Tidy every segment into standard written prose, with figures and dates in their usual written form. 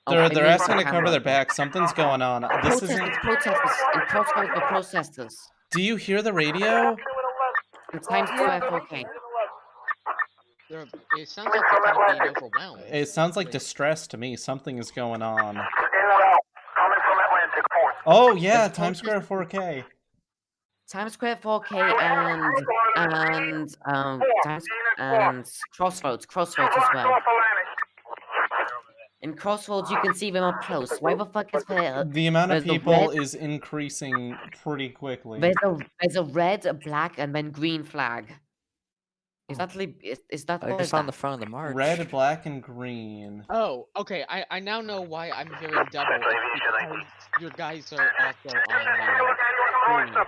They're asking to cover their back. Something's going on. This isn't. Protesters and crossroads for protesters. Do you hear the radio? In Times Square 4K. It sounds like they're kind of being overwhelmed. It sounds like distress to me. Something is going on. Oh yeah, Times Square 4K. Times Square 4K and Crossroads as well. In Crossroads, you can see them up close. Why the fuck is there? The amount of people is increasing pretty quickly. There's a red, a black, and then green flag. Is that I just on the front of the march. Red, black, and green. Oh, okay. I now know why I'm hearing double. It's because your guys are also on the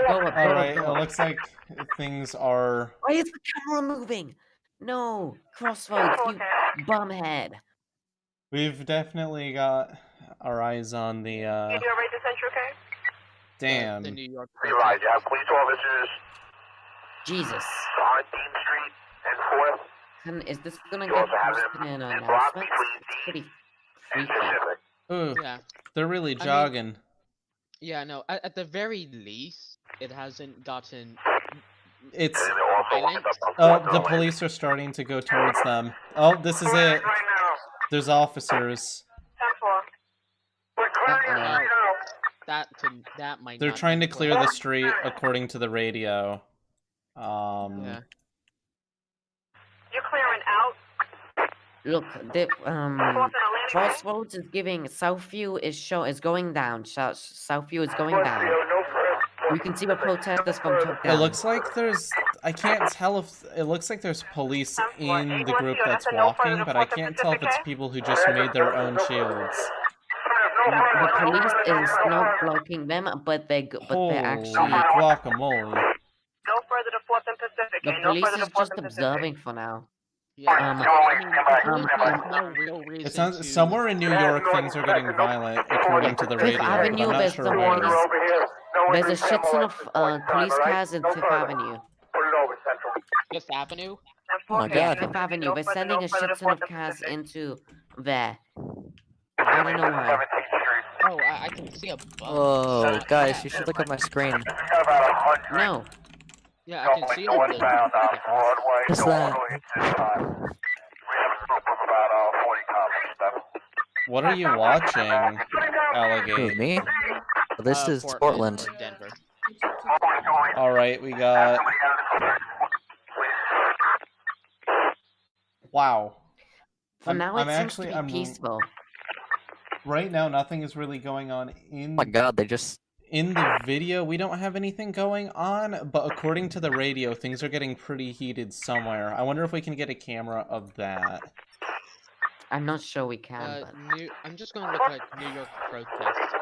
Alright, it looks like things are... Why is the camera moving? No, Crossroads, you bumhead. We've definitely got our eyes on the, Damn. The New York Realize you have police officers Jesus. on Dean Street and 4th. Is this gonna get posted in announcements? It's pretty freaky. Ooh, Yeah. they're really jogging. Yeah, no. At the very least, it hasn't gotten. It's... violent. Oh, the police are starting to go towards them. Oh, this is it. There's officers. That might. They're not trying to be clear the street according to the radio. Yeah. You're clearing out. Look, the Crossroads is giving Southview is going down. Southview is going down. You can see the protesters from top down. It looks like there's... I can't tell if... It looks like there's police in the group that's walking, but I can't tell if it's people who just made their own shields. The police is not blocking them, but they're actually... guacamole. No further to 4th and Pacific. The No police further is to 4th just and Pacific. observing for now. Yeah. There's no real reason It sounds... to- Somewhere in New York, things are getting violent, according to the radio, but I'm Avenue, not there's sure some where it is. There's a shit ton of police cars in Fifth Avenue. Put it over, Central. Fifth Avenue. Oh my Yeah, god. Fifth Avenue. They're sending a shit ton of cars into there. I don't know why. Oh, I can see a bump. Whoa, guys, you should look at my screen. No. Yeah, I can see all the. What's that? What are you watching, Who, Alligator? me? Well, this is Portland. Denver. Alright, we got... Wow. For now, I'm it actually- seems to be peaceful. Right now, nothing is really going on in... Oh my god, they just... In the video, we don't have anything going on, but according to the radio, things are getting pretty heated somewhere. I wonder if we can get a camera of that. I'm not sure we can, but... I'm just gonna look at New York protests.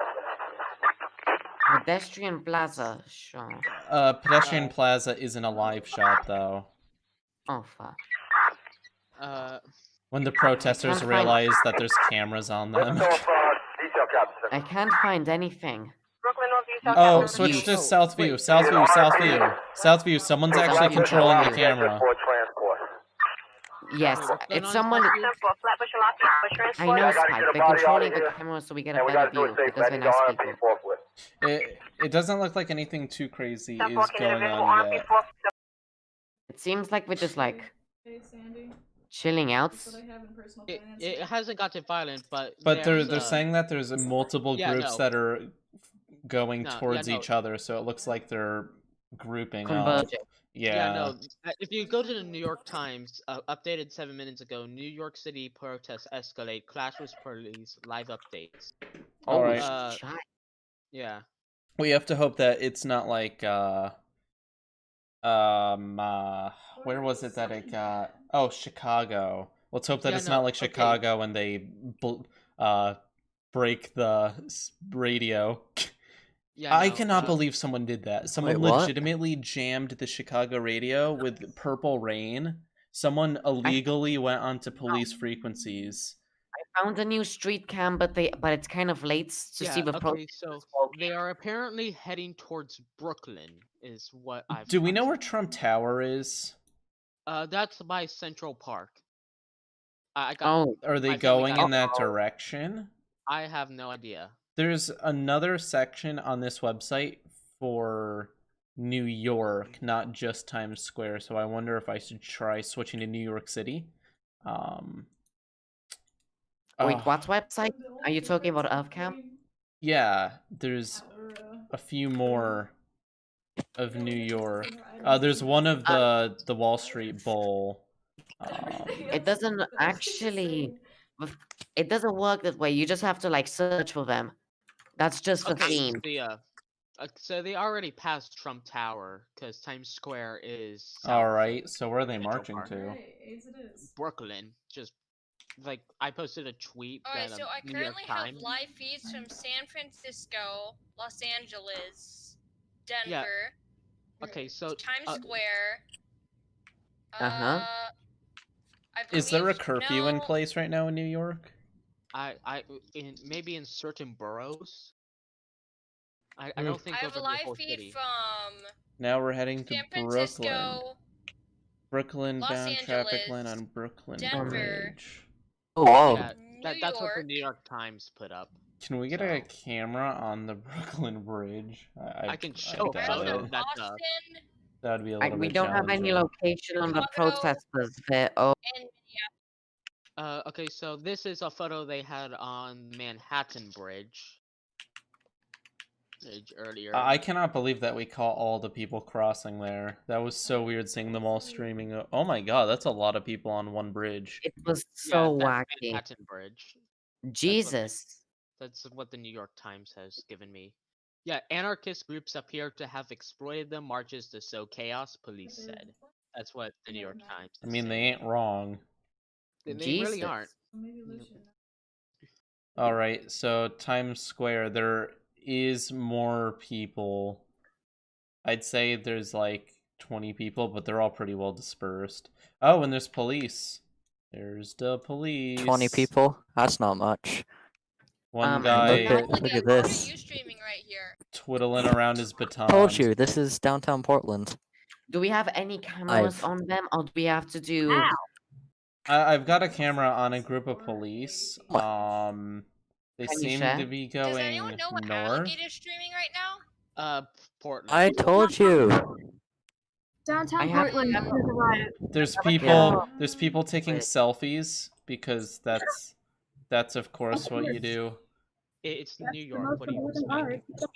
Pedestrian Plaza, sure. Pedestrian Plaza isn't a live shot, though. Oh, fuck. When the protesters find- realize that there's cameras on them. I can't find anything. Oh, switch to Southview, Southview, Southview. Southview, someone's actually controlling the camera. Yes, it's someone... I know, Spike. They're controlling the camera so we get a better view, because they're nice people. It doesn't look like anything too crazy is going on yet. It seems like we're just, like, Hey, Sandy. chilling out. That's what I have in personal It finance. hasn't gotten violent, but. But there's, they're saying that there's multiple Yeah, groups no. that are going No, yeah, towards no. each other, so it looks like they're grouping up. Converging. Yeah, no. If you go to the New York Times, updated 7 minutes ago, New York City protests escalate, clash with police, live updates. Alright. Shit. Yeah. We have to hope that it's not like, where was it that it got? Oh, Chicago. Let's hope that Yeah, it's no, not like okay. Chicago and they break the radio. Yeah. I no, cannot believe someone did that. Someone Wait, what? legitimately jammed the Chicago radio with Purple Rain. Someone illegally went onto police frequencies. I found a new street cam, but it's kind of late to see the okay, so they are apparently heading towards Brooklyn, is what I've. Do we know found. where Trump Tower is? That's by Central Park. I got. Oh, Are they My family going got- in that direction? I have no idea. There's another section on this website for New York, not just Times Square, so I wonder if I should try switching to New York City. wait, oh, what website? Are you talking about EarthCam? Yeah, there's a few more of New York. There's one of the Wall Street Bowl. It doesn't actually. It doesn't work that way. You just have to like search for them. That's just the Okay, theme. so they already passed Trump Tower because Times Square is. south All of right, so where are they Central marching Park. to? Brooklyn. Just like I posted a tweet Alright, that so I New York currently have Times. live feeds from San Francisco, Los Angeles, Denver, Yeah. Okay, so Times Square. Uh-huh. Is there a believe curfew in no- place right now in New York? Maybe in certain boroughs. I Mm. don't think I have over a the live whole feed city. from Now we're heading to San Brooklyn. Francisco, Brooklyn Los bound traffic line Angeles, on Brooklyn Denver. Bridge. Oh, whoa. Yeah, New that's what the York. New York Times put up. Can we get a So- camera on the Brooklyn Bridge? I can show a doubt photo. it. That's Austin, That would be a little We bit don't have any challenging. location on the Chicago. protesters there. Oh, and Okay, so this is a photo they had on Manhattan Bridge earlier. I cannot believe that we caught all the people crossing there. That was so weird seeing them all streaming. Oh my god, that's a lot of people on one bridge. it was so that's wacky. Manhattan Bridge. Jesus. That's what the New York Times has given me. Yeah, anarchist groups appear to have exploited the marches to sow chaos, police said. That's what the New York Times I is mean, they saying. ain't wrong. They Jesus. really aren't. Alright, so Times Square, there is more people. I'd say there's like 20 people, but they're all pretty well dispersed. Oh, and there's police. There's the police. 20 people? That's not much. One Look guy at- Look at at this. you streaming right here. twiddling around his baton. Told you, this is downtown Portland. Do we have any cameras I've- on them, or do we have to do? I've got a camera on a group of police. They Can you seem share? to be Does going anyone know what north. Alligator's streaming right now? Portland. I told you. Downtown I have- Portland after the riot. There's have a people. camera. There's people taking Wait. selfies because that's of course what you do. It's That's New the York. most What do you important expect? part.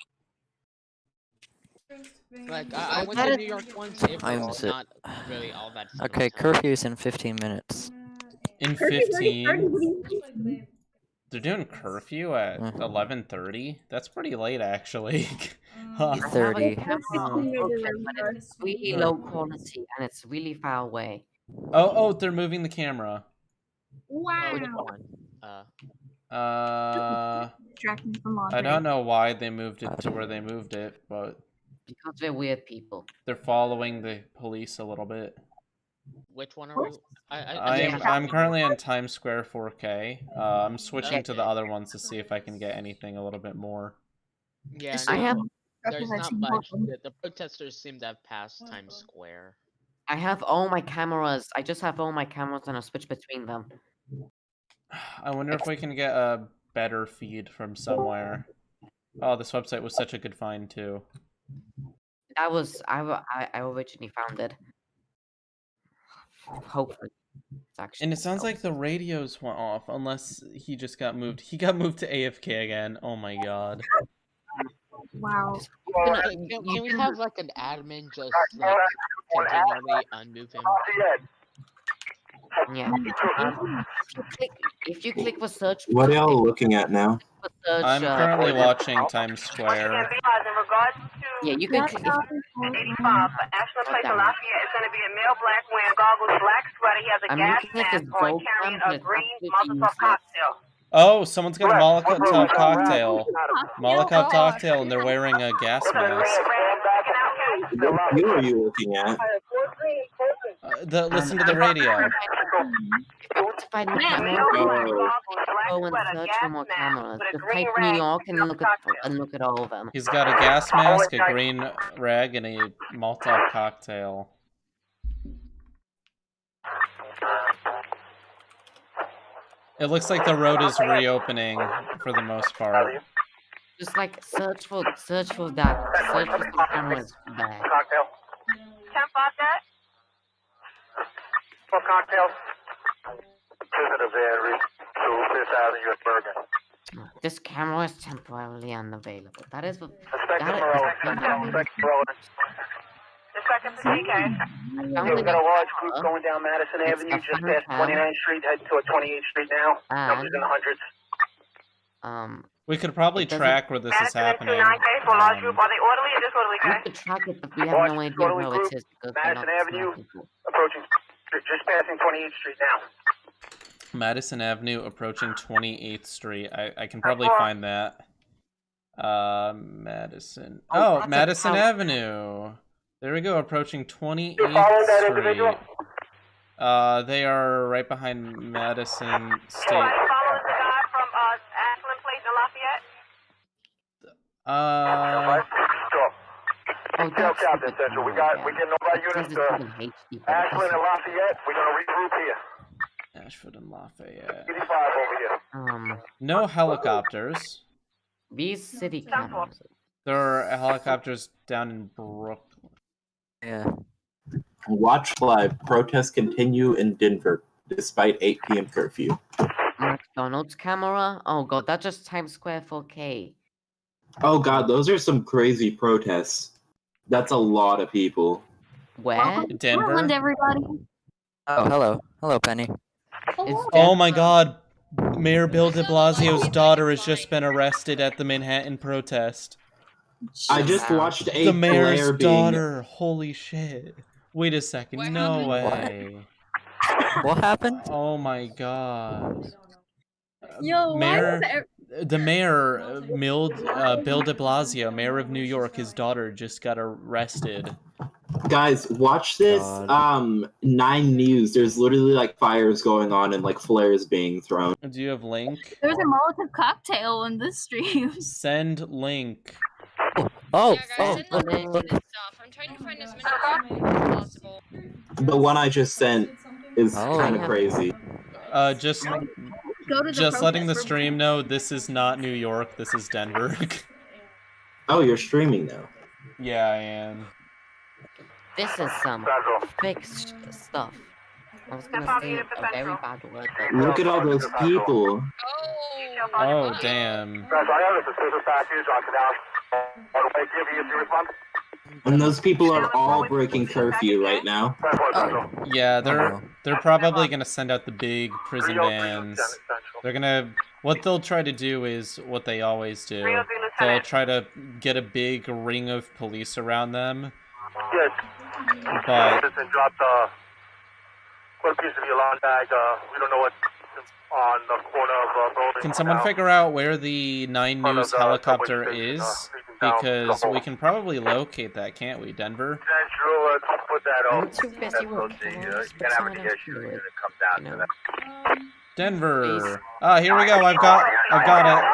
Like I went That to is- New York once. It Times was it. not really all that. Okay, fun. curfew's in 15 minutes. In Curfew's already 15, started. they're doing curfew at Mhm. 11:30. That's pretty late, actually. I have a 30. camera on Brooklyn, but it's really Huh. low quality and it's really far away. Oh, they're moving the camera. Which Wow. one? Distracting from laundry. I don't know why they moved it to where they moved it, but Because they're weird people. they're following the police a little bit. Which one are we? I I'm currently on Times Square 4K. I'm switching to the other ones to see if I can get anything a little bit more. Yeah, I no, have there's not much. The protesters seem to have passed Times Square. I have all my cameras. I just have all my cameras and I switch between them. I wonder if we can get a better feed from somewhere. Oh, this website was such a good find too. That was I originally found it. Hopefully, it's actually. And it sounds like the radios went off, unless he just got moved. He got moved to AFK again. Oh my god. Wow. Can we have like an admin just like continually unmove him? Yeah. If you click for search. What are y'all looking at now? for search, I'm currently watching Times Square. Yeah, you can click. 85 for Ashland Place in Lafayette is going to be a male black wearing goggles, black sweater. He has a I'm gas looking at mask this on, gold carrying cam, a but green it's Molotov useless. cocktail. Oh, someone's got a Molotov cocktail. Molotov cocktail, and they're wearing a gas mask. What view are you looking at? Listen to the radio. To find more cameras, go and search for more cameras. Just type New York and look at all of them. He's got a gas mask, a green rag, and a Molotov cocktail. It looks like the road is reopening for the most part. Just like search for that. Search for some cameras there. Cocktail. 10-5 that. For cocktails. Visitor Very to 5th Avenue at Bergen. This camera is temporarily unavailable. That is what. Inspector Morelli. Inspector PK. Yeah, we got a large group going down Madison Avenue, just past 29th Street, heading toward 28th Street now. Numbers in the hundreds. We could probably track where this is happening. For a large group. Are they orderly or disorderly, We okay? could track it, but we have no idea where it is because they're not Madison Avenue. smart people. Approaching, just passing 28th Street now. Madison Avenue approaching 28th Street. I can probably find that. Madison. Oh, that's a Madison town. Avenue. There we go, approaching 28th You following that Street. individual? They are right behind Madison State. Follow the guy from Ashland Place in Lafayette. Oh, that's Captain the Central. We camera, getting all our It says units it's in HD, but it Ashland and doesn't- Lafayette. We're gonna regroup here. Ashford and Lafayette. 85 over here. No helicopters. These city cameras. There are helicopters down in Brooklyn. Yeah. Watch live. Protests continue in Denver despite 8 p.m. curfew. McDonald's camera? Oh god, that's just Times Square 4K. Oh god, those are some crazy protests. That's a lot of people. Where? Welcome to Denver? Portland, everybody. Oh, hello. Hello, Penny. Is Oh my Denver- god. Mayor Bill de Blasio's daughter has just been arrested at the Manhattan protest. I just watched a The mayor's flare being... daughter. Holy shit. Wait a second. What No happened? way. What happened? Oh my god. Yo, why Mayor, is the mayor, Bill de Blasio, mayor of New York, his daughter just got arrested. Guys, watch this. God. 9 News. There's literally like fires going on and like flares being thrown. Do you have link? there's a Molotov cocktail in this stream? Send link. Oh, Yeah, guys, oh, send the link to this stuff. I'm trying to find as many as possible. The one I just sent is Oh. kind of crazy. Just Go to the just letting the protest. stream know this is not New York, this is Denver. Oh, you're streaming now. Yeah, I am. This is some fixed stuff. I was gonna say a very bad word, but Look at all those people. Oh, Oh, damn. Guys, I have a suspicious package on Canal. On the way, give you your refund. And those people are all breaking curfew right now. Yeah, Oh. they're probably gonna send out the big prison vans. They're gonna... What they'll try to do is what they always do. They'll try to get a big ring of police around them. Yes. But And drop the one piece of your lawn bag. We don't know what's on the corner of building. can someone figure out where the 9 News helicopter is? Because we can probably locate that, can't we, Denver? Central, put that I'm on. too busy with cameras, but someone else can do it. Come You down know? to that. Denver. Ah, here we go. I've got it.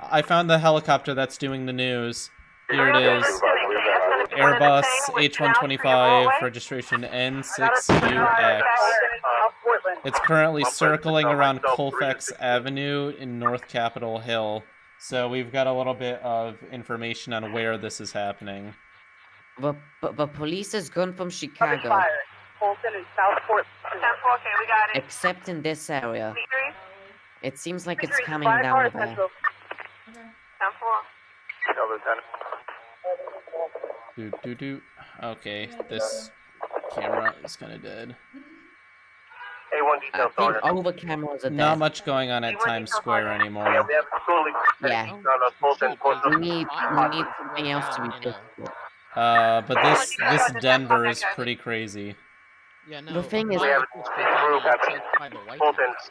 I found the helicopter that's doing the news. Here it is. Airbus H125, registration N6UX. It's currently circling around Colfax Avenue in North Capitol Hill. So we've got a little bit of information on where this is happening. The police is gone from Chicago, Fulton and Southport. Southport, okay, we got it. except in this area. Victory. It seems like it's coming down there. Do. Okay, this camera is kind of dead. A1 I detail think sergeant. all the cameras are Not dead. much going on at Times Square Yeah, anymore. we have absolutely. Yeah. No, Fulton, We need something else to be difficult. But this Denver is pretty crazy. Yeah, no. The thing is- We have it's by the White Fulton. House.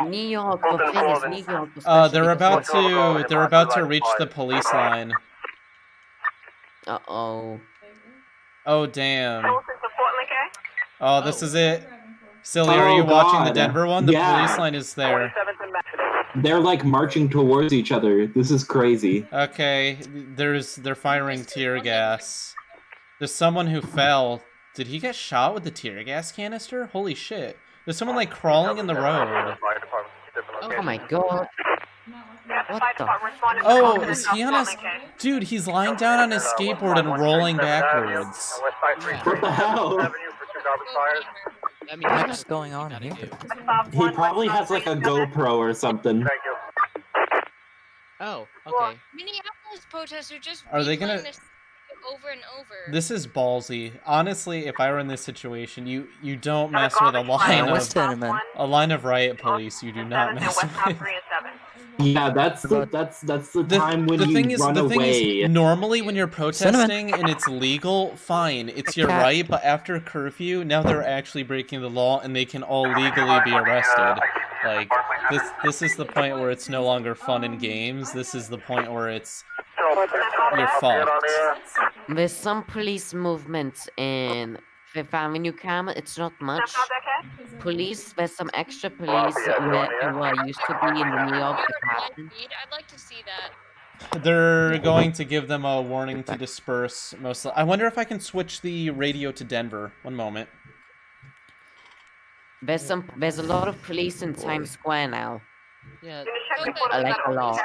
New York, the thing is, New York. They're about to reach the police line. Uh-oh. Oh damn. Fulton to Portland, okay? Oh, this is it. Silly, are you Oh, watching the God. Denver one? The Yeah. police line is there. 27th and Methodist. They're like marching towards each other. This is crazy. Okay, they're firing tear gas. There's someone who fell. Did he get shot with the tear gas canister? Holy shit. There's someone like crawling in the road. Fire department. Oh my god. What the? Oh, is he on his... Dude, he's lying down on his skateboard and rolling backwards. What the hell? I mean, What's going on here? He probably has like a GoPro or something. Oh, okay. Minneapolis protests are just Are they replaying gonna- this over and over. This is ballsy. Honestly, if I were in this situation, you don't mess with a line of riot police. You do not mess with. Yeah, that's the time when you run away. Normally when you're protesting and it's legal, fine, it's your right. But after curfew, now they're actually breaking the law, and they can all legally be arrested. Like this is the point where it's no longer fun and games. This is the point where it's you're fucked. There's some police movement in Fifth Avenue, Cam. It's not much. Police, there's some extra police who used to be in the New York department. I'd like to see that. They're going to give them a warning to disperse. Mostly, I wonder if I can switch the radio to Denver. One moment. There's a lot of police in Times Square now. Yeah. I like a lot.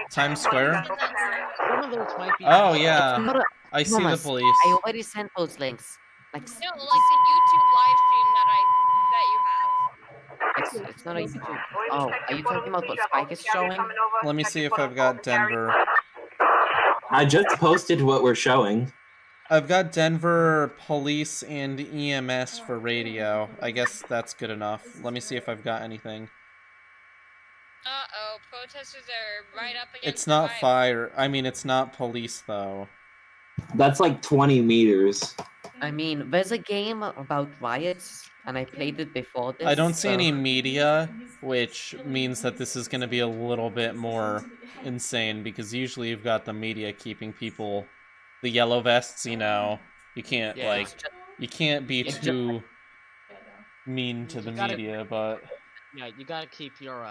Times Square? Some of those might be. Oh yeah, I see the Thomas, police. I already sent those links. Like, No, like the YouTube live stream that you have. it's not a YouTube. Oh, are you talking about what Spike is showing? Let me see if I've got Denver. I just posted what we're showing. I've got Denver police and EMS for radio. I guess that's good enough. Let me see if I've got anything. Uh-oh, protesters are right up against It's not fire. I mean, it's not police, though. That's like 20 meters. I mean, there's a game about riots, and I played it before this. I don't see any media, which means that this is going to be a little bit more insane, because usually you've got the media keeping people... The yellow vests, you know, you can't, you can't be too mean to the media, but... Yeah, you gotta keep your,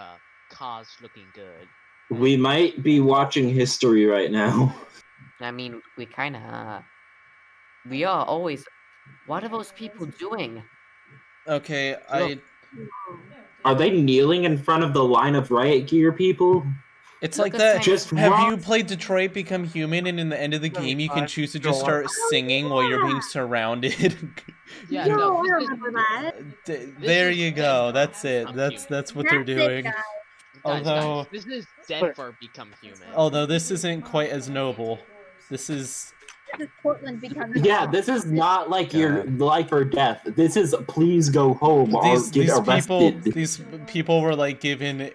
cause looking good. We might be watching history right now. I mean, we kinda... we are always... What are those people doing? Okay, Are they kneeling in front of the line of riot gear people? It's like that. Have you played Detroit Become Human, and in the end of the game you can choose to just start singing while you're being surrounded? Yeah, no, I remember that. There you go. That's it. That's what they're doing. Although this is Denver Become Human. Although this isn't quite as noble. This is Portland becomes. Yeah, this is not like your life or death. This is please go home or get arrested. These people were like given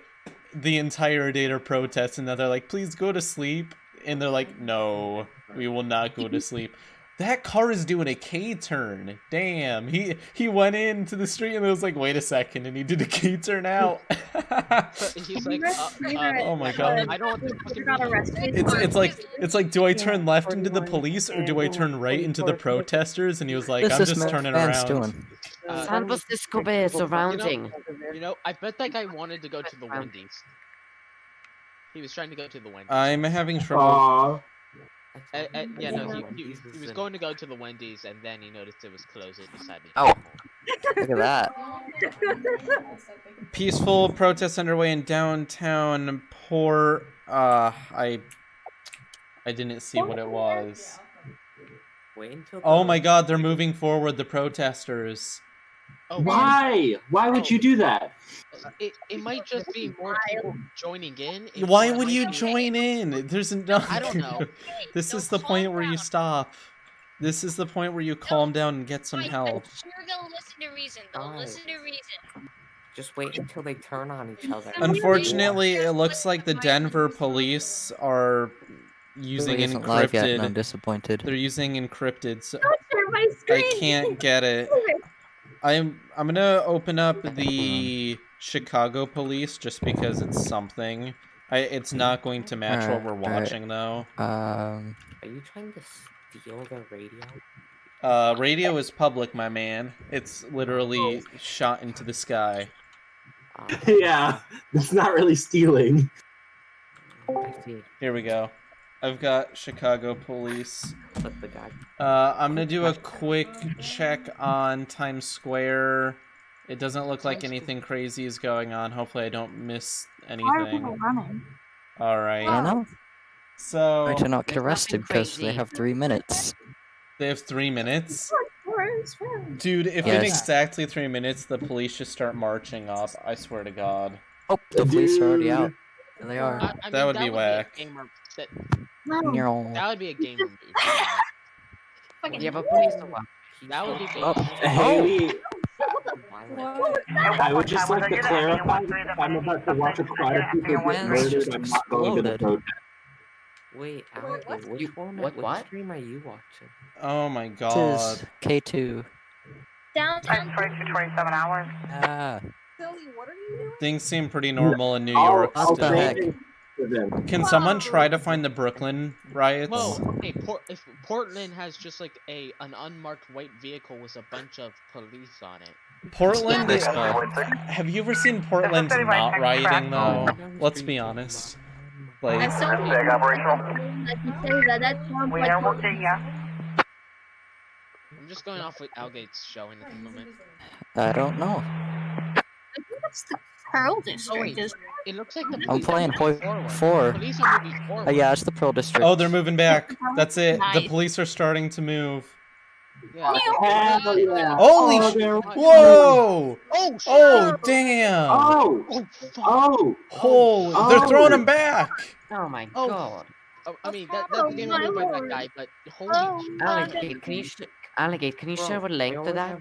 the entire day to protest, and then they're like, please go to sleep, and they're like, no, we will not go to sleep. That car is doing a K-turn. Damn, he went into the street and it was like, wait a second, and he did a K-turn out. He's like, oh my god. I don't got arrested. It's like, do I turn left into the police or do I turn right into the protesters? And he was like, I'm just turning around. San Francisco Bay is surrounding. You know, I bet that guy wanted to go to the Wendy's. He was trying to go to the Wendy's. I'm having trouble. Yeah, no, he was going to go to the Wendy's, and then he noticed it was closed and decided to Oh, look at that. Peaceful protests underway in downtown Port. I didn't see what it was. Oh my god, they're moving forward, the protesters. Oh, why? Why would you do that? It might just be more people joining in. Why would you join in? There's no. I don't know. This is the point where you stop. This is the point where you calm down and get some help. Sure, they'll listen to reason. They'll listen to reason. Just wait until they turn on each other. Unfortunately, it looks like the Denver police are using isn't live yet, and encrypted. I'm disappointed. They're using encrypted, so Don't share my screen. I can't get it. I'm gonna open up the Chicago police just because it's something. It's not going to match what we're watching though. Are you trying to steal the radio? Radio is public, my man. It's literally shot into the sky. Yeah, it's not really stealing. I see. Here we go. I've got Chicago police. Flip the guy. I'm gonna do a quick check on Times Square It doesn't look like anything crazy is going on. Hopefully I don't miss Why are people anything. running? Alright. I don't know. So... Trying to not get There's arrested nothing because they crazy. have 3 minutes. They have 3 minutes? It's fine. Dude, if in Yes. exactly 3 minutes the police just start marching up, I swear to God. Oh, the police are already out. There they are. I That would be a whack. gamer- No. That would be a gamer move. Fucking Yeah, but police are what? That would be Oh, Haley, What? I would just like to clarify if I'm about to watch a crowd of people get Man, murdered, just I'm not going to the exploded. protest. Wait, Alec, which one? what- Which what? stream are you watching? Oh my This God. is K2. Downtown. 27 hours. Ah, Silly, what are you doing? Things seem pretty normal in New York What the still. heck? Can someone try to find the Brooklyn riots? Whoa, okay, if Portland has just like an unmarked white vehicle with a bunch of police on it. Portland is... Yeah. Have you ever seen Portland not rioting, though? Let's be honest. I Like, saw Big operational. that you say that sounds We like are working, yeah. I'm just going off what Algate's showing at the moment. I don't know. I think that's the Pearl District. wait. Is It looks like the I'm police playing are point moving forward. 4. Police are moving forward. Yeah, it's the Pearl District. oh, they're moving back. That's it. The Nice. police are starting to move. Yeah. Hell yeah. Holy Oh, sh- they're- Whoa! Oh, shit! Oh, damn! Oh! Oh, fuck. Oh! Holy, Oh. they're throwing them back! Oh my Oh, god. Oh, I mean, that's a game made by that guy, but holy shit. Alligate, can you share a link to that?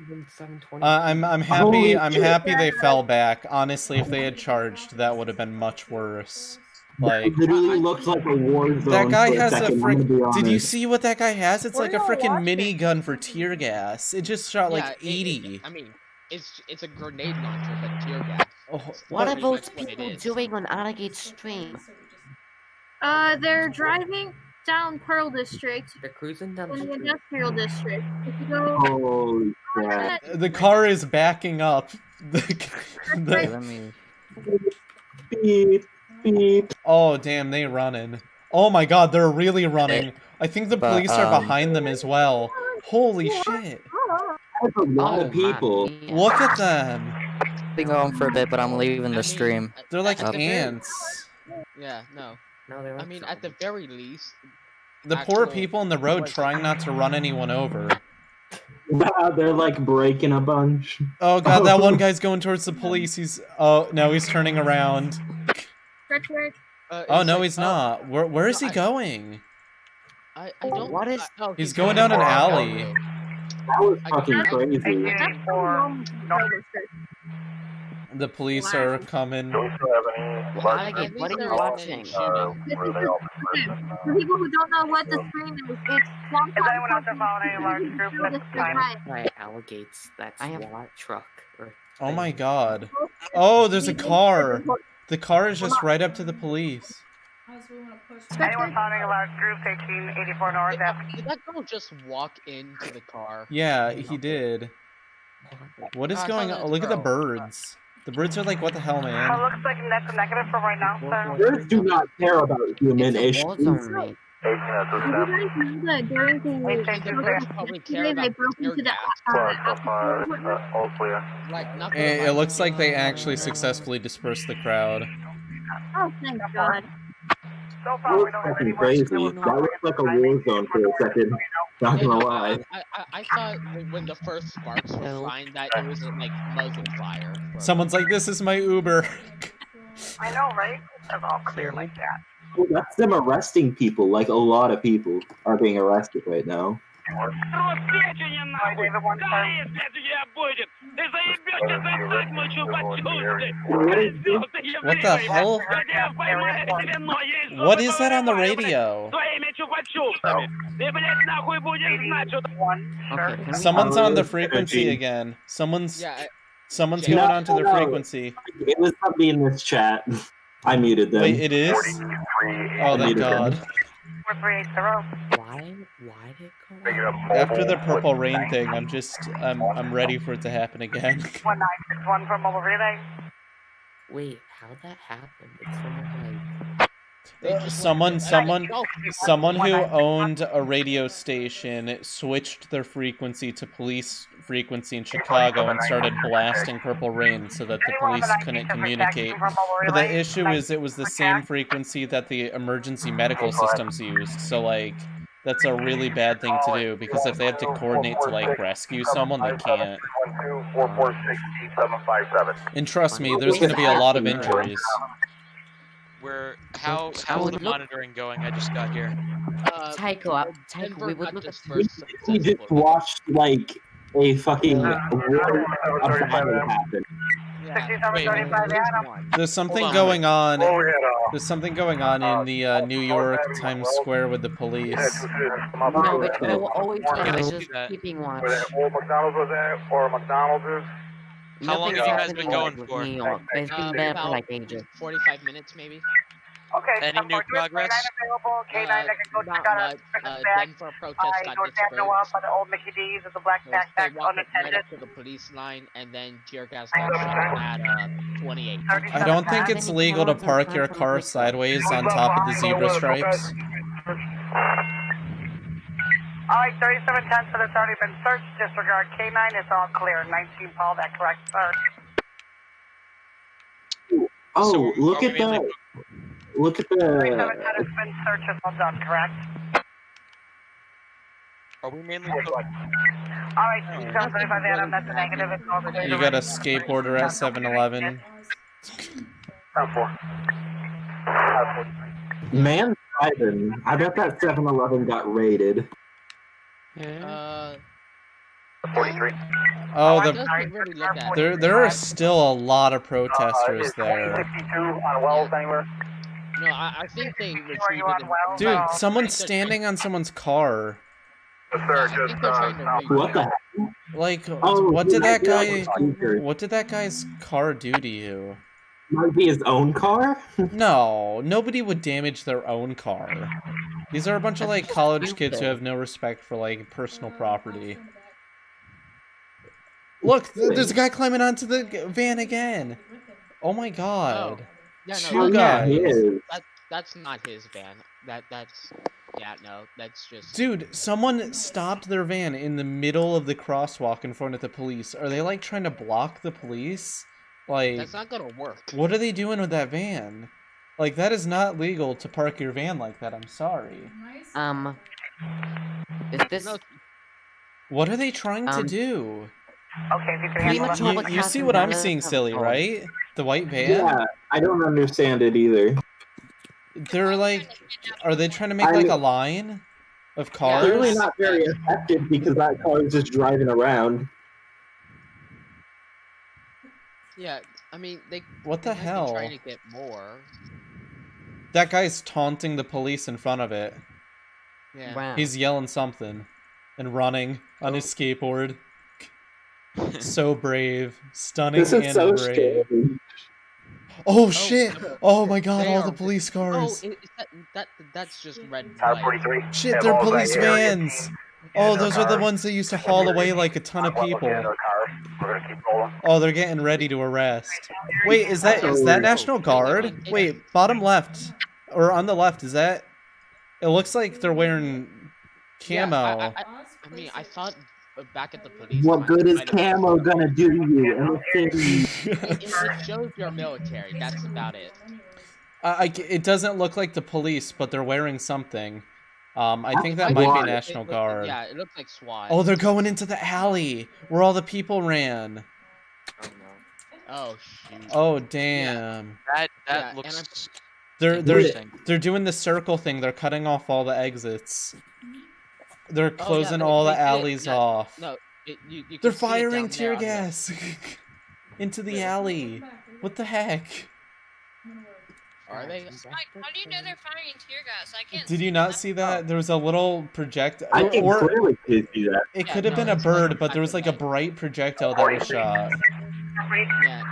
I'm happy. Holy I'm shit. happy they fell back. Honestly, if they had charged, that would have been much worse. Like It literally looks like a war zone. that guy for has a second, I'm frick. gonna be Did you honest. see what that guy has? It's like a We're not freaking watching. minigun for tear gas. It just shot like Yeah, 80. I mean, it's a grenade launcher, but tear gas. Oh, What Pretty are those much what it people is. doing on Alligate's stream? they're driving down Pearl District They're cruising down the in the street. industrial district. If you go Holy crap. the car is backing up. Okay, let me. Beep, beep. Oh damn, they running. Oh my god, they're really running. I think the But, police are behind them as well. Holy shit. That's a lot of people. Look at them. Been going for a bit, but I'm leaving the stream. They're like at the very- ants. Yeah, no. No, they're I mean, at the very least, The poor actual- people in the road trying not to run anyone over. Wow, they're like breaking a bunch. Oh god, that one guy's going towards the police. He's... Oh, no, he's turning around. stretch work. Oh it's no, like, he's not. Where is he going? I don't. What is- oh, He's going down an alley. That was I fucking can't- crazy. That's the normal Pearl District. The police are coming. Alligate, what are you watching? This is for people who don't know what the stream is, it's long Is anyone out there following any large group Pearl at this District time? riot. Right, Alligates. That's I have- SWAT truck. Or Oh my thing. god. Oh, there's a car. The car is just right up to the police. Anyone following a large group, 1884 North Ave? Did that girl just walk into the car? Yeah, he did. What is I going thought it on? was Look at the girl. birds. The birds are like, what the hell, It man? looks like that's a negative for right now, sir. Birds do not care about human It's a issues. war zone, mate. You guys know that during the Wait, they do They probably care yesterday they about broke tear into the gas. All clear. Like nothing. It looks like they actually successfully dispersed the crowd. oh thank God. So That far, we was don't have fucking any crazy. more. That looked like a war zone for a second. Not gonna lie. I thought when the first sparks were No. flying that it was like muzzle fire. Someone's like, this is my Uber. I know, right? It's all clear like that. Well, that's them arresting people. Like a lot of people are being arrested right now. Hi, David, one time. What the hell? What is that on the radio? Okay, can we... Someone's on the frequency again. Someone's Yeah, going No, onto the no. frequency. It was somebody in this chat. I muted them. Wait, it is? Oh, thank God. 4380. Why did it go? After the purple rain thing, I'm ready for it to happen again. 1961 for mobile relay. Wait, how'd that happen? Did someone they just Someone who owned a radio station switched their frequency to police frequency in Chicago and started blasting Purple Rain so that the police couldn't communicate. But the issue is it was the same frequency that the emergency medical systems used. So, like, that's a really bad thing to do, because if they have to coordinate to, like, rescue someone, they can't. And trust me, there's going to be a lot of injuries. How's the monitoring going? I just got here. Tycho, we would look at You just watched like a fucking war of battle happen. There's something going on. There's something going on in the New York Times Square with the police. No, but I will always just keeping watch. How long have you guys been going for? New York. It's been bad for like ages. 45 minutes, maybe. Okay, any new progress? Not much. Denver protest got dispersed. By the old Mickey D's with the black They backpack walked right unattended. up to the police line, and then tear gas got shot at 28. I don't think it's legal to park your car sideways on top of the zebra stripes. Alright, 3710, so that's already been searched. Disregard K9, it's all clear. 19 Paul, that correct, sir. Oh, So, look are at we the. Look at the. 3710 has been searched, it's all done, correct? Are we mainly? Alright, 735 Adam, that's a negative. It's all clear. You got a skateboarder at 7-Eleven. Man driving. I bet that 7-Eleven got raided. 43. Oh, Really look at there are still a lot of protesters there. 62 on Wells anywhere? No, I think they retreated. Dude, someone's standing on someone's car. What the heck? Like, Oh, what did that dude, guy? What did that guy's car do to you? Might be his own car? No, nobody would damage their own car. These are a bunch of like college kids who have no respect for like personal property. Look, there's a guy climbing onto the van again. Oh my god. Yeah, Two no, guys. that's not his van. That's just. Dude, someone stopped their van in the middle of the crosswalk in front of the police. Are they like trying to block the police? Like, That's not gonna work. what are they doing with that van? Like, that is not legal to park your van like that. I'm sorry. Is this? What are they trying to do? Okay, if you can handle that. You see what I'm seeing, silly, right? The white van? Yeah, I don't understand it either. They're like, are they trying to make like a line of cars? Clearly not very effective because that car is just driving around. Yeah, I mean they. What the they might be hell? Trying to get more. That guy's taunting the police in front of it. Yeah. Wow. He's yelling something and running on his skateboard. So brave, stunning, This is and so brave. scary. Oh shit! Oh my god! They All are- the police Oh, cars. that's just red. Tower flag. 43. Shit! They're police vans. Oh, those are the ones that used to haul away like a ton of people. We're gonna keep rolling. Oh, they're getting ready to arrest. Wait, is that National Guard? Wait, bottom left or on the left? Is that? It looks like they're wearing camo. Yeah, I mean, I thought back at the police. What good is kind of- camo gonna do you in the city? It shows you're military. That's about it. It doesn't look like the police, but they're wearing something. I think that might be National Guard. Yeah, it looks like SWAT. Oh, they're going into the alley where all the people ran. Oh shoot. Oh damn. That Yeah, looks. They're interesting. doing the circle thing. They're cutting off all the exits. They're Oh, closing yeah, all the they did, alleys yeah. off. No, you They're can see it firing down tear there on the- gas into the alley. What the heck? Are they? How do you know they're firing tear gas? I can't. Did you not see that? There was a little projectile. I can Or clearly see that. it Yeah, could have no, been a it's like bird, a but there was like a type of bright projectile that was shot. Yeah.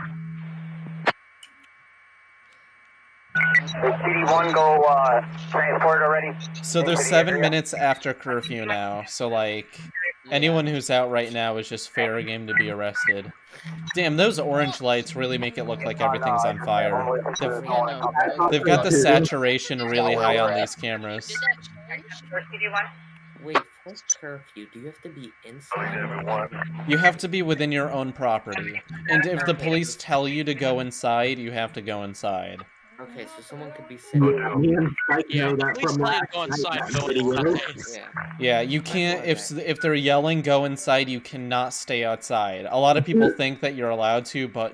CD1 go transport already. So there's 7 minutes after curfew now. So like anyone who's out right now is just fair game to be arrested. Damn, those orange lights really make it look like everything's on fire. They've got the saturation really high on these cameras. Did that change? CD1. Wait, What's curfew? Do you have to be inside? You have to be within your own property. And if the police tell you to go inside, you have to go inside. Okay, so someone could be sitting. Me and Spike Yeah, know that please from tell you last to go night, inside. that Go video. inside. Yeah. Yeah, you can't, if they're yelling, go inside, you cannot stay outside. A lot of people think that you're allowed to, but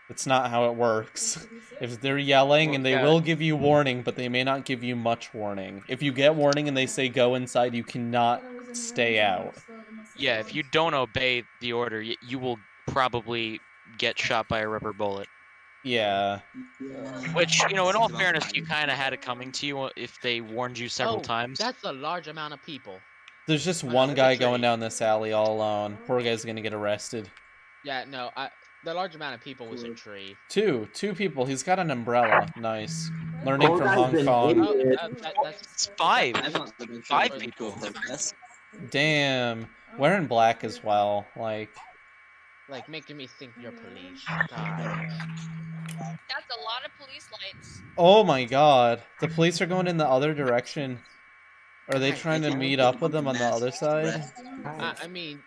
that's not how it works. If they're yelling, and they will give you warning, but they may not give you much warning. If you get warning and they say go inside, you cannot stay out. Yeah, if you don't obey the order, you will probably get shot by a rubber bullet. Yeah. Which, you know, in all fairness, you kind of had it coming to you if they warned you several times. That's a large amount of people. There's just one guy going down this alley all alone. Poor guy's gonna get arrested. Yeah, no, the large amount of people was a tree. Two people. He's got an umbrella. Nice. Learning from Hong Kong. That's five people. Damn. Wearing black as well. Like making me think you're police. God. That's a lot of police lights. Oh my god. The police are going in the other direction. Are they trying to meet up with them on the other side? I mean,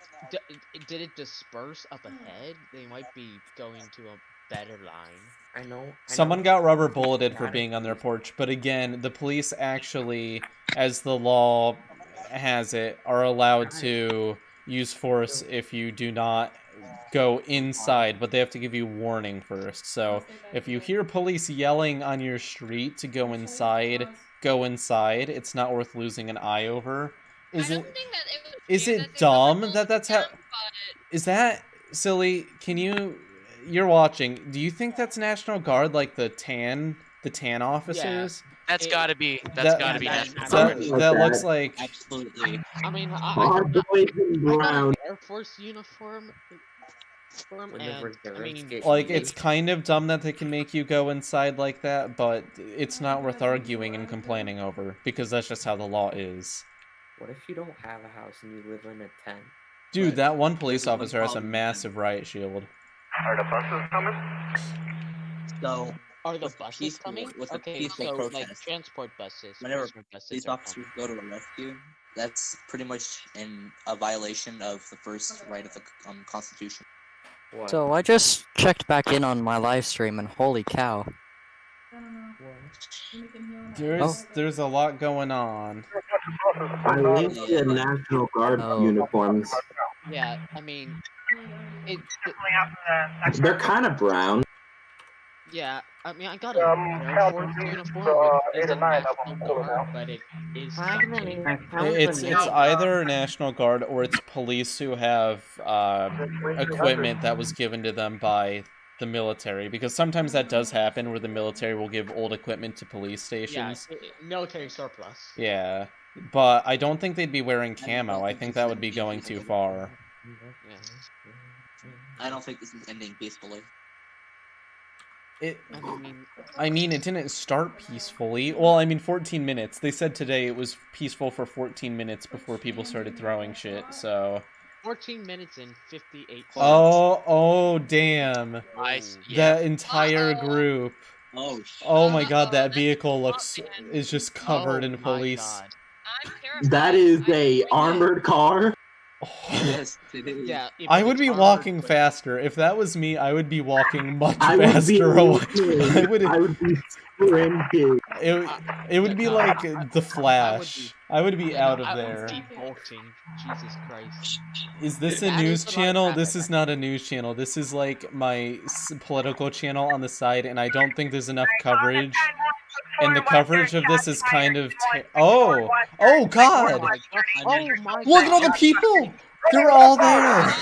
did it disperse up ahead? They might be going to a better line. I know. Someone got rubber bulleted for being on their porch, but again, the police actually, as the law has it, are allowed to use force if you do not go inside, but they have to give you warning first. So if you hear police yelling on your street to go inside, go inside. It's not worth losing an eye over. Is it dumb that that's how? Is that silly? You're watching. Do you think that's National Guard, like the tan officers? Yeah, that's gotta be National Guard. That looks like absolutely. I mean, Our boys in brown. Air Force uniform. Like, it's kind of dumb that they can make you go inside like that, but it's not worth arguing and complaining over, because that's just how the law is. What if you don't have a house and you live in a tent? Dude, that one police officer has a massive riot shield. Are the buses coming? So, are the buses coming? Okay, so like transport buses. Whenever police officers go to a rescue, that's pretty much a violation of the first right of the Constitution. What? So I just checked back in on my live stream, and holy cow. There's a lot going on. I linked the National Guard uniforms. Yeah, I mean, They're kind of brown. Yeah, I mean, I got a Air Force uniform, which is a National Guard, but it is... It's either National Guard or it's police who have equipment that was given to them by the military, because sometimes that does happen where the military will give old equipment to police stations. Yeah, military surplus. Yeah, but I don't think they'd be wearing camo. I think that would be going too far. I don't think this is ending peacefully. I mean, it didn't start peacefully. Well, I mean, 14 minutes. They said today it was peaceful for 14 minutes before people started throwing shit, so... 14 minutes and 58 seconds. Oh, damn. Nice. That entire group. Oh my god, that vehicle is just covered in police. That is a armored car. Yes, it is. Yeah, I would be walking faster. If that was me, I would be walking much faster. I would be sprinting. It would be like the Flash. I would be out of there. Jesus Christ. Is this a news channel? This is not a news channel. This is like my political channel on the side, and I don't think there's enough coverage. And the coverage of this is kind of... Oh god! Look at all the people! They're all there!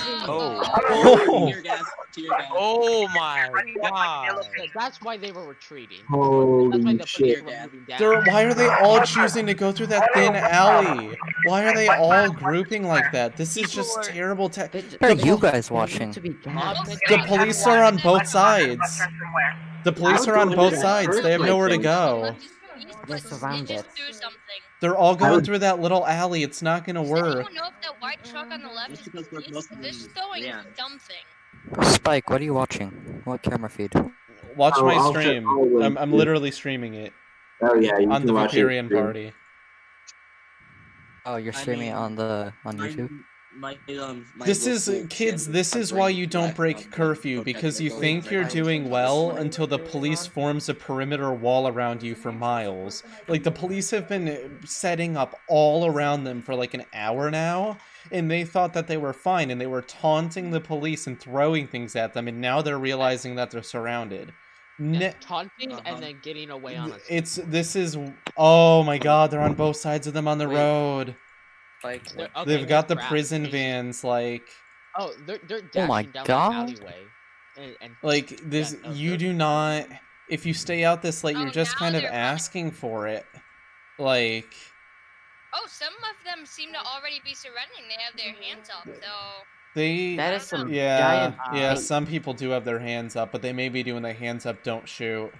Oh my god! That's why they were retreating. Holy shit. Why are they all choosing to go through that thin alley? Why are they all grouping like that? This is just terrible. What are you guys watching? The police are on both sides. The police are on both sides. They have nowhere to go. They're surrounded. They're all going through that little alley. It's not gonna work. I don't know if that white truck on the left is police. They're just doing a dumb thing. Spike, what are you watching? What camera feed? Watch my stream. I'm literally streaming it. Oh yeah, on the Vooperian Party. Oh, you're I streaming it mean, on YouTube? My This is, local kids, channel this is why covering you don't black, break curfew, because you think you're doing well until the police forms a perimeter wall around you for miles. Like, the police have been setting up all around them for like an hour now, and they thought that they were fine, and they were taunting the police and throwing things at them, and now they're realizing that they're surrounded. Taunting and then getting away on us. This is, oh my god, they're on both sides of them on the road. Like, They've got the prison vans, like... Oh, they're Oh my dashing down god. the alleyway. And like, this, you do not... If you stay out this late, you're just kind of asking for it. Like... Oh, some of them seem to already be surrendering. They have their hands up, so... That is some yeah, giant... some people do have their hands up, but they may be doing the hands up, don't shoot.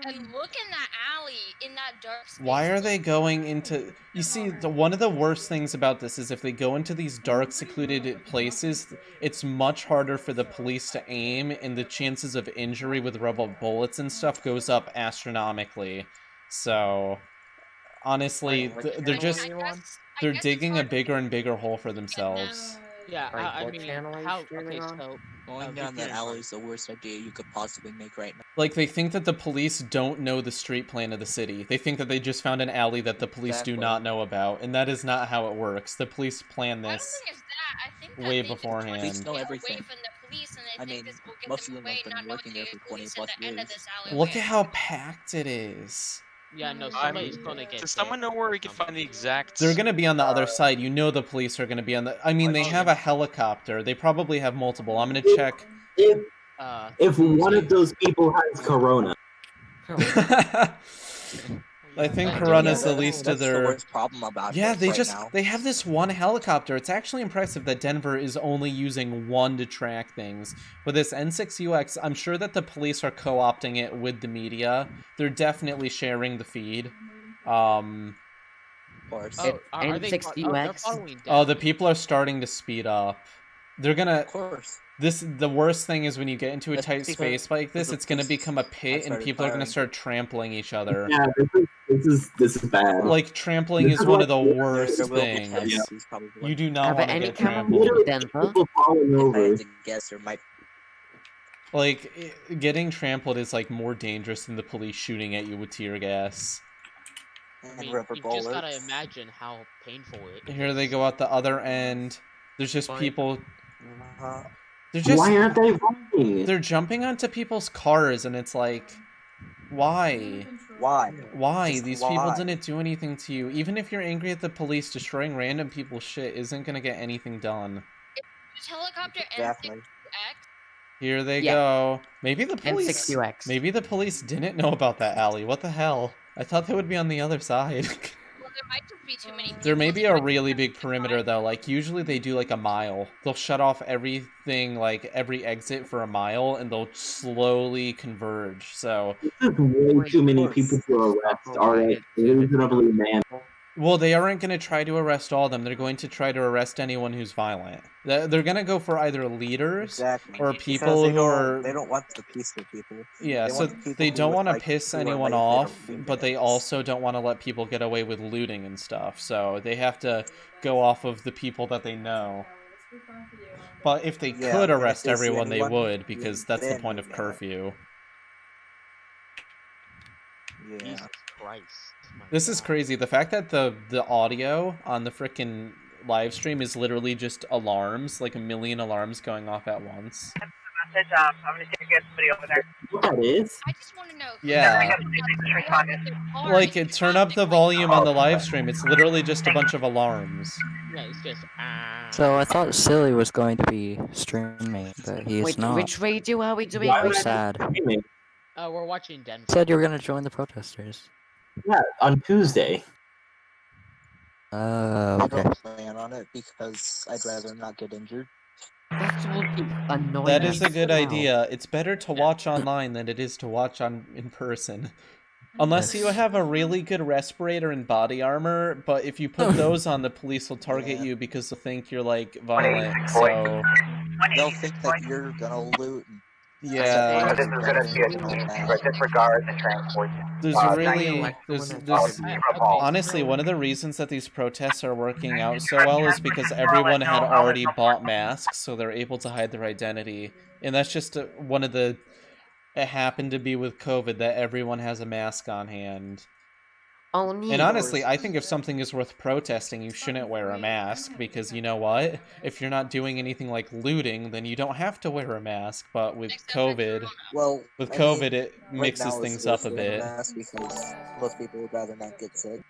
And look in that alley, in that dark space. Why are they going into... You see, one of the worst things about this is if they go into these dark, secluded places, it's much harder for the police to aim, and the chances of injury with rubber bullets and stuff goes up astronomically. So, honestly, they're just... They're digging a bigger and bigger hole for themselves. Yeah, I mean, how... Okay, so... Going down that alley is the worst idea you could possibly make right now. Like, they think that the police don't know the street plan of the city. They think that they just found an alley that the police do not know about, and that is not how it works. The police plan this way beforehand. Police know everything. I mean, most of them have been working there for 20 plus years. Look at how packed it is. Yeah, no, somebody's gonna get... Does someone know where we can find the exact... They're gonna be on the other side. You know the police are gonna be on the... I mean, they have a helicopter. They probably have multiple. I'm gonna check... If one of those people has corona. I think Corona's the least of their... That's the worst problem about yeah, they right just... now. They have this one helicopter. It's actually impressive that Denver is only using one to track things. With this N6UX, I'm sure that the police are co-opting it with the media. They're definitely sharing the feed. Of course. N6UX? Oh, the people are starting to speed up. They're gonna... Of course. The worst thing is when you get into a That's tight because space like this, it's gonna become a pit and people are gonna start trampling each other. Yeah, this is bad. Like, trampling is one of the worst things. You do not want to get trampled. People falling over. Like, getting trampled is, like, more dangerous than the police shooting at you with tear gas. I mean, you just gotta imagine how painful it is. Here they go out the other end. There's just people... They're just... Why aren't they running? They're jumping onto people's cars, and it's like... Why? Why? These people didn't do anything to you. Even if you're angry at the police, destroying random people's shit isn't gonna get anything done. It's helicopter Exactly. N6UX. Here they go. Maybe the police... N6UX. Maybe the police didn't know about that alley. What the hell? I thought they would be on the other side. Well, there might just be too many. There may be a really big perimeter, though. Like, usually they do, like, a mile. They'll shut off everything, like, every exit for a mile, and they'll slowly converge, so... This is way too many people to arrest, alright? Reasonably, man. Well, they aren't going to try to arrest all of them. They're going to try to arrest anyone who's violent. They're going to go for either leaders or people who are... They don't want the peaceful people. Yeah, so they don't want to piss anyone off, but they also don't want to let people get away with looting and stuff. So they have to go off of the people that they know. But if they could arrest everyone, they would, because that's the point of curfew. Yeah. Jesus Christ. This is crazy. The fact that the audio on the frickin' live stream is literally just alarms, like a million alarms going off at once. I'm gonna see if you get somebody over there. What that is? I just want to know. Yeah. Like, turn up the volume on the live stream. It's literally just a bunch of alarms. Yeah, it's just... So I thought Silly was going to be streaming, but he is Wait, not. which radio are we doing? We're sad. we're watching Denver. Said you were gonna join the protesters. Yeah, on Tuesday. Okay. I don't plan on it because I'd rather not get injured. That would be annoying. That is a good idea. It's better to watch online than it is to watch in person. Unless you have a really good respirator and body armor, but if you put those on, the police will target you because they'll think you're, like, violent, so... They'll think that you're gonna loot. Yeah. This is gonna be a disregard the transport. There's really, there's honestly, one of the reasons that these protests are working out so well is because everyone had already bought masks, so they're able to hide their identity. And that's just one of the, it happened to be with COVID that everyone has a mask on hand. Oh, neat. And honestly, I think if something is worth protesting, you shouldn't wear a mask, because you know what? If you're not doing anything like looting, then you don't have to wear a mask. But with COVID, it mixes things up a bit. Because most people would rather not get sick.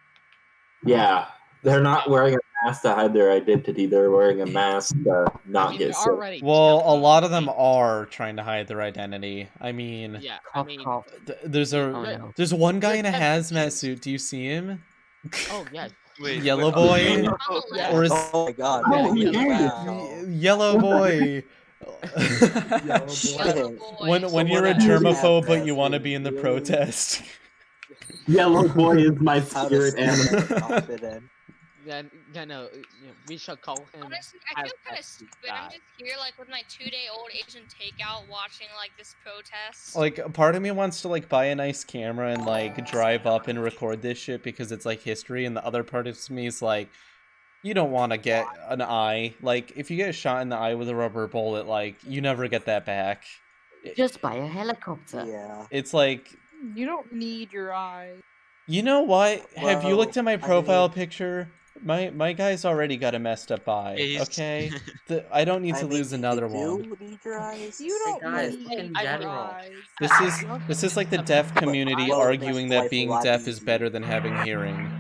Yeah, they're not wearing a mask to hide their identity. They're wearing a mask to not get sick. Well, a lot of them are trying to hide their identity. I mean, Yeah, there's one guy in a hazmat suit. Do you see him? Oh yeah. Yellow boy, or is oh my god! Yellow boy. when you're a germaphobe but you want to be in the protest. Yellow boy is my spirit animal. Yeah, no, we should call him. Honestly, I feel kind of stupid. I'm just here, like, with my 2-day-old Asian takeout, watching, like, this protest. Like, part of me wants to, like, buy a nice camera and, like, drive up and record this shit because it's, like, history, and the other part of me is, like, you don't want to get an eye. Like, if you get shot in the eye with a rubber bullet, like, you never get that back. Just buy a helicopter. Yeah. It's like... You don't need your eye. You know what? Have you looked at my profile picture? My guy's already got a messed up eye, okay? I don't need to lose another one. Need your eyes. You don't need in general. This is like the deaf community arguing that being deaf is better than having hearing.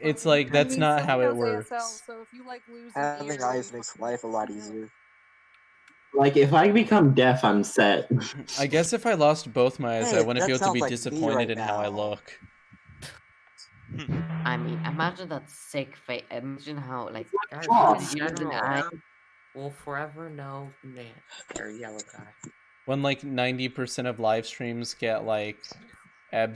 It's like, that's not how it works. So if you like losing having eyes makes life a lot easier. Like, if I become deaf, I'm set. I guess if I lost both my eyes, Hey, I wouldn't that be able to sounds be like me disappointed right in how I now. look. I mean, imagine that sick face. Imagine how, like, Guys, you in have an general, eye. we'll forever know man or yellow guy. When, like, 90% of live streams get, like, I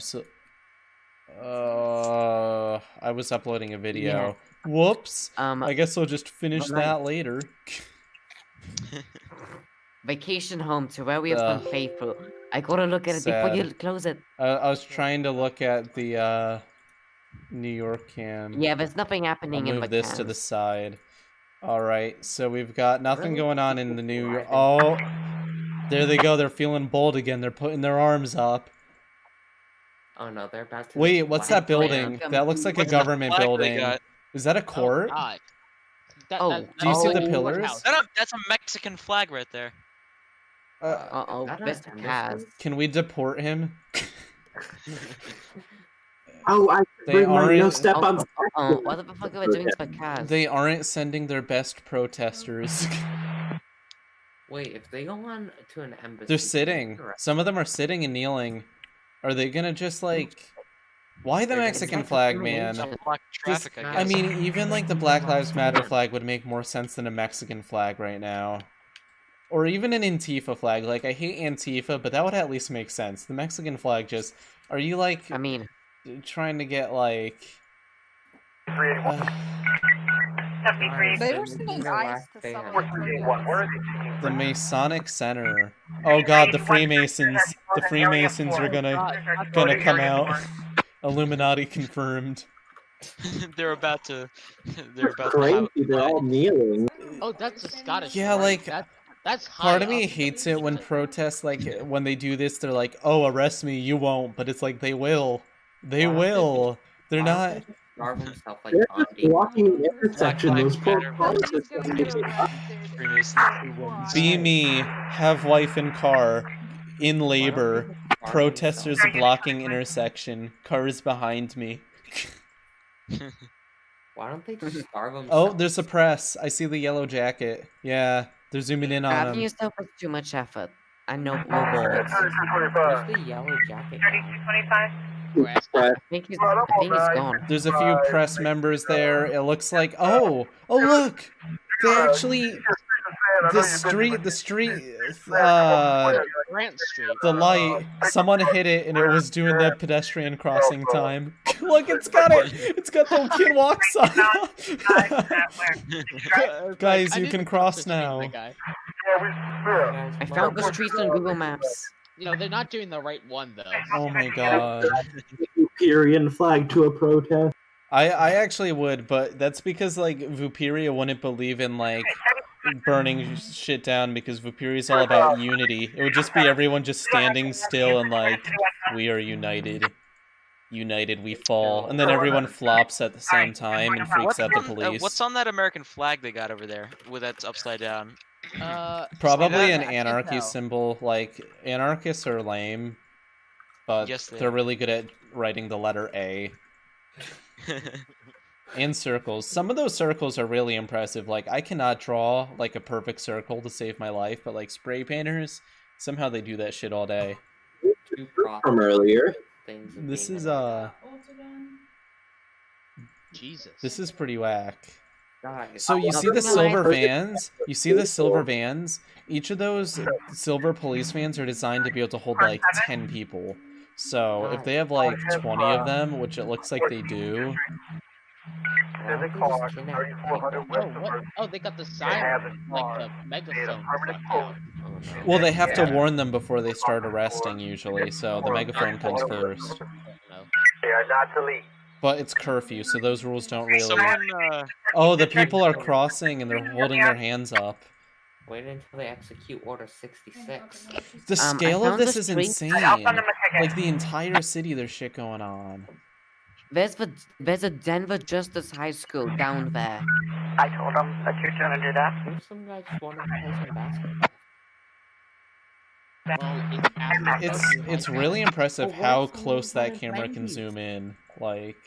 was uploading a video. Yeah. Whoops! I guess I'll just finish that later. Vacation home to where we have fun playthrough. I gotta look at it before you close it. I was trying to look at the, New York cam. Yeah, there's nothing happening I'll in move the this to the side. Alright, so we've got nothing Really? going on in the New York... Oh! There they go, they're feeling bold again. They're putting their arms up. Oh no, they're about to. Wait, what's that building? That looks like a government building. Is that a court? God. Do you see the pillars? That's a Mexican flag right there. Mr. Kaz. Can we deport him? Oh, I bring my no step on. What the fuck are we doing to Kaz? They aren't sending their best protesters. Wait, if they go on to an embassy, They're sitting. Some of them are sitting and kneeling. Are they gonna just like... Why the Mexican flag, man? Traffic, I mean, even like the Black Lives Matter flag would make more sense than a Mexican flag right now. Or even an Antifa flag. Like, I hate Antifa, but that would at least make sense. The Mexican flag just... Are you like... I mean... Trying to get like... They were sending ice to someone. The Masonic Center. Oh god, the Freemasons. The Freemasons are gonna come out. Illuminati confirmed. They're about to Crazy, they're all kneeling. Oh, that's a Scottish. Yeah, flag. like... That's high Part of me up. hates it when protests, like, when they do this, they're like, oh, arrest me, you won't. But it's like, they will. They will. They're not... Starve himself like They're on just blocking an intersection. Those poor cars. Be me, have wife and car, in labor, protesters blocking intersection, cars behind me. Why don't they just starve themselves? Oh, there's a press. I see the yellow jacket. Yeah, they're zooming in on Grabbing him. yourself is too much effort. I know no balls. Where's the yellow jacket? I think he's gone. There's a few press members there. It looks like... Oh! Oh, look! They actually... The street... Grant Street. The light. Someone hit it and it was doing the pedestrian crossing time. Look, it's got it! It's got the kid walk sign. Guys, you can cross now. I found the streets on Google Maps. You know, they're not doing the right one though. Oh my god. Vooperian flag to a protest. I actually would, but that's because like Vooperia wouldn't believe in like burning shit down because Vooperia is all about unity. It would just be everyone just standing still and like, we are united. United we fall. And then everyone flops at the same time and freaks out the police. What's on that American flag they got over there? With that's upside down. Probably an anarchy symbol. Like, anarchists are lame, but Yes, they they're are. really good at writing the letter A. And circles. Some of those circles are really impressive. Like, I cannot draw, like, a perfect circle to save my life, but, like, spray painters, somehow they do that shit all day. From earlier. This is, Jesus. This is pretty whack. Guys, So you see the silver vans? You see the silver vans? Each of those silver police vans are designed to be able to hold like 10 people. So if they have like 20 of them, which it looks like they do. Oh, they got the siren, like the megaphone. Well, they have to warn them before they start arresting usually, so the megaphone comes first. They are not to leave. But it's curfew, so those rules don't really... Someone, Oh, the people are crossing and they're holding their hands up. Wait until they execute Order 66. The scale of this is insane. Like, the entire city, there's shit going on. There's a Denver Justice High School down there. I told them that you're gonna do that. What if some guy just wanted to play some basketball? It's really impressive how close that camera can zoom in. Like,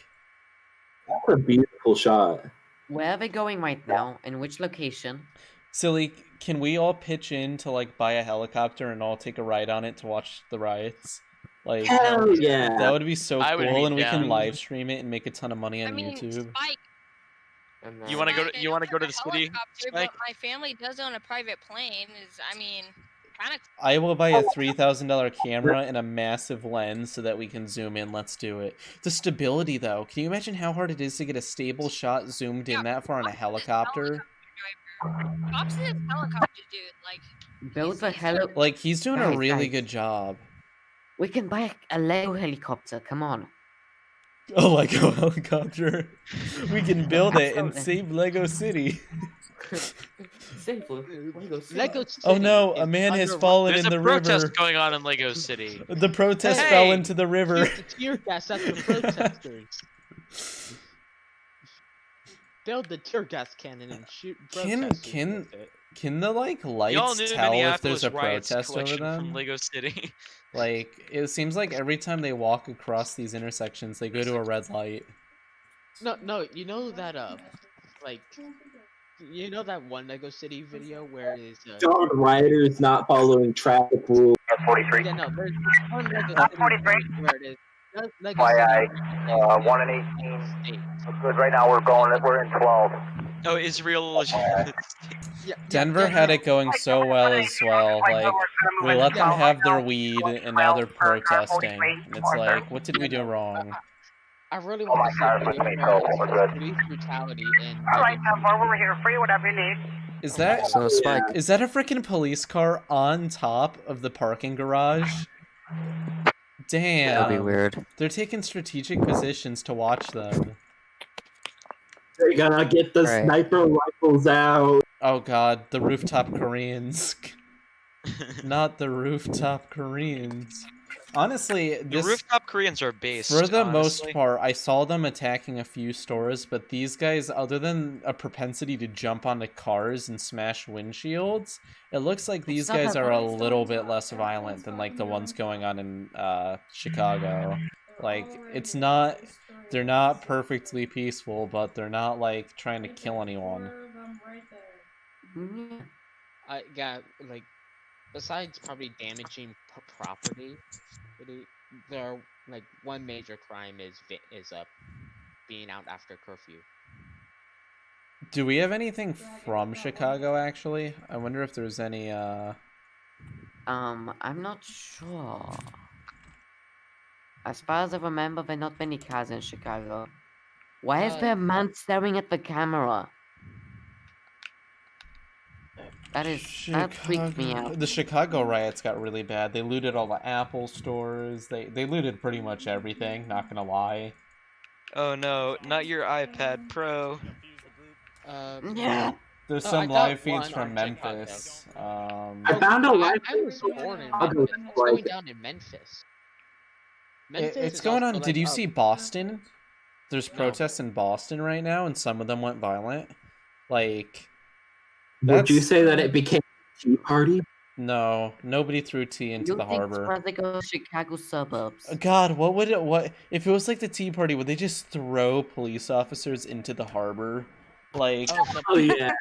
that's a beautiful shot. Where are they going right now? In which location? Silly, can we all pitch in to like buy a helicopter and all take a ride on it to watch the riots? Like, hell yeah, that would be so I would cool, be and we can down. live stream it and make a ton of money on I mean, YouTube. Spike. You want to go? You want to go to the city? Helicopter, but my family does own a private plane. I mean, kind of. I will buy a $3,000 camera and a massive lens so that we can zoom in. Let's do it. The stability, though. Can you imagine how hard it is to get a stable shot zoomed in that far on a helicopter? Pops is a helicopter dude. Like, Build a heli. Like, he's doing a Guys, really guys. good job. We can buy a Lego helicopter. Come on. A Lego helicopter. We can build it and save Lego City. Save Lego City. Lego City Oh no, a is man has underwater. fallen There's in a the protest river. going on in Lego City. The protest Hey! fell into the river. Shoot the tear gas at the protesters. Build the tear gas cannon and shoot protesters with it. Can the like Y'all lights knew tell if there's Minneapolis a riots protest over collection them? from Lego City. Like, it seems like every time they walk across these intersections, they go to a red light. No, you know that like, you know that one Lego City video where it is Dog riders not following traffic rules. 43. yeah, no, there's one Lego City 43. video where it is Lego FYI, 1 and 18. Good. Right now we're in 12. Oh, Israel. Denver had it going so well as well. Like, we let them have their weed, and now they're protesting. And it's like, what did we do wrong? I really Oh want my to God, see let's a make video go. where We're it's good. police brutality in Alright, we're here for you, whatever you need. Is that So, Spike, is that a freaking police car on top of the parking garage? Damn. that'd be weird. They're taking strategic positions to watch them. They're gonna get the Right. sniper rifles out. Oh god, the rooftop Koreans. Not the rooftop Koreans. Honestly, The this rooftop Koreans are based. for the honestly. most part, I saw them attacking a few stores, but these guys, other than a propensity to jump onto cars and smash windshields, it looks like these guys are a little bit less violent than like the ones going on in Chicago. Like, it's not, they're not perfectly peaceful, but they're not like trying to kill anyone. I got like, besides probably damaging property, there are like one major crime is being out after curfew. Do we have anything from Chicago, actually? I wonder if there's any, I'm not sure. As far as I remember, there are not many cars in Chicago. Why is there a man staring at the camera? That freaked me out. The Chicago riots got really bad. They looted all the Apple stores. They looted pretty much everything, not gonna lie. Oh no, not your iPad Pro. Yeah. There's some live feeds from Memphis. I found a live I was born in Memphis. What's going down in Memphis? It's going on. Did you see Boston? There's protests in Boston right now, and some of them went violent. Like, would you say that it became a tea party? No, nobody threw tea into the harbor. Where they go to Chicago suburbs. God, what if it was like the Tea Party? Would they just throw police officers into the harbor? Like, oh yeah,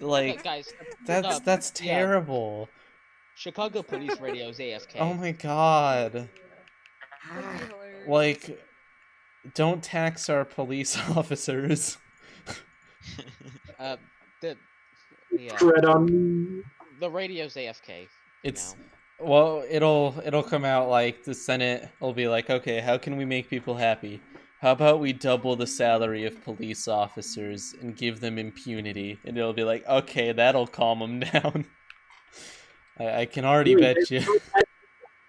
like hey, guys, that's terrible. Chicago police radio is AFK. Oh my God. Like, don't tax our police officers. Tread on me. The radio's AFK. Well, it'll come out like the Senate will be like, okay, how can we make people happy? How about we double the salary of police officers and give them impunity? And it'll be like, okay, that'll calm them down. I can already bet you.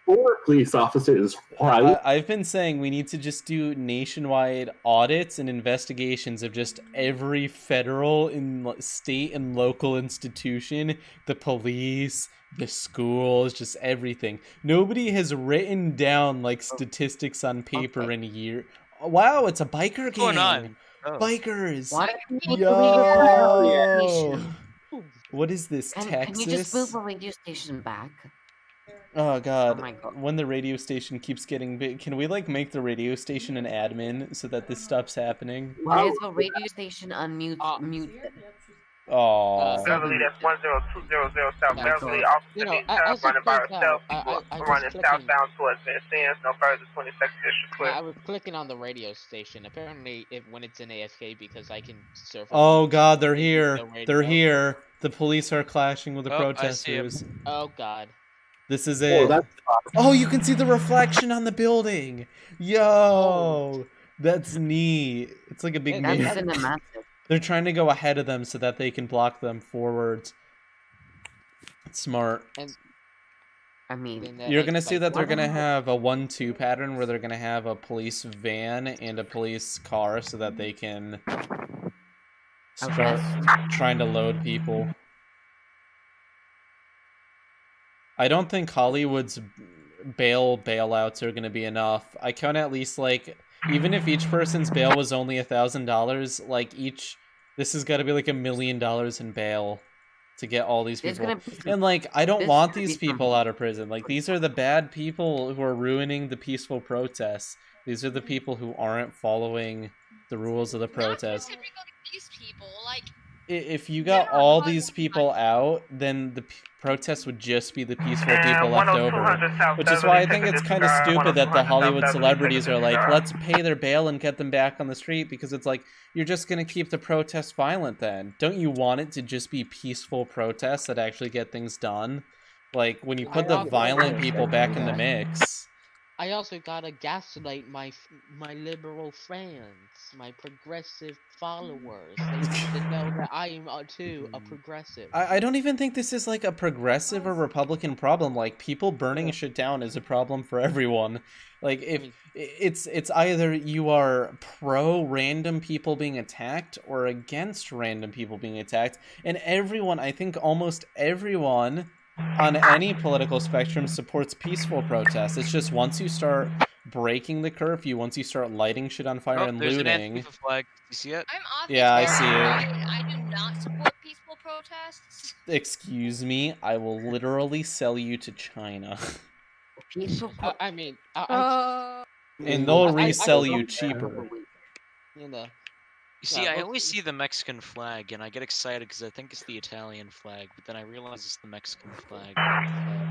4 police officers, right? I've been saying we need to just do nationwide audits and investigations of just every federal, state, and local institution, the police, the schools, just everything. Nobody has written down like statistics on paper in a year. Wow, it's a biker What's going on? gang. Oh. Bikers. Why Yo. What is this, Can Texas? you just move a radio station back? Oh God. Oh my God. When the radio station keeps getting big, can we like make the radio station an admin so that this stops happening? Why is the radio station muted? Oh. Beverly, that's 10200 South Beverly. Officer needs help running by herself. People running southbound towards Van Sands, no further 22nd District clear. I was clicking on the radio station. Apparently, when it's in AFK, because I can surf. Oh God, they're here. They're here. The police are clashing with the protesters. Oh God. This is it. Oh, you can see the reflection on the building. Yo, that's neat. It's like a big mirror. They're trying to go ahead of them so that they can block them forwards. It's smart. I mean, you're gonna see that they're gonna have a 1-2 pattern where they're gonna have a police van and a police car so that they can start trying to load people. I don't think Hollywood's bailouts are gonna be enough. I count at least like, even if each person's bail was only $1,000, like this has got to be like $1 million in bail to get all these people. And like, I don't want these people out of prison. Like, these are the bad people who are ruining the peaceful protests. These are the people who aren't following the rules of the protest. These people, like, if you got all these people out, then the protests would just be the peaceful people left over. Which is why I think it's kind of stupid that the Hollywood celebrities are like, let's pay their bail and get them back on the street, because it's like, you're just going to keep the protests violent then. Don't you want it to just be peaceful protests that actually get things done? Like, when you put the violent people back in the mix... I also gotta gaslight my liberal friends, my progressive followers. They need to know that I am too a progressive. I don't even think this is like a progressive or Republican problem. Like, people burning shit down is a problem for everyone. Like, if it's either you are pro random people being attacked or against random people being attacked, and everyone, I think almost everyone on any political spectrum supports peaceful protests. It's just once you start breaking the curfew, once you start lighting shit on fire and looting... There's an Antifa flag. You see it? Yeah, I see it. I do not support peaceful protests. Excuse me, I will literally sell you to China. I mean... and they'll resell you cheaper. You know... You see, I always see the Mexican flag, and I get excited because I think it's the Italian flag, but then I realize it's the Mexican flag.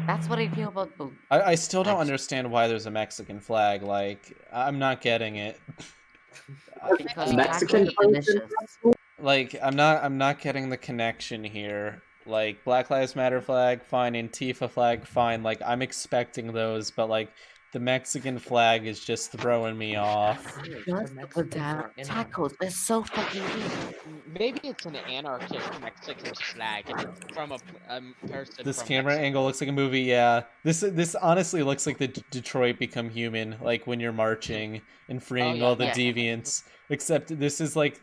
That's what I feel about the... I still don't understand why there's a Mexican flag. Like, I'm not getting it. Because Mexican like, I'm not getting the connection here. Like, Black Lives Matter flag, fine. Antifa flag, fine. Like, I'm expecting those, but like, The Mexican flag is just throwing me off. Just the damn tacos. They're so fucking weak. Maybe it's an anarchist Mexican flag, and it's from a person. This from camera Mexico. angle looks like a movie, yeah. This honestly looks like the Detroit Become Human, like when you're marching and freeing all the deviants. Except this is like...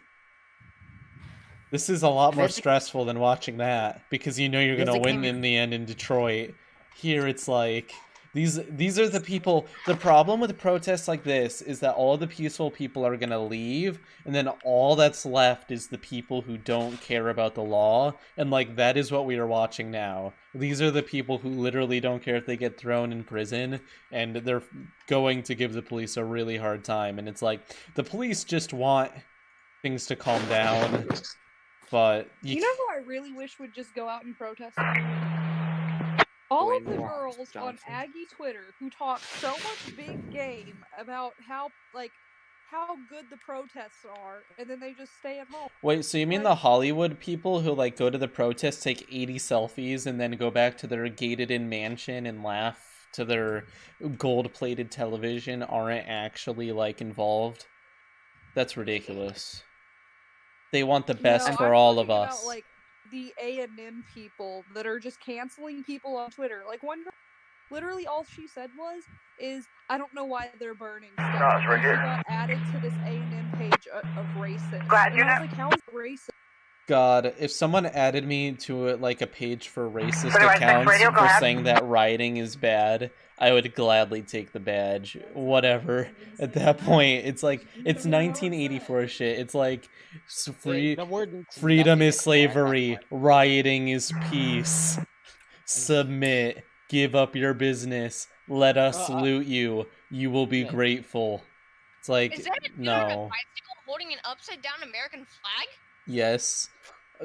This is a lot more stressful than watching that, because you know you're gonna win in the end in Detroit. Here it's like... These are the people... The problem with protests like this is that all the peaceful people are gonna leave, and then all that's left is the people who don't care about the law, and like, that is what we are watching now. These are the people who literally don't care if they get thrown in prison, and they're going to give the police a really hard time, and it's like, the police just want things to calm down, but... You know who I really wish would just go out and protest? All of the girls on Aggie Twitter who talk so much big game about how good the protests are, and then they just stay at home. Wait, so you mean the Hollywood people who like go to the protests, take 80 selfies, and then go back to their gated-in mansion and laugh to their gold-plated television aren't actually like involved? That's ridiculous. They want the best for all of us. About, like, the A&M people that are just canceling people on Twitter. Like, one girl, literally all she said is, I don't know why they're burning stuff. No, it's right here. She got added to this A&M page of racist. Glad you're not. Like, how is it racist? God, if someone added me to like a page for racist accounts for saying that rioting is bad, I would gladly take the badge. Whatever. At that point, it's like, it's 1984 shit. It's like, freedom is slavery, rioting is peace. Submit, give up your business, let us loot you, you will be grateful. It's like, is that a dude on a bicycle holding an upside down American flag? Yes,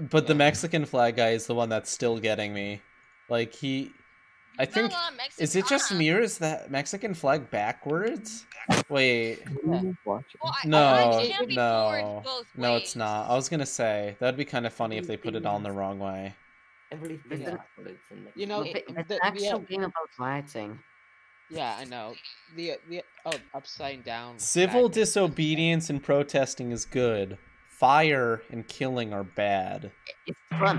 but the Mexican flag guy is the one that's still getting me. Like, I think... Is it just me, or is that Mexican flag backwards? Wait. No, it's not. I was gonna say, that'd be kind of funny if they put it on the wrong way. You know, the actual game about rioting. Yeah, I know. Upside down. Civil disobedience and protesting is good. Fire and killing are bad. It's fun.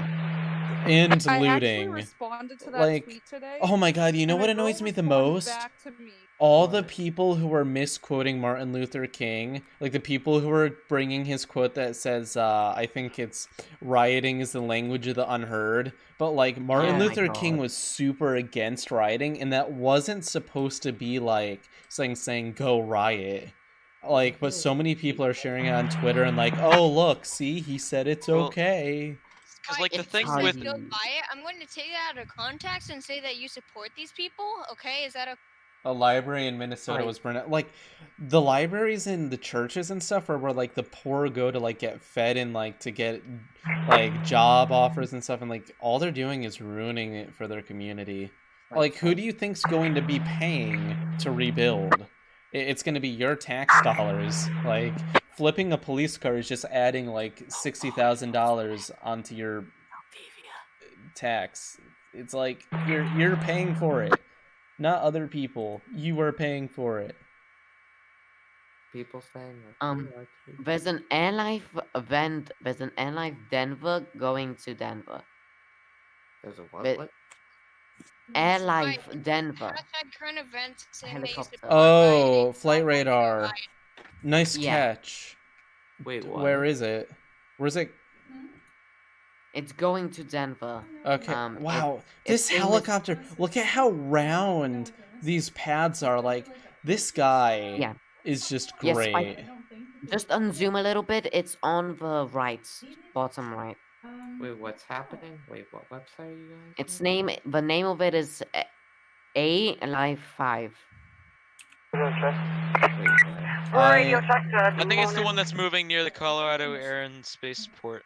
And looting. I actually responded to that tweet today. Oh my god, you know what annoys me the most? All the people who are misquoting Martin Luther King, like the people who are bringing his quote that says, I think it's, rioting is the language of the unheard, but like, Martin Luther King was super against rioting, and that wasn't supposed to be like, saying go riot. Like, but so many people are sharing it on Twitter and like, oh look, see, he said it's okay. Because like the thing with... Go buy it, I'm going to take that out of context and say that you support these people, okay? Is that a library in Minnesota was burned out. Like, the libraries and the churches and stuff are where, like, the poor go to, like, get fed and, like, to get, like, job offers and stuff. And, like, all they're doing is ruining it for their community. Like, who do you think's going to be paying to rebuild? It's going to be your tax dollars. Like, flipping a police car is just adding, like, $60,000 onto your tax. It's like, you're paying for it. Not other people. You are paying for it. People saying there's an airline event. There's an airline Denver going to Denver. There's a what? Airline Denver. Current events Helicopter. Oh, flight radar. Nice catch. Wait, what? Where is it? Where's it? It's going to Denver. Okay. Wow. This helicopter. Look at how round these pads are. Like, this guy is just great. Yes, just unzoom a little bit. It's on the right, bottom right. Wait, what's happening? Wait, what website are you guys? Its name. The name of it is A Live 5. I think it's the one that's moving near the Colorado Air and Spaceport.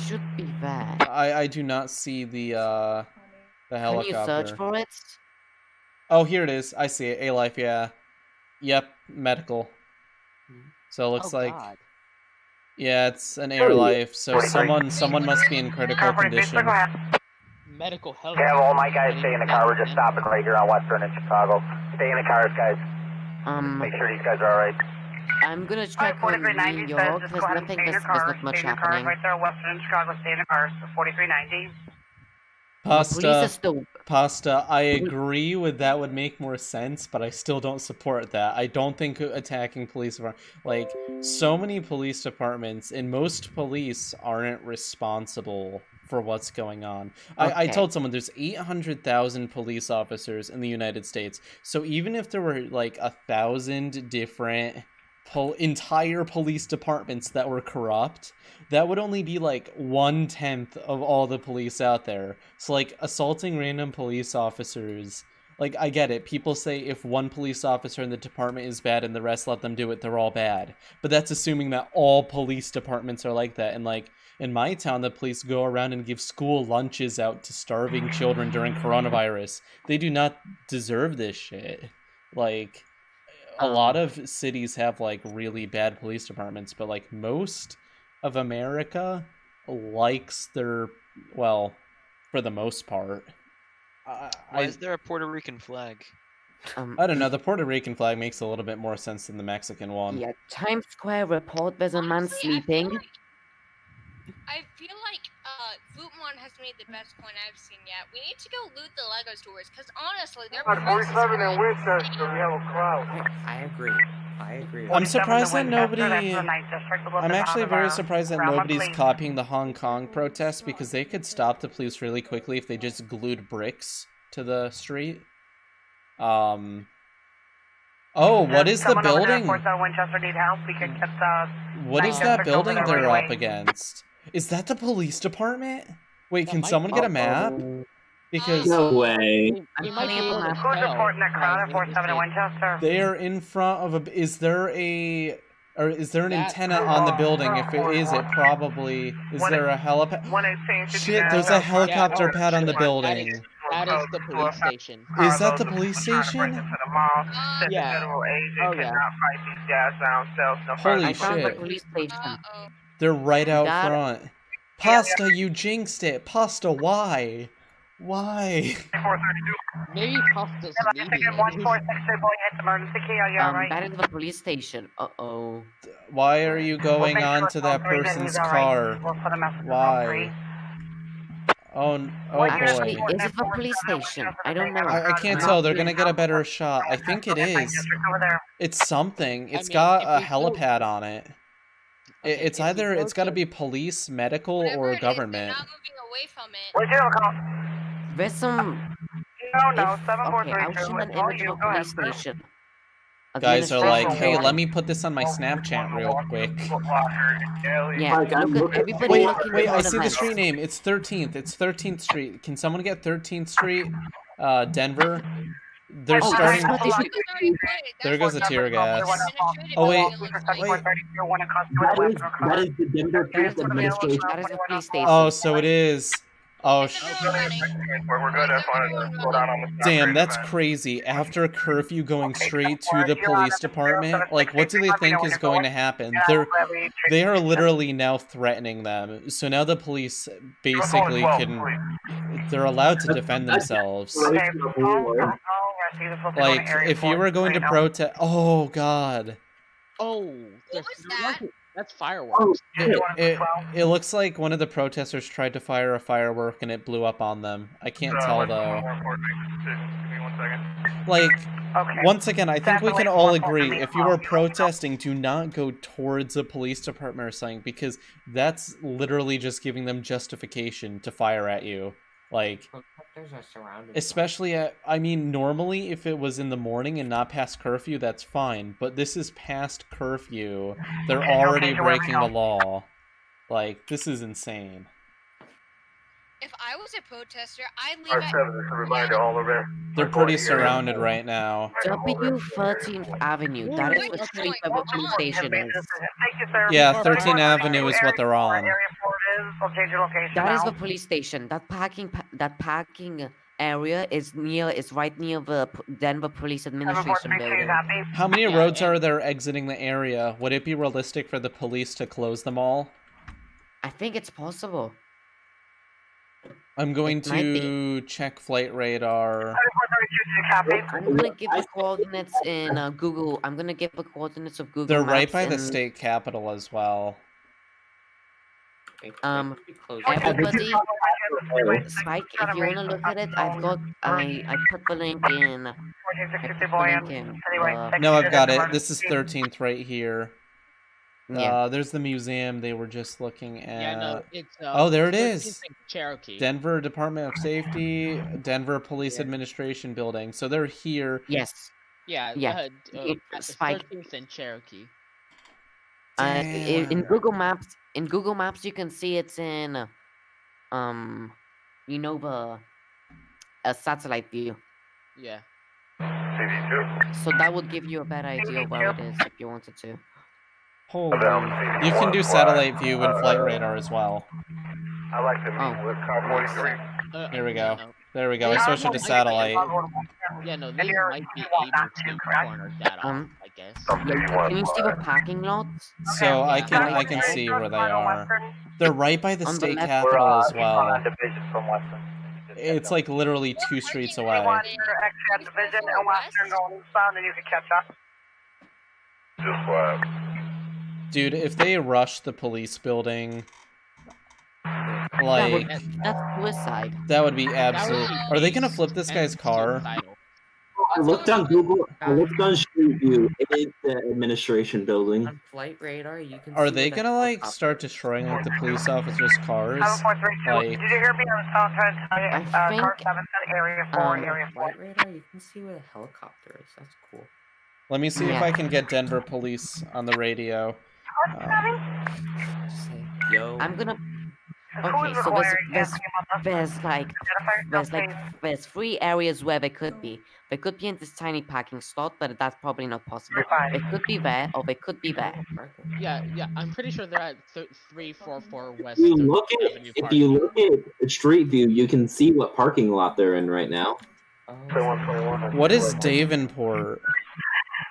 Should be there. I do not see the helicopter. Can you search for it? Oh, here it is. I see it. A-Life, yeah. Yep, medical. So it looks like... God. Yeah, it's an air life, so someone must be in critical condition. medical help. Yeah, well, my guys stay in the car. We're just stopping right here on Western in Chicago. Stay in the cars, guys. Make sure these guys are alright. I'm gonna check on New York. There's nothing. There's not much happening. Right there, Western in Chicago. Stay in the cars. 4390. Pasta, I agree with that would make more sense, but I still don't support that. I don't think attacking police like so many police departments and most police aren't responsible for what's going on. I told someone there's 800,000 police officers in the United States. So even if there were like 1,000 different entire police departments that were corrupt, that would only be like 1/10 of all the police out there. So like assaulting random police officers, like I get it. People say if one police officer in the department is bad and the rest let them do it, they're all bad. But that's assuming that all police departments are like that. And like in my town, the police go around and give school lunches out to starving children during coronavirus. They do not deserve this shit. Like a lot of cities have like really bad police departments, but like most of America likes their, well, for the most part. Why is there a Puerto Rican flag? I don't know, the Puerto Rican flag makes a little bit more sense than the Mexican one. Yeah, Times Square report there's a man sleeping. I feel like Vooperian has made the best point I've seen yet. We need to go loot the Lego stores, because honestly, they're On 47 in Winchester, we have a crowd. I agree. I agree. I'm surprised that nobody... I'm actually very surprised that nobody's copying the Hong Kong protests, because they could stop the police really quickly if they just glued bricks to the street. Oh, what is the building? What is that building they're up against? Is that the police department? Wait, can someone get a map? Because no way. They are in front of a. Is there an antenna on the building? If it is, it probably is. There a helipad? Shit, there's a helicopter pad on the building. That is the police station. Is that the police station? Yeah. Oh yeah. Holy shit. They're right out front. Pasta, you jinxed it. Pasta, why? Why? Maybe Pasta's leaving. That is the police station. Uh-oh. Why are you going on to that person's car? Why? Oh Actually, boy. is it the police station? I don't know. I can't tell. They're gonna get a better shot. I think it is. It's something. It's got a helipad on it. It's either, it's gotta be police, medical, or government. There's some... No, 743. Okay, I'll show an image of a police station. Guys are like, hey, let me put this on my Snapchat real quick. Yeah, look at everybody Wait, I see the street name. It's 13th. It's 13th Street. Can someone get 13th Street, Denver? They're starting... There goes the tear gas. Oh, wait. That is the Denver Police Administration. That is the police station. Oh, so it is. Oh, damn, that's crazy. After a curfew going straight to the police department, like, what do they think is going to happen? They are literally now threatening them. So now the police basically they're allowed to defend themselves. Like, if you were going to protest... Oh, God. Oh, that's fireworks. It looks like one of the protesters tried to fire a firework and it blew up on them. I can't tell, though. Like, once again, I think we can all agree, if you are protesting, do not go towards a police department or something, because that's literally just giving them justification to fire at you. Like, especially I mean, normally if it was in the morning and not past curfew, that's fine. But this is past curfew. They're already breaking the law. Like, this is insane. If I was a protester, I'd leave at... They're pretty surrounded right now. W13th Avenue. That is the street where the police station is. Yeah, 13th Avenue is what they're on. That is the police station. That parking area is right near the Denver Police Administration building. How many roads are there exiting the area? Would it be realistic for the police to close them all? I think it's possible. I'm going to check flight radar. I'm gonna give the coordinates in Google. I'm gonna give the coordinates of Google They're Maps. right by the in- state capitol as well. Everybody, Spike, if you wanna look at it, I put the link in. No, I've got it. This is 13th right here. Yeah. There's the museum they were just looking at. Yeah, no, it's oh, there it 13th is. and Cherokee. Denver Department of Safety, Denver Police Administration Building. So they're here. Yes. Yeah, Yeah. Spike. 13th and Cherokee. In Google Maps, you can see it's in, you know, a satellite view. Yeah. So that would give you a better idea of where it is if you wanted to. Holy. You can do satellite view and flight radar as well. I like to meet with Cowboy 3. Here we go. There we go. I switched it to satellite. Yeah, no, they might be able to corner that off, I guess. Can you see the parking lots? So I can see where they are. They're right by the state capitol as well. It's like literally 2 streets away. Division and Western going eastbound, and you can catch up. Dude, if they rush the police building, like that's suicide. That would be absolute. Are they gonna flip this guy's car? I looked on Google. I looked on Street View. It's the administration building. On flight radar, you can. Are they gonna like start destroying like the police officers' cars? Like, Did you hear me? I was trying to tell you, car 7 area 4, area 4. Flight radar, you can see where the helicopter is. That's cool. let me see if I can get Denver police on the radio. Yo. I'm gonna. Okay, so there's 3 areas where they could be. They could be in this tiny parking slot, but that's probably not possible. They could be there, or they could be there. Yeah, I'm pretty sure they're at 344 West. If you look at Street View, you can see what parking lot they're in right now. What is Davenport?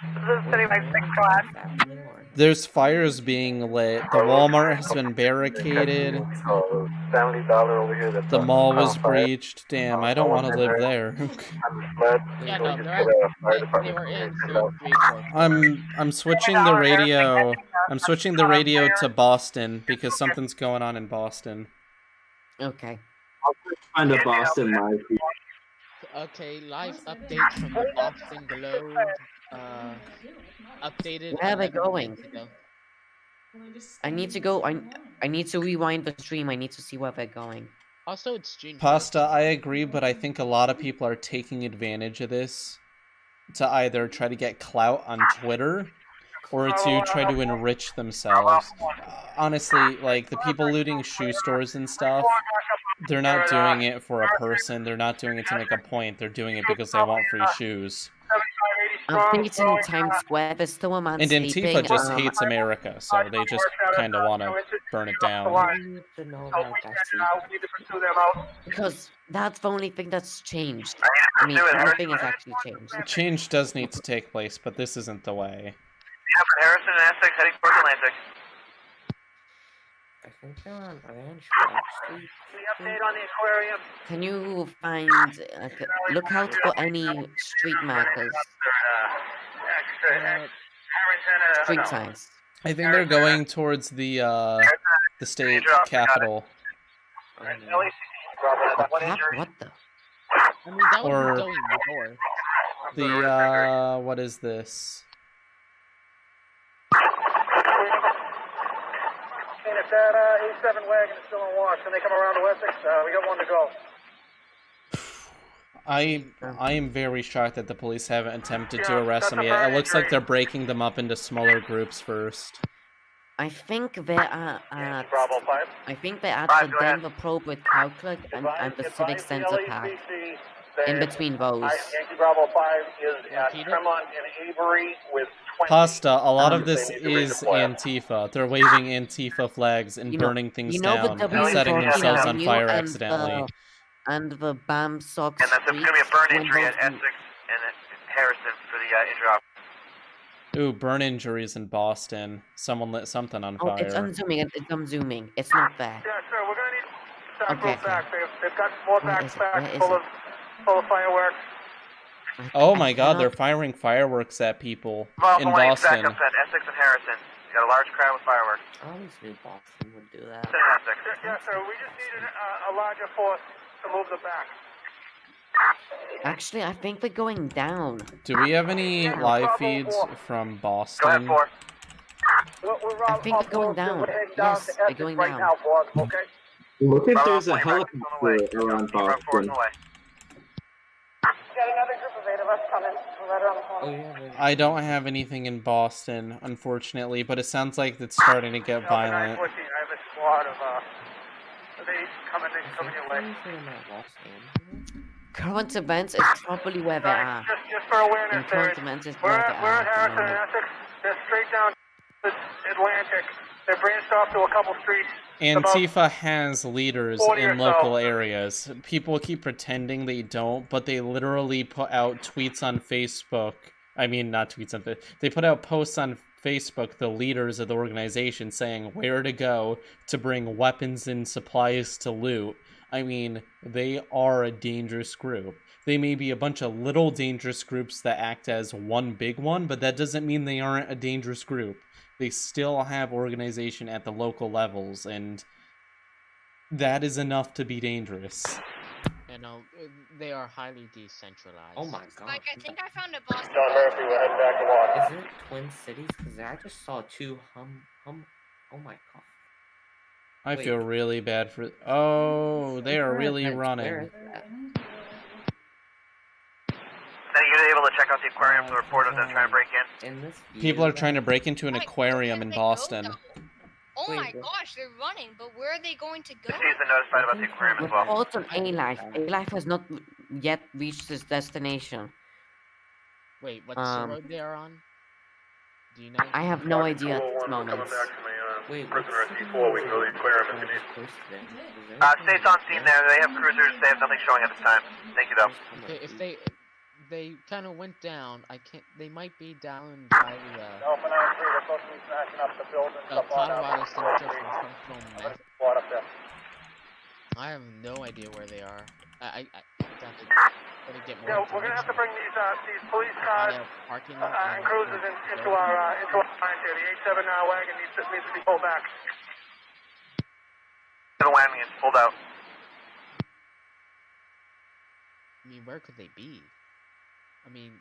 This is city like 6 class. There's fires being lit. The Walmart has been barricaded. The mall was breached. Damn, I don't want to live there. Yeah, no, they were in 344. I'm switching the radio. I'm switching the radio to Boston because something's going on in Boston. Okay. I'll find a Boston live. Okay, live updates from the Boston Globe. Updated. Where are they going? I need to go. I need to rewind the stream. I need to see where they're going. Also, it's June. Pasta, I agree, but I think a lot of people are taking advantage of this to either try to get clout on Twitter or to try to enrich themselves. Honestly, like the people looting shoe stores and stuff, they're not doing it for a person. They're not doing it to make a point. They're doing it because they want free shoes. I think it's in Times Square. There's still a man And sleeping. Antifa just hates America, so they just kind of want to burn it down. Because that's the only thing that's changed. I mean, nothing has actually changed. Change does need to take place, but this isn't the way. Harrison and Essex heading towards Atlantic. I think they're on Ranch Street. Update on the aquarium. Can you find... look out for any street markers. Street signs. I think they're going towards the state capitol. What the? I mean, that would Or be going north. the, what is this? And if that A7 wagon is still in wash, can they come around to Essex? We got one to go. I am very shocked that the police haven't attempted to arrest them yet. It looks like they're breaking them up into smaller groups first. I think they're at the Denver Probe with Cowclick and the Civic Center Park. In between those. Yankee Bravo 5 is at Tremont and Avery with 20. Pasta, a lot of this is Antifa. They're waving Antifa flags and burning things down and setting themselves on fire accidentally. And the BAM socks. And there's going to be a burn injury at Essex and at Harrison for the injury officer. Ooh, burn injuries in Boston. Someone lit something on fire. Oh, it's unzooming. It's unzooming. It's not there. Yeah, sir, we're going to need group back. They've got more backpacks full of fireworks. Oh my god, they're firing fireworks at people in Boston. Backups at Essex and Harrison. Got a large crowd with fireworks. I always knew Boston would do that. Yeah, sir. We just need a larger force to move them back. Actually, I think they're going down. Do we have any live feeds from Boston? Go ahead, I think they're going down. Yes, they're going down. Now, boss, okay? Look if there's a helicopter around Boston. Got another group of 8 of us coming. Right around the corner. I don't have anything in Boston, unfortunately, but it sounds like it's starting to get violent. 914, I have a squad of 8 coming your way. Current events is probably where they are. Just for awareness, And current events is we're where they at are. Harrison and Essex. They're straight down the Atlantic. They're branched off to a couple streets. Antifa has leaders 40 or in so. local areas. People keep pretending they don't, but they literally put out tweets on Facebook. I mean, not tweets on Facebook. They put out posts on Facebook, the leaders of the organization, saying where to go to bring weapons and supplies to loot. I mean, they are a dangerous group. They may be a bunch of little dangerous groups that act as one big one, but that doesn't mean they aren't a dangerous group. They still have organization at the local levels, and that is enough to be dangerous. You know, they are highly decentralized. Oh my god. Like, I think I found a Boston. John Murphy, we're heading back to Washington. Is it Twin Cities? Because I just saw two oh my god. I Wait. feel really bad for... Oh, they are really Where running. is that? Then you're able to check out the aquarium for the reporters that are trying to break in. In this People are view, trying to break into an Wait, aquarium where in did they go, Boston. though? Oh Wait, my what? gosh, they're running, but where are they going to go? The season notified about the aquarium as well. Reports on A-Life. A-Life has not yet reached its destination. Wait, what's the road they are on? Do you know? I have no idea at this moment. Wait, Prisoner what's at D4, we can go to the aquarium if you need. posted? Is there State's on scene there. They have cruisers. They have nothing showing at this time. Thank you, though. Okay, if they kind of went down, I can't. They might be down by the Alpha 9-3, they're supposed to be smashing up the building. Colorado Center for Functional Medicine. Squad up there. I have no idea where they are. I gotta get more. Yeah, we're gonna have to bring these police cars parking lot and cruisers into our lines here. The 87 wagon needs to be pulled back. The wagon is pulled out. I mean, where could they be? I mean,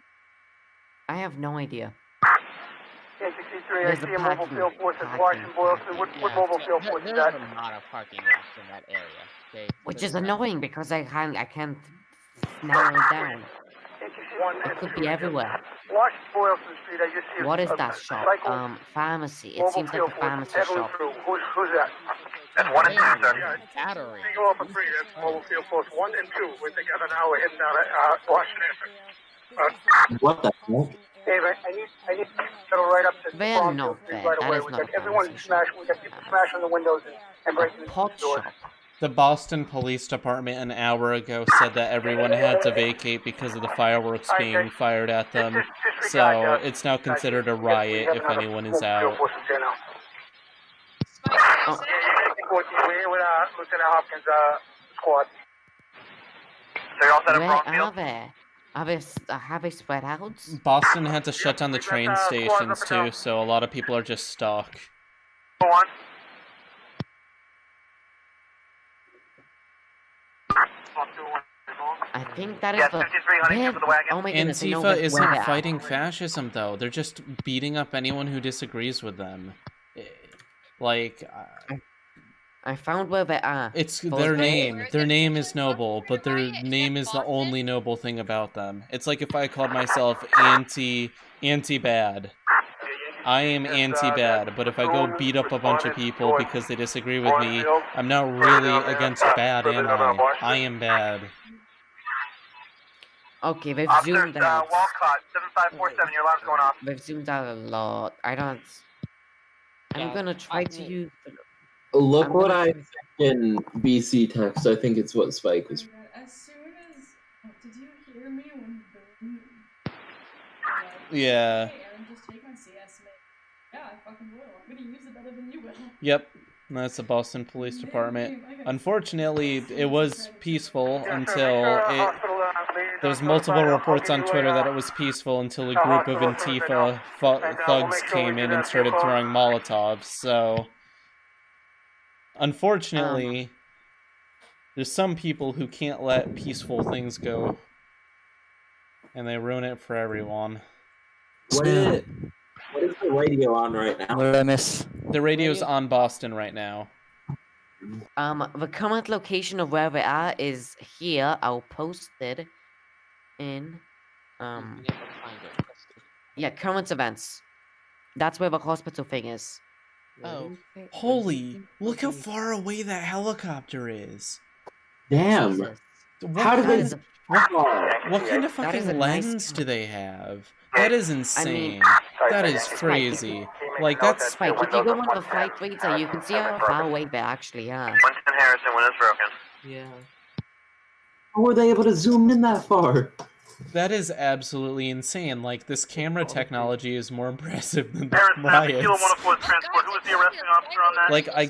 I have no idea. 863, I There's a see a mobile parking- field force at parking- Washington Boylston. What mobile field force is there's that? a lot of parking lots in that area. Okay, Which is annoying because I can't narrow it down. It could be everywhere. Washington Boylston Street, I just see What is a that shop? cycle Pharmacy. It mobile seems like field a force pharmacy heavily shop. through. Who's that? That's 1 and 2, sir. Yeah, Battery. Single Alpha 3, that's mobile field force 1 and 2. We're together now. We're heading down at Washington. What the heck? Dave, I need to settle right up to They're Farmfield not Street bad. right That away. is We not got a everyone pharmacy smashed. We got people smashing the windows and breaking the Pot doors. shop. The Boston Police Department an hour ago said that everyone had to vacate because of the fireworks being fired at them, so it's now considered a riot if anyone is out. Spike, Yeah, we're here with Lieutenant Hopkins' squad. So you're all set up Where wrong are field? they? Have they spread out? Boston had to shut down the train stations too, so a lot of people are just stuck. Go on. I think that is Yeah, the. 5300 Where- for the wagon. Oh my goodness! I know Antifa where they isn't are. fighting fascism though, they're just beating up anyone who disagrees with them. Like, I found where they are. it's Those their guys- name. Their name is noble, but their name is the only noble thing about them. It's like if I called myself anti-bad. I am anti-bad, but if I go beat up a bunch of people because they disagree with me, I'm not really against bad, am I? I am bad. Okay, they've Officer zoomed out. Walcott, 7547, your alarm's going off. They've zoomed out a lot. I don't. I'm Yeah, gonna try to use. Look I'm what gonna I try- in BC text. I think it's what Spike was. As soon as... Oh, did you hear me when Boone... Yeah. Hey, Aaron, just take my CS, mate. Yeah, I fucking will. I'm gonna use it better than you will. Yep. And that's the Boston Police Department. Unfortunately, it was peaceful until it... There's multiple reports on Twitter that it was peaceful until a group of Antifa thugs came in and started throwing Molotovs, so... Unfortunately, there's some people who can't let peaceful things go. And they ruin it for everyone. What is the radio on right now? What did I miss? The radio's on Boston right now. The current location of where we are is here. I'll post it in yeah, current events. That's where the hospital thing is. Oh. Holy, look how far away that helicopter is. Damn. Jesus. How did they... What kind of That is fucking a nice lens do they have? That is insane. That is crazy. Like, that's... Spike, if you go on the flight radar, you can see how far away they actually are. Harrison, when it's broken. Yeah. How were they able to zoom in that far? That is absolutely insane. Like, this camera technology is more impressive than the Harrison, riots. Kilo 104 transport. Who was the arresting officer on that? Like, I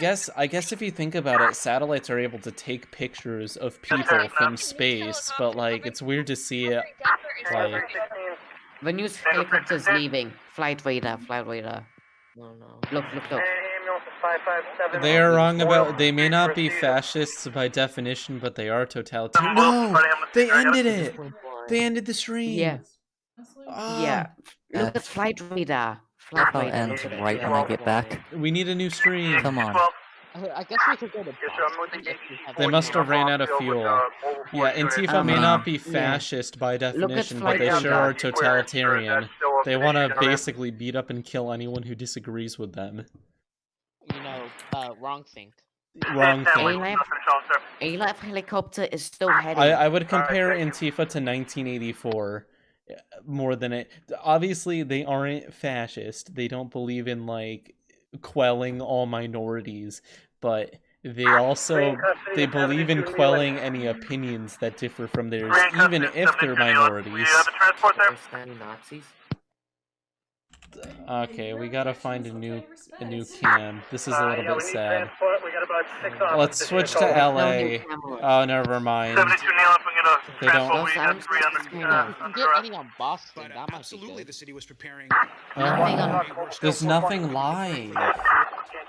guess if you think about it, satellites are able to take pictures of people from space, but, like, it's weird to see it, like... The news helicopter's leaving. Flight radar. No. Look. They are wrong about... They may not be fascists by definition, but they are totalitarian. No! They ended it! They ended the stream! Yeah. Oh. Yeah. Look at flight radar. I'll end right when I get back. We need a new stream. Come on. I guess we could go to They must have ran out of fuel. Yeah, Antifa may not be fascist by definition, but they sure are totalitarian. They want to basically beat up and kill anyone who disagrees with them. You know, wrong thing. Wrong thing. ALAF helicopter is still heading. I would compare Antifa to 1984 more than it. Obviously, they aren't fascist. They don't believe in, like, quelling all minorities, but they also believe in quelling any opinions that differ from theirs, even if they're minorities. Nazis? Okay, we gotta find a new cam. This is a little bit sad. Let's switch to LA. Oh, never mind. They don't. We can get any on Boston. That might be good. The city was preparing. There's nothing live.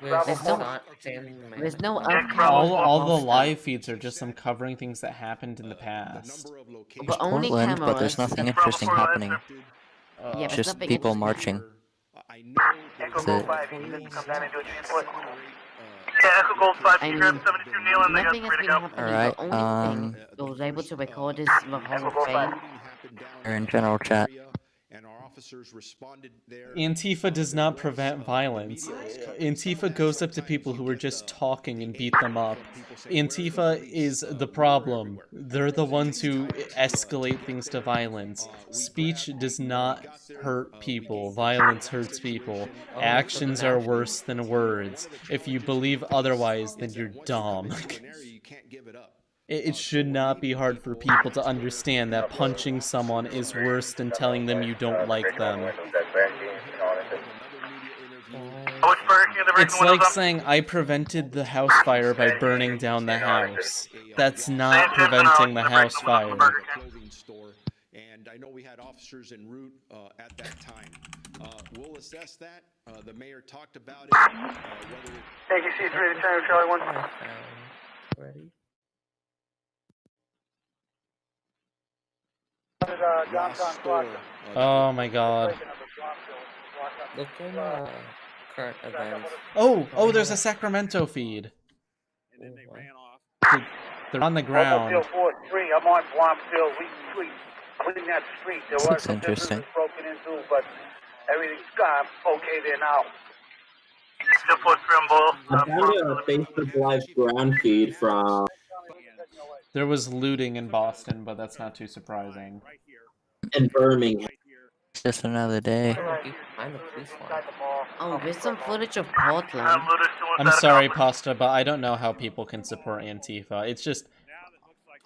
There's no all the live feeds are just them covering things that happened in the past. There's Portland, but there's nothing interesting happening. Yeah, Just people marching. That's it. I mean, nothing has been happening. Alright, The only thing I was able to record is the whole thing. Or in general chat. Antifa does not prevent violence. Antifa goes up to people who are just talking and beat them up. Antifa is the problem. They're the ones who escalate things to violence. Speech does not hurt people. Violence hurts people. Actions are worse than words. If you believe otherwise, then you're dumb. It should not be hard for people to understand that punching someone is worse than telling them you don't like them. It's like saying, I prevented the house fire by burning down the house. That's not preventing the house fire. And I know we had officers en route at that time. We'll assess that. The mayor talked about it. Thank you, C3 to China, Charlie 1. Ready? Oh my god. Look in current events. Oh, there's a Sacramento feed. They're on the ground. I'm on Blomfield Street. Cleaning that street. There was some interesting. broken into, but everything's okay there now. I found a Facebook Live ground feed from... There was looting in Boston, but that's not too surprising. In Birmingham. Just another day. Oh, there's some footage of Portland. I'm sorry, Pasta, but I don't know how people can support Antifa. It's just...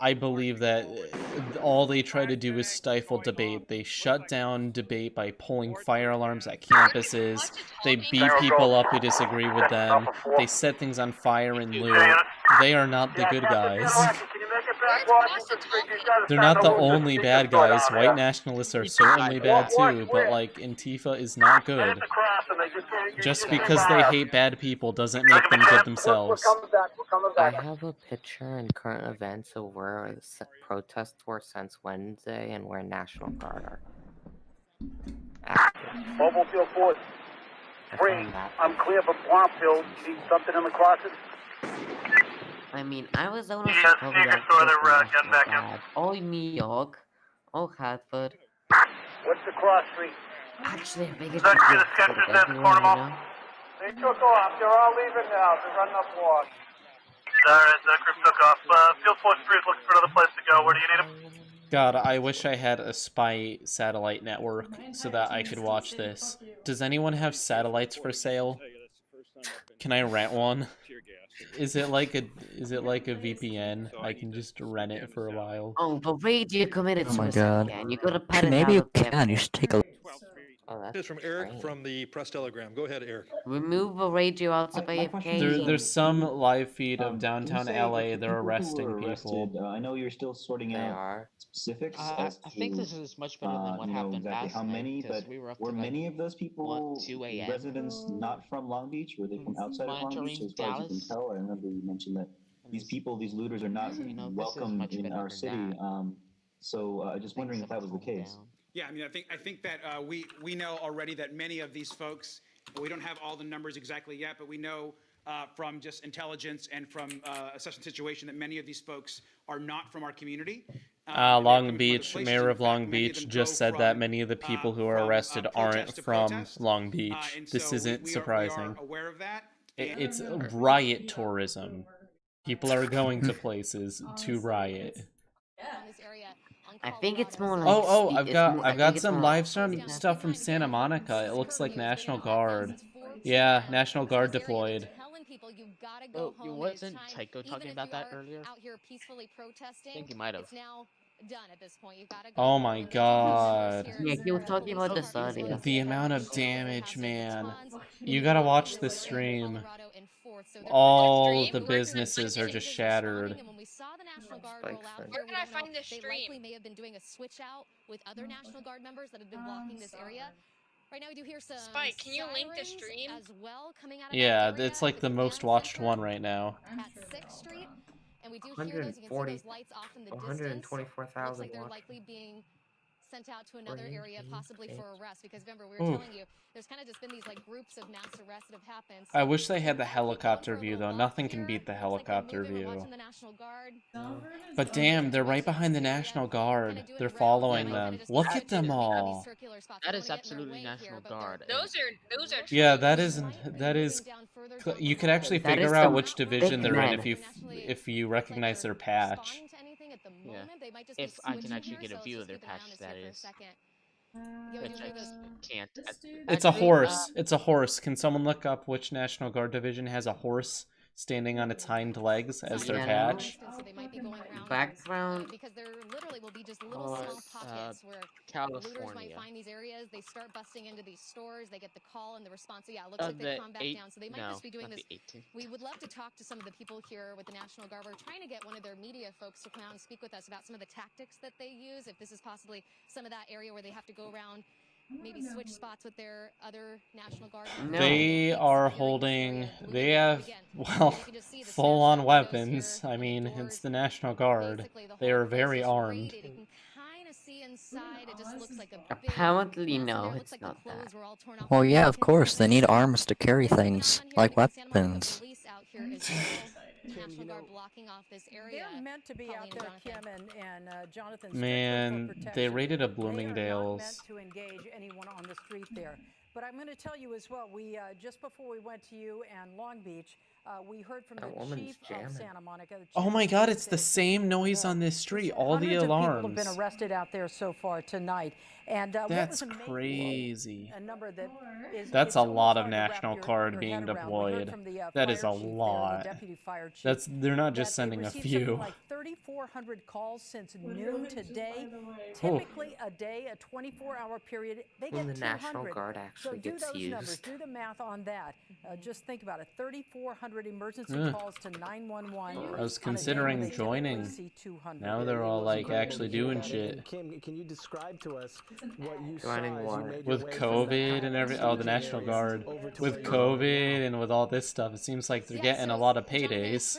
I believe that all they try to do is stifle debate. They shut down debate by pulling fire alarms at campuses. They beat people up who disagree with them. They set things on fire and loot. They are not the good guys. They're not the only bad guys. White nationalists are certainly bad too, but like Antifa is not good. Just because they hate bad people doesn't make them good themselves. I have a picture and current events of where the protests were since Wednesday and where National Guard are. Active. Mobile field force. Free. I'm clear for Swampfield. Need something in the closet? I mean, I was honest to tell you that all New York, all Hartford. What's the cross street? Actually, I think it's Search for the everywhere, sketches and you Portable. know? They took off. They're all leaving now. They're running up walk. Alright, that group took off. Field force 3 is looking for another place to go. Where do you need them? God, I wish I had a spy satellite network so that I could watch this. Does anyone have satellites for sale? Can I rent one? Is it like a VPN? I can just rent it for a while. Oh, the radio committed Oh my suicide god. again. You gotta put it Maybe you out there. can. You should take a look. Oh, This that's is from Eric strange. from the Press Telegram. Go ahead, Eric. Remove the radio out of AFK. There's some live feed of downtown LA. They're arresting people. I know you're still sorting out specifics. I As think to, this is much better than what happened exactly last how many, night, 'cause but we were up were to, many like, of those people 2 a.m. residents not from Long Beach? Were they from outside of Long Beach? Monitoring As far as you can Dallas. tell, I remember you mentioned that these people, these looters, are not this is welcome much in better our than city. that. So just wondering if that was the case. Yeah, I mean, I think that we know already that many of these folks, we don't have all the numbers exactly yet, but we know from just intelligence and from assessment situation that many of these folks are not from our community. Long Beach, mayor of Long Beach just said that many of the people who are arrested aren't from Long Beach. This isn't surprising. Aware of that. It's riot tourism. People are going to places to riot. I think it's more like. I've got some live stream stuff from Santa Monica. It looks like National Guard. Yeah, National Guard deployed. Oh, wasn't Tycho talking about that earlier? I think he might have. Oh my god. Yeah, he was talking about this earlier. The amount of damage, man. You gotta watch the stream. All the businesses are just shattered. Where can I find this stream? May have been doing a switch out with other National Guard members that have been blocking this area. Right now we do hear some Spike, can you link the stream? as well coming out of Yeah, that area. it's like the most watched one right now. At 6th Street, and we do hear those. You can see those lights off in the distance. 124,000 Looks like they're watched. likely being sent out to another area, possibly for arrest. Because remember, we Ooh. were telling you, there's kind of just been these like groups of mass arrests that have happened. I wish they had the helicopter view though. Nothing can beat the helicopter view. But damn, they're right behind the National Guard. They're following them. Look at them all. That is absolutely National Guard. Those are. Yeah, that is. You could actually That is figure out some which division big they're in men. if you recognize their patch. Yeah. If I can actually get a view of their patch, that is. Which I just can't. It's a horse. It's a horse. Can someone look up which National Guard division has a horse standing on its hind legs as their patch? Background. Because there literally will be just little small pockets where looters might find these areas. They start busting into these stores. They get the call and the response. So yeah, it looks like they've come back down. So they might just be doing this. We would love to talk to some of the people here with the National Guard. We're trying to get one of their media folks to come out and speak with us about some of the tactics that they use. If this is possibly some of that area where they have to go around, maybe switch spots with their other National Guard. They are holding. They have, well, full-on weapons. I mean, it's the National Guard. They are very armed. Apparently, no, it's not that. Well, yeah, of course. They need arms to carry things, like weapons. National Guard blocking off this area. They're meant to be out there, Kim and Jonathan. Man, they raided a They are not Bloomingdale's. meant to engage anyone on the street there. But I'm going to tell you as well. We just before we went to you and Long Beach, We heard from That the woman's chief of jamming. Santa Monica. The Oh chief my of god, police it's the said same noise on this street. All the hundreds of people have alarms. been arrested out there so far tonight. And what That's was amazing, crazy. a number that is That's it's a almost lot of hard to wrap National your Guard head being around. We heard deployed. from the That is a fire chief there, the lot. deputy fire chief, They're not just that they sending a received something few. like 3,400 calls since What noon did I do, today. by the way? Typically a day, a 24-hour period, they When get the 200. National Guard actually So do gets those numbers, used. do the math on that. Just think about it, 3,400 emergency Ugh. calls to 911. I was on a day considering when they joining. typically see 200. Now they're all like actually doing shit. Kim, can you describe to us what you Joining saw as you what? made your With way from COVID the and every oh the National Guard. With COVID and with all this stuff, it seems like they're getting a lot of paydays.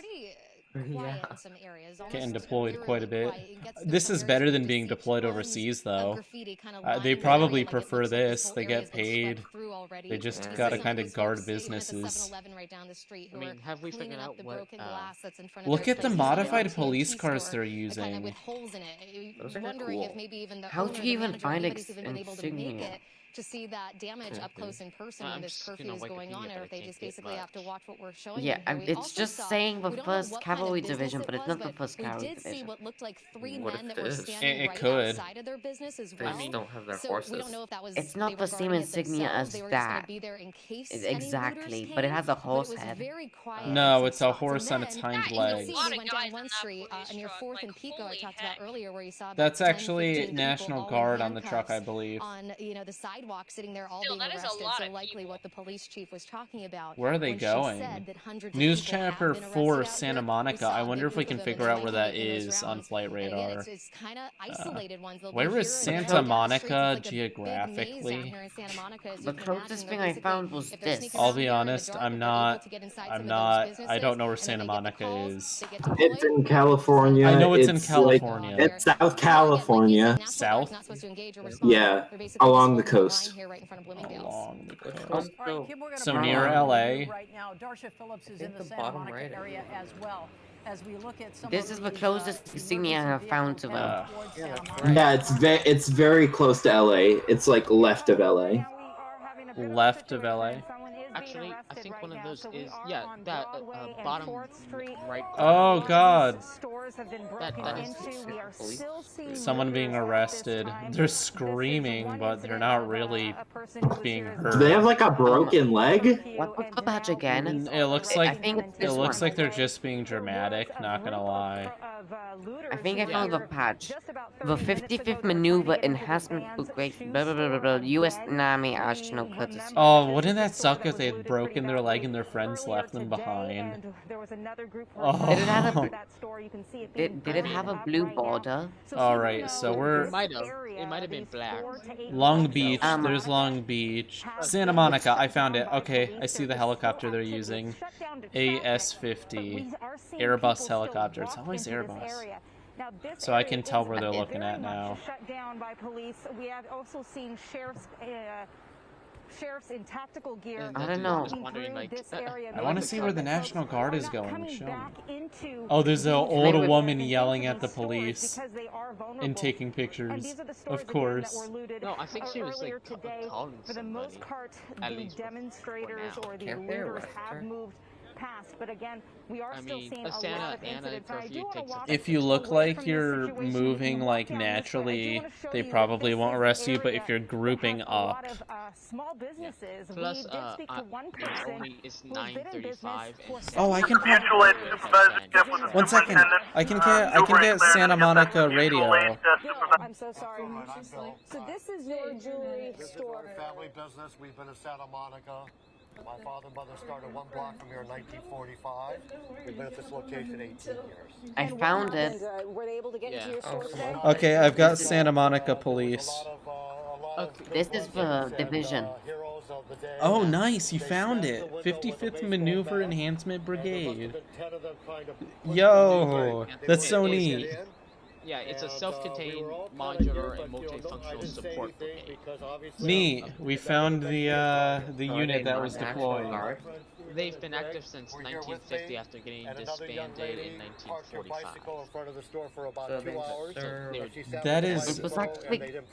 Quiet in some areas, Getting almost deployed quite a bit. quiet. It gets to the This point is where better you than just being see deployed tons overseas, of though. graffiti kinda They lining the probably area, like it prefer looks like this this. whole They area get has been swept paid. through already. They just This gotta is kind of these guard folks, even at the businesses. 7-Eleven right down the street who I mean, are have we cleaning figured up out the what, broken glass that's in front of Look their at the place. modified AT&T police cars store, they're kind of using. with holes in it. Those are Wondering cool. if maybe even the How'd owner, you the even manager, find anybody's even been able to make insignia? it to see that damage up close in person when I'm this just curfew gonna is going on, Wikipedia, or but if I they can't just get basically have to much. watch what we're showing Yeah, them. Here. We it's also just saw, saying the we don't know 1st what kind of Cavalry business Division, it but it's was, not the but 1st we Cavalry did see Division. what looked like three What men if that it were is? standing It right could. outside of their business as They well. just don't have their So we don't horses. know if that was It's they not were the same guarding it insignia themselves. as They were just going that. to be there in case Exactly, any looters but it came, has a but horse it was head. very quiet. No, in it's a some spots. horse And on its then hind you can legs. see A lot we of went guys down in one that street police near truck, 4th like, and Pico I holy talked heck. about earlier, where you saw about That's 10, actually 15 people National all in Guard on the truck, I handcuffs believe. on the sidewalk, sitting there all Still, being that is a arrested. lot So of likely people. what the police chief was talking about Where are they when she going? said that hundreds of News people have Chapter been 4, arrested out Santa here. We Monica. saw I a wonder big if we group can of them, figure and out so where likely that making those is on rounds. Flight And again, Radar. it's kind of isolated ones. They'll be Where here is and there Santa down the streets. It's Monica like a big maze down geographically? here in Santa Monica, as you The can closest imagine. thing They're I basically, found was if they're this. sneaking I'll around be here in the honest, dark, I'm if they're able not. to get inside I'm some of not. those I don't know where businesses, and Santa then they get the Monica calls, is. they get It's deployed. in California. I know it's in Like California. it's South Again, like you said, California. National Guard's South? not supposed to engage or respond. Yeah, They're basically just along the holding the line coast. here right in front of Bloomingdale's. Along the Which coast. one's All right, Kim, we're going to So bring near it LA? to you right now. Darsha Phillips is in think the the Santa bottom Monica right is area as well. As we look at some This of is the these, closest insignia I have emergency found to vehicles them. heading towards Yeah, Santa that's Monica. right. Yeah, it's very close to LA. It's like left of LA. Left of LA. Actually, I think one of those is that bottom right. Oh God! That is Someone being arrested. They're screaming, but they're not really being hurt. Do they have like a broken leg? What's the badge again? It looks I like think it's it this looks one. like they're just being dramatic. Not gonna lie. I think I found the patch. The 55th Maneuver Enhancement Brigade, blah blah blah blah blah, U.S. Army National Courtesy. Oh, wouldn't that suck if they'd broken their leg and their friends left them behind? Oh. Did it have a, did it have a blue border? Alright, so we're It might have been black. Long Beach. There's Long Beach. Santa Monica. I found it. Okay, I see the helicopter they're using. AS-50. Airbus helicopter. It's always Airbus. So I can tell where they're looking at now. Shut down by police. We have also seen sheriffs in tactical gear. I don't know. I want to see where the National Guard is going. Show me. Oh, there's an old woman yelling at the police and taking pictures. Of course. No, I think she was like calling for the most part, the demonstrators or the looters have moved past, but again, we are still seeing a lot of incidents. If you look like you're moving like naturally, they probably won't arrest you, but if you're grouping up. Small businesses. Plus, We did speak to one person it's who's been in business 9:35. Oh, I can Mutual aid supervisor, Jeff with the 1 second. superintendent. I can get Santa Monica radio. I'm so sorry. So this is your jewelry store. Family business. We've been in Santa Monica. My father and mother started one block from here in 1945. We've been at this location 18 years. I found it. Were they able to get into your store today? Okay, I've got Santa Monica police. This is the division. Oh, nice, you found it. 55th Maneuver Enhancement Brigade. Yo, that's so neat. Yeah, it's a self-contained, modular, and multifunctional support brigade. Neat. We found the unit that was deployed. They've been active since 1950 after getting disbanded in 1945.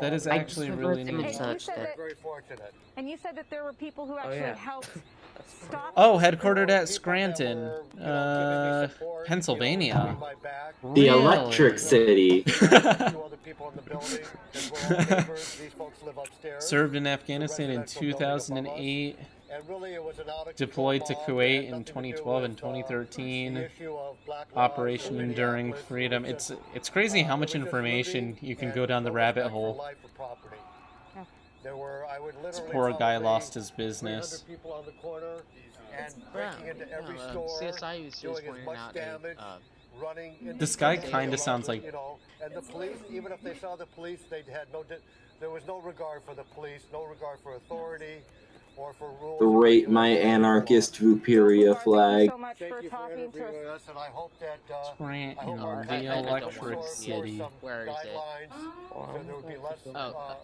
That is actually really neat. And you said that there were people who actually helped Oh, headquartered at Scranton, Pennsylvania. The Electric City. Served in Afghanistan in 2008. Deployed to Kuwait in 2012 and 2013. Operation Enduring Freedom. It's crazy how much information you can go down the rabbit hole. This poor guy lost his business. CSI was just pointing out This guy kind of sounds like... And the police, even if they saw the police, they had there was no regard for the police, no regard for authority or for rules. Rate my anarchist Vooperian flag. Thank you for interviewing us, and I hope that Scranton, the Electric City. Where is it?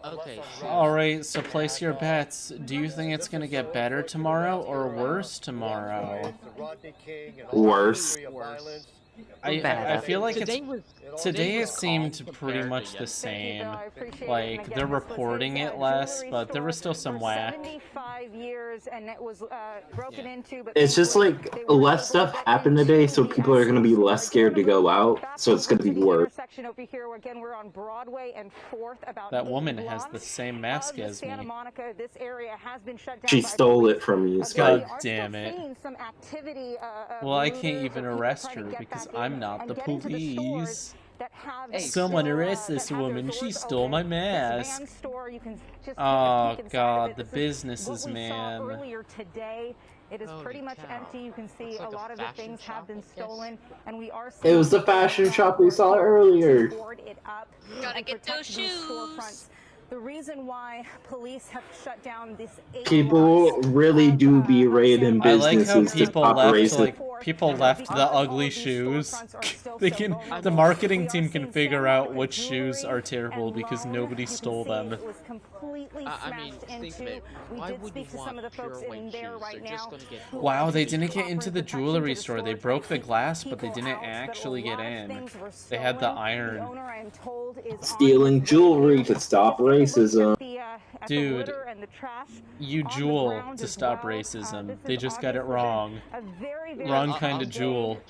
Okay. Alright, so place your bets. Do you think it's gonna get better tomorrow or worse tomorrow? Worse. I feel like today it seemed pretty much the same. Like, they're reporting it less, but there was still some whack. It's just like less stuff happened today, so people are gonna be less scared to go out, so it's gonna be worse. That woman has the same mask as me. She stole it from you, God damn it. Well, I can't even arrest her because I'm not the police. Someone arrest this woman, she stole my mask. Oh god, the businesses, man. It is pretty much empty. You can see a lot of the things have been stolen, and we are. It was the fashion shop we saw earlier. Gotta get those shoes. The reason why police have shut down this People really do be raiding businesses. I like how people left, raising. people left the ugly shoes. The marketing team can figure out which shoes are terrible because nobody stole them. I mean, think of it. Why would you want pure white shoes? They're just gonna get... Wow, they didn't get into the jewelry store. They broke the glass, but they didn't actually get in. They had the iron. Stealing jewelry to stop racism. Dude, you jewel to stop racism. They just got it wrong. Wrong kind of jewel.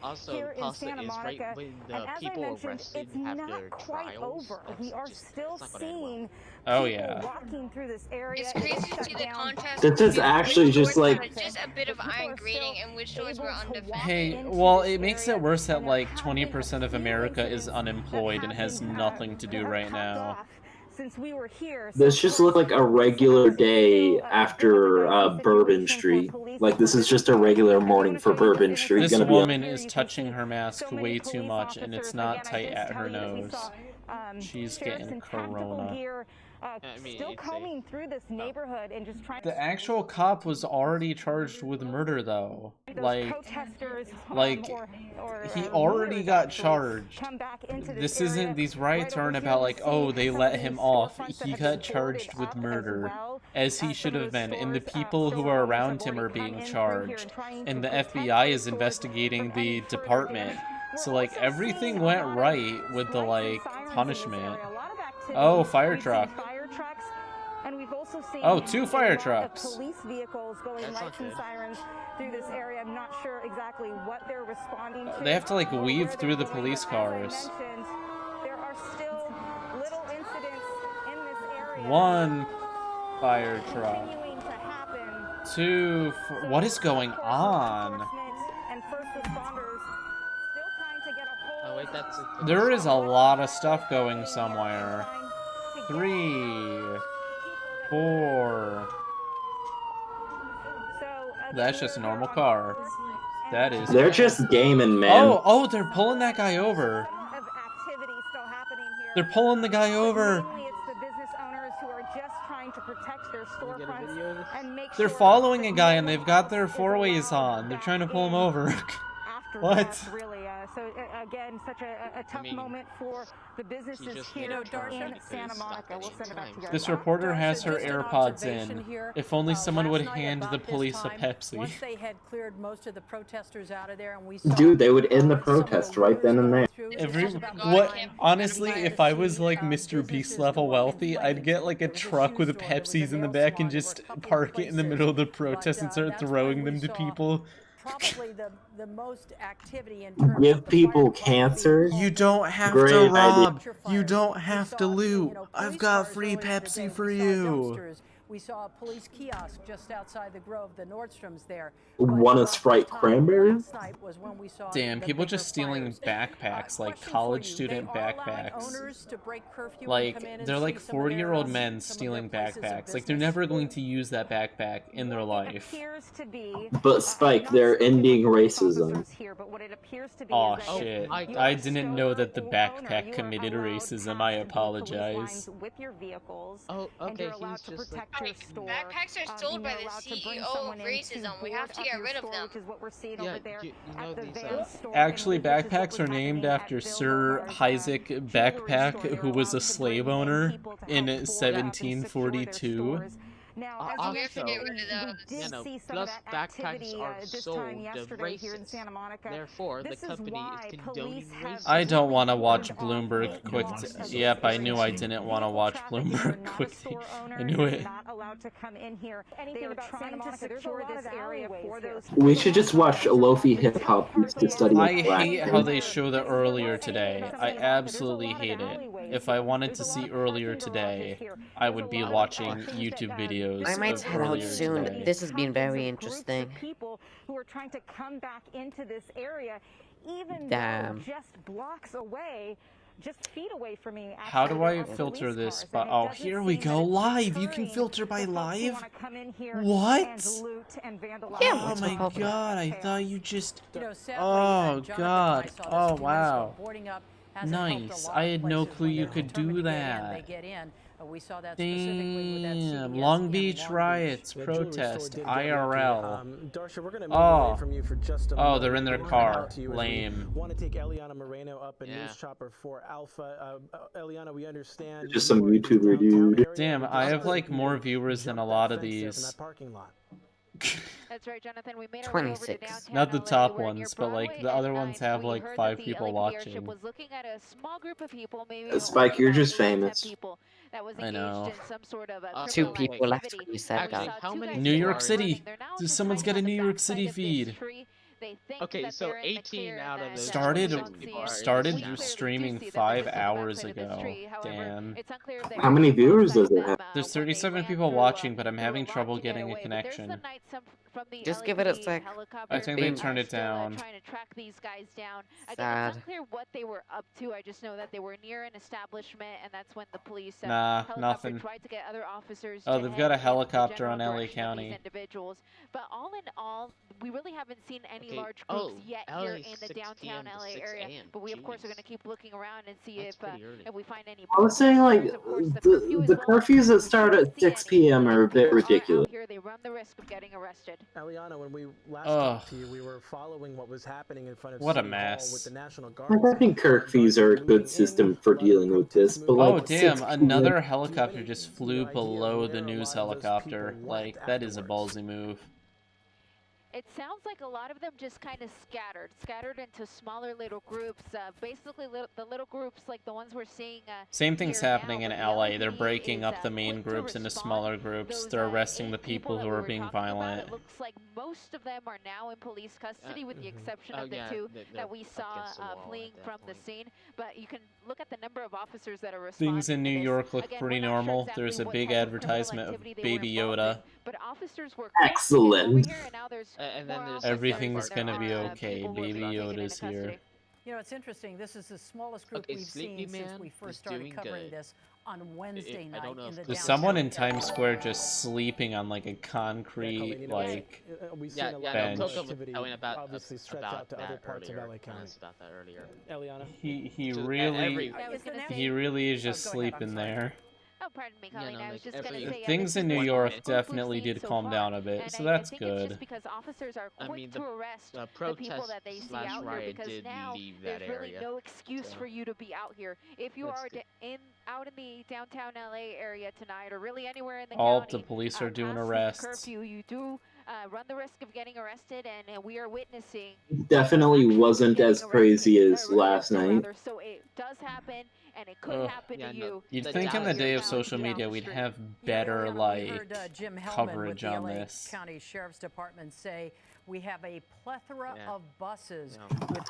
Also, Pasta is right when the people arrested have their trials. We are still seeing oh yeah. walking through this area. It's crazy to see the contest. This is actually just like just a bit of iron grading and which stores were undefended. Hey, well, it makes it worse that like 20% of America is unemployed and has nothing to do right now. This just looked like a regular day after Bourbon Street. Like this is just a regular morning for Bourbon Street. This woman is touching her mask way too much, and it's not tight at her nose. She's getting corona. Still combing through this neighborhood and just trying. The actual cop was already charged with murder, though. Like he already got charged. This isn't, these riots aren't about like, oh, they let him off. He got charged with murder, as he should have been, and the people who are around him are being charged, and the FBI is investigating the department. So like everything went right with the like punishment. Oh, fire truck. And we've also seen oh, 2 fire trucks. Police vehicles going lights and sirens through this area. I'm not sure exactly what they're responding to. They have to like weave through the police cars. There are still little incidents in this area. 1 fire truck. 2 what is going on? And first responders still trying to get a hold. Oh wait, that's a there is a lot of stuff going somewhere. 3 4 That's just a normal car. That is. They're just gaming, man. Oh, they're pulling that guy over. They're pulling the guy over. They're following a guy and they've got their 4-ways on. They're trying to pull him over. What? Really, so again, such a tough moment for the businesses here in Santa Monica. We'll send it back to you. This reporter has her AirPods in. If only someone would hand the police a Pepsi. Once they had cleared most of the protesters out of there, and we Dude, they would end the protest right then and there. Honestly, if I was like Mr. Beast level wealthy, I'd get like a truck with Pepsis in the back and just park it in the middle of the protest and start throwing them to people. Probably the most activity in terms Give people cancer? You don't have Great to rob. idea. You don't have to loot. I've got free Pepsi for you. We saw a police kiosk just outside the Grove, the Nordstroms there. Want a Sprite cranberry? Damn, people just stealing backpacks, like college student backpacks. Like, they're like 40-year-old men stealing backpacks. Like, they're never going to use that backpack in their life. But Spike, they're ending racism. Aw, shit. I didn't know that the backpack committed racism. I apologize. Oh, okay, he's just like... Backpacks are sold by the CEO of racism. We have to get rid of them. Actually, backpacks are named after Sir Isaac Backpack, who was a slave owner in 1742. Now, also, plus backpacks are sold to racists. Therefore, the company is condoning racism. I don't want to watch Bloomberg quick. Yep, I knew I didn't want to watch Bloomberg quick. I knew it. We should just watch Lofi Hip Hop to study. I hate how they show the earlier today. I absolutely hate it. If I wanted to see earlier today, I would be watching YouTube videos. I might head out soon. Today. This has been very interesting. People who are trying to come back into this area, even though just blocks away, just feet away from me. How do I filter this? Oh, here we go. Live. You can filter by live. What? Oh my god! I thought you just. Oh god! Oh wow! Nice. I had no clue you could do that. Damn, Long Beach riots, protest, IRL. Oh, they're in their car. Lame. Want to take Eliana Moreno up in News Chopper for Alpha. Eliana, we understand. Just some YouTuber dude. Damn, I have like more viewers than a lot of these. That's right, Jonathan. We made 26. Not the top ones, but like the other ones have like 5 people watching. Was looking at a small group of people, maybe Spike, you're just famous. That was I know. in some sort of 2 people left when you said that. New York City. Someone's got a New York City feed. Okay, so 18 out of those started streaming 5 hours ago. Damn. How many viewers does it have? There's 37 people watching, but I'm having trouble getting a connection. Just give it a sec. I think they turned it down. Trying to track these guys down. Again, Sad. it's unclear what they were up to. I just know that they were near an establishment, and that's when the police nothing. tried to get other officers. Oh, they've got a helicopter on LA County. Individuals. But all in all, we really haven't seen any large groups yet here in the downtown LA area. But we, of course, are going to keep looking around and see if we find any. I was saying, like, the curfews that start at 6 p.m. are a bit ridiculous. Here, they run the risk of getting arrested. Eliana, when we last talked to you, we were following what was happening in front of what a City Hall mess. with the National Guard. Like, I think curfews are a good system for dealing with this, but like, oh damn, another helicopter just flew below the news helicopter. Like, that is a ballsy move. It sounds like a lot of them just kind of scattered into smaller little groups. Basically, the little groups like the ones we're seeing. Same thing's happening in LA. They're breaking up the main groups into smaller groups. They're arresting the people who are being violent. It looks like most of them are now in police custody, with the exception of the 2 that we saw fleeing from the scene. But you can look at the number of officers that are responding. Things in New York look pretty normal. There's a big advertisement of Baby Yoda. But officers were excellent. And then there's everything's gonna be okay. Baby Yoda's here. You know, it's interesting. This is the smallest group we've seen since we first started covering this on Wednesday night in the downtown. There's someone in Times Square just sleeping on like a concrete like bench. About that earlier. He really is just sleeping there. pardon me, Colleen. I was just gonna say things in New York definitely did calm down a bit, so that's good. It's just because officers are quick to arrest the people that they see out here, because now there's really no excuse for you to be out here. If you are out in the downtown LA area tonight, or really anywhere in the all county, the police are doing past arrests. curfew, you do run the risk of getting arrested, and we are witnessing. Definitely wasn't as crazy as last night. So it does happen, and it could happen to you. You'd think in the day of social media we'd have better Jim Hellman coverage with the on LA this. County Sheriff's Department say we have a plethora of buses.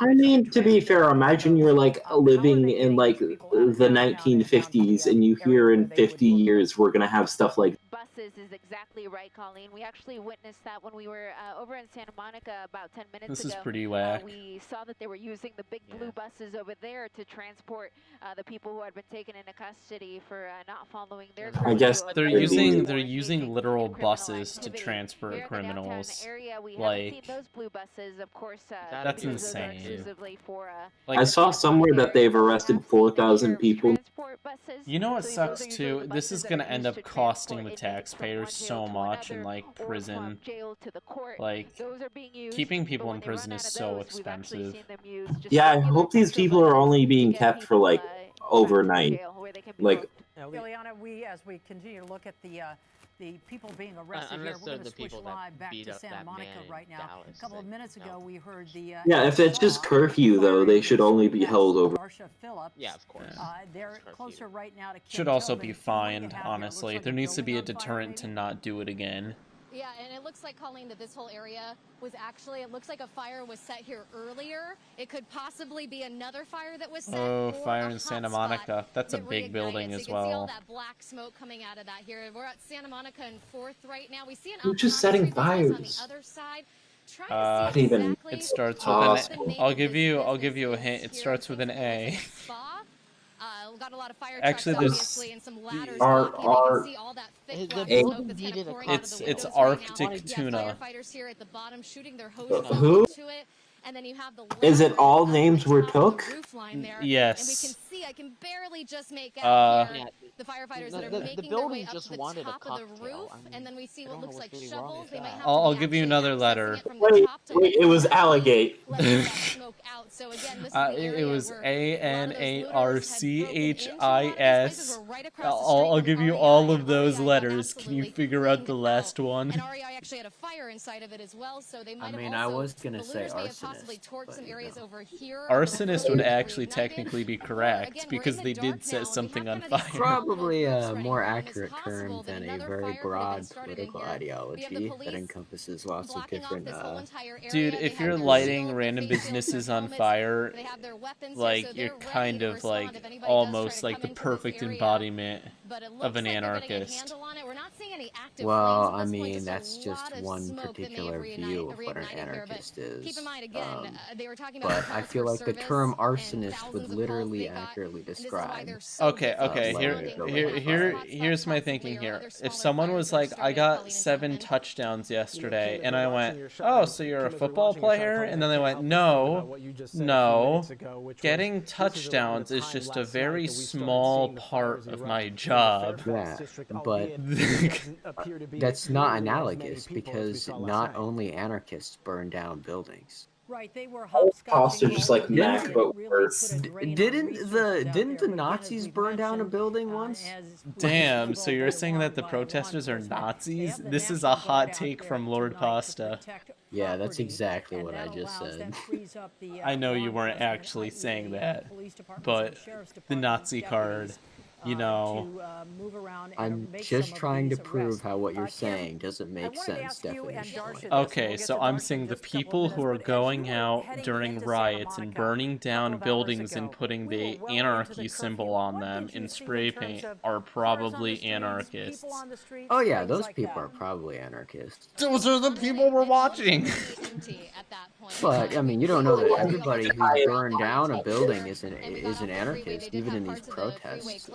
I mean, to be fair, imagine you're like living in like the 1950s and you hear in 50 years we're gonna have stuff like buses is exactly right, Colleen. We actually witnessed that when we were over in Santa Monica about 10 minutes ago. This is pretty whack. We saw that they were using the big blue buses over there to transport the people who had been taken into custody for not following their I guess they're using literal buses to transport criminals. Like those blue buses, of course, that's insane. I saw somewhere that they've arrested 4,000 people. You know what sucks too? This is gonna end up costing the taxpayers so much in like prison. Like keeping people in prison is so expensive. Yeah, I hope these people are only being kept for like overnight. Like Ileana, as we continue to look at the people being arrested here, we're going to switch live back to Santa Monica right now. A couple of minutes ago, we heard the yeah, if it's just curfew though, they should only be held over. Yeah, of course. They're closer right now to Should also be fined, honestly. There needs to be a deterrent to not do it again. Yeah, and it looks like, Colleen, that this whole area was actually, it looks like a fire was set here earlier. It could possibly be another fire that was set. Oh, fire in Santa Monica. That's a big building as well. You can see all that black smoke coming out of that here. We're at Santa Monica and 4th right now. We see an Who's just setting fires? on the other side. It starts with an A. I'll give you a hint. It starts with an A. Got a lot of fire actually, trucks, and some ladders. It's Arctic tuna. Firefighters here at the bottom shooting their hose Who? to it. And then you have the Is it all names were took? Yes. And we can see, I can barely just make out here the firefighters that are making their way up to the top of the roof, and then we see what looks like shovels. They might have I'll give you another letter. Wait, it was alligate. It was ANARCHIS. I'll give you all of those letters. Can you figure out the last one? And REI actually had a fire inside of it as well, so they might I was gonna say arsonist. Arsonist would actually technically be correct because they did set something on fire. Probably a more accurate term than a very broad political ideology that encompasses lots of different. Dude, if you're lighting random businesses on fire, like you're kind of like almost like the perfect embodiment of an anarchist. Well, I mean, that's just one particular view of what an anarchist is. But I feel like the term arsonist would literally accurately describe. Okay. Here's my thinking here. If someone was like, I got 7 touchdowns yesterday, and I went, oh, so you're a football player? And then they went, no. Getting touchdowns is just a very small part of my job. Yeah, but that's not analogous because not only anarchists burn down buildings. Right, they were costs are just like Mac, but worse. Didn't the Nazis burn down a building once? Damn, so you're saying that the protesters are Nazis? This is a hot take from Lord Pasta. Yeah, that's exactly what I just said. I know you weren't actually saying that, but the Nazi card, you know. I'm just trying to prove how what you're saying doesn't make sense definitionally. Okay, so I'm saying the people who are going out during riots and burning down buildings and putting the anarchy symbol on them in spray paint are probably anarchists. Oh yeah, those people are probably anarchists. Those are the people we're watching! But I mean, you don't know that everybody who burned down a building is an anarchist, even in these protests.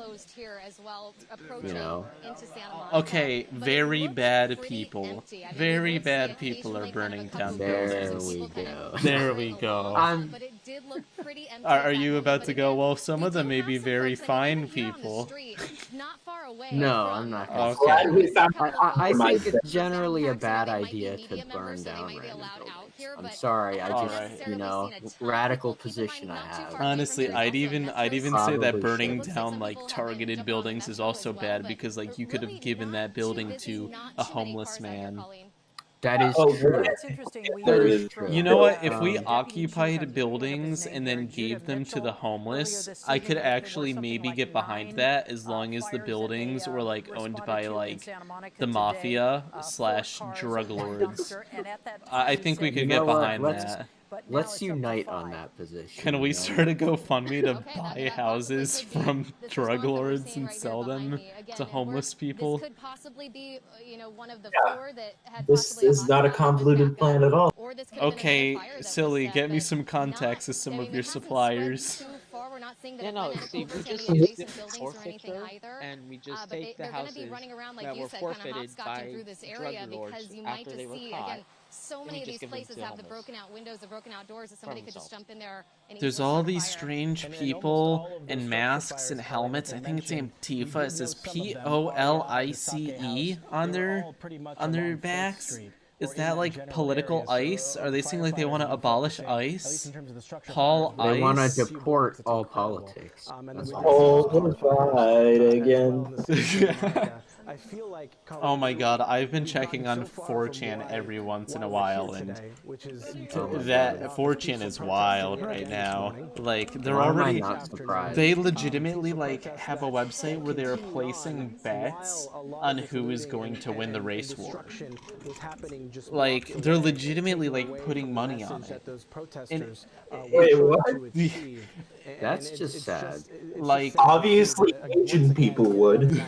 You know. Okay, very bad people. Very bad people are burning down buildings. There we go. There we go. Are you about to go? Well, some of them may be very fine people. No, I'm not. Okay. I think it's generally a bad idea to burn down random buildings. I'm sorry, I just, you know, radical position I have. Honestly, I'd even say that burning down like targeted buildings is also bad because like you could have given that building to a homeless man. That is true. That's interesting. That is true. You know what? If we occupied buildings and then gave them to the homeless, I could actually maybe get behind that as long as the buildings were like owned by like the mafia / drug lords. I think we could get behind that. Let's unite on that position. Can we start a GoFundMe to buy houses from drug lords and sell them to homeless people? This could possibly be, you know, one of the four that had this is not a convoluted plan at all. Okay, Silly, get me some contacts with some of your suppliers. Yeah, no, see, we just use the forfeiture, and we just take the houses that were forfeited by drug lords after they were caught. So many of these places have the broken out windows, the broken out doors that somebody could just jump in there and there's all these strange people in masks and helmets. I think it's Antifa. It says POLICE on their backs. Is that like political ICE? Are they saying like they want to abolish ICE? Paul ICE? They want to deport all politics. Hold right again. I feel like oh my god, I've been checking on 4chan every once in a while, and that 4chan is wild right now. Like, they're already, they legitimately like have a website where they're placing bets on who is going to win the race war. Like, they're legitimately like putting money on it. And, wait, what? That's just sad. Like, obviously Asian people would.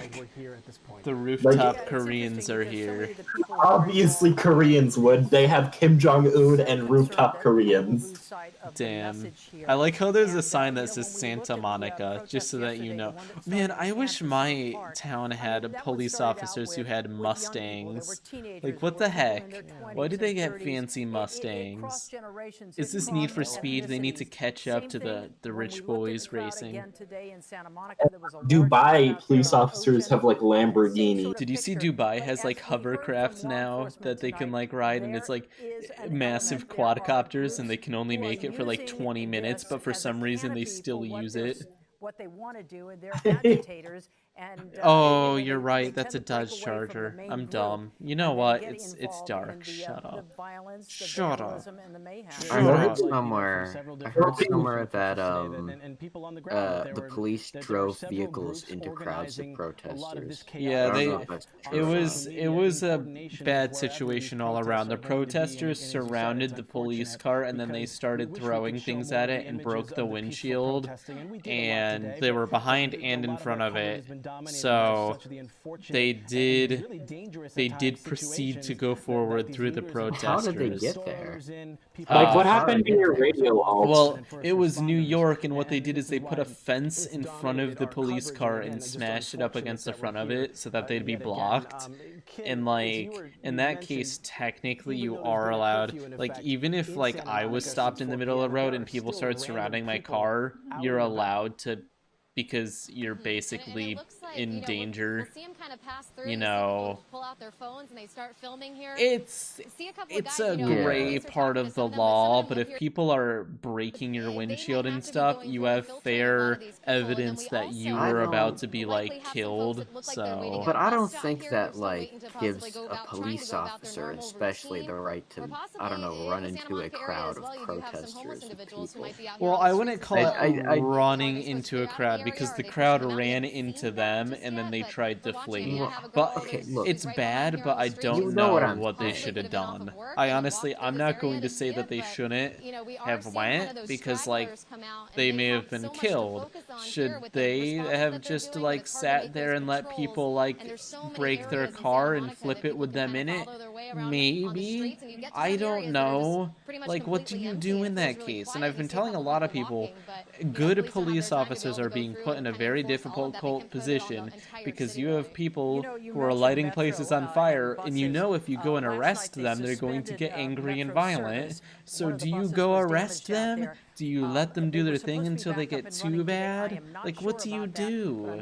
The rooftop Koreans are here. Obviously Koreans would. They have Kim Jong-un and rooftop Koreans. Damn. I like how there's a sign that says Santa Monica, just so that you know. Man, I wish my town had police officers who had Mustangs. Like, what the heck? Why do they get fancy Mustangs? Is this Need for Speed? They need to catch up to the rich boys racing. Dubai police officers have like Lamborghini. Did you see Dubai has like hovercraft now that they can like ride, and it's like massive quadcopters, and they can only make it for like 20 minutes, but for some reason they still use it. What they want to do, and they're agitators. And, oh, you're right. That's a Dodge Charger. I'm dumb. You know what? It's dark. Shut up. Shut up. I heard somewhere that the police drove vehicles into crowds of protesters. Yeah, it was a bad situation all around. The protesters surrounded the police car, and then they started throwing things at it and broke the windshield, and they were behind and in front of it. So they did proceed to go forward through the protesters. How did they get there? Like, what happened in your radio alt? Well, it was New York, and what they did is they put a fence in front of the police car and smashed it up against the front of it so that they'd be blocked. And like, in that case, technically you are allowed, like, even if like I was stopped in the middle of the road and people started surrounding my car, you're allowed to, because you're basically in danger. You know, it's a gray part of the law, but if people are breaking your windshield and stuff, you have fair evidence that you were about to be like killed. So, but I don't think that like gives a police officer especially the right to, I don't know, run into a crowd of protesters and people. Well, I wouldn't call it running into a crowd, because the crowd ran into them them, and then they tried to flee. But okay, look, it's bad, but I don't know what they should have done. I'm not going to say that they shouldn't have went, because, like, they may have been killed. Should they have just, like, sat there and let people, like, break their car and flip it with them in it? Maybe? I don't know. Like, what do you do in that case? And I've been telling a lot of people, good police officers are being put in a very difficult position, because you have people who are lighting places on fire, and you know if you go and arrest them, they're going to get angry and violent. So do you go arrest them? Do you let them do their thing until they get too bad? Like, what do you do?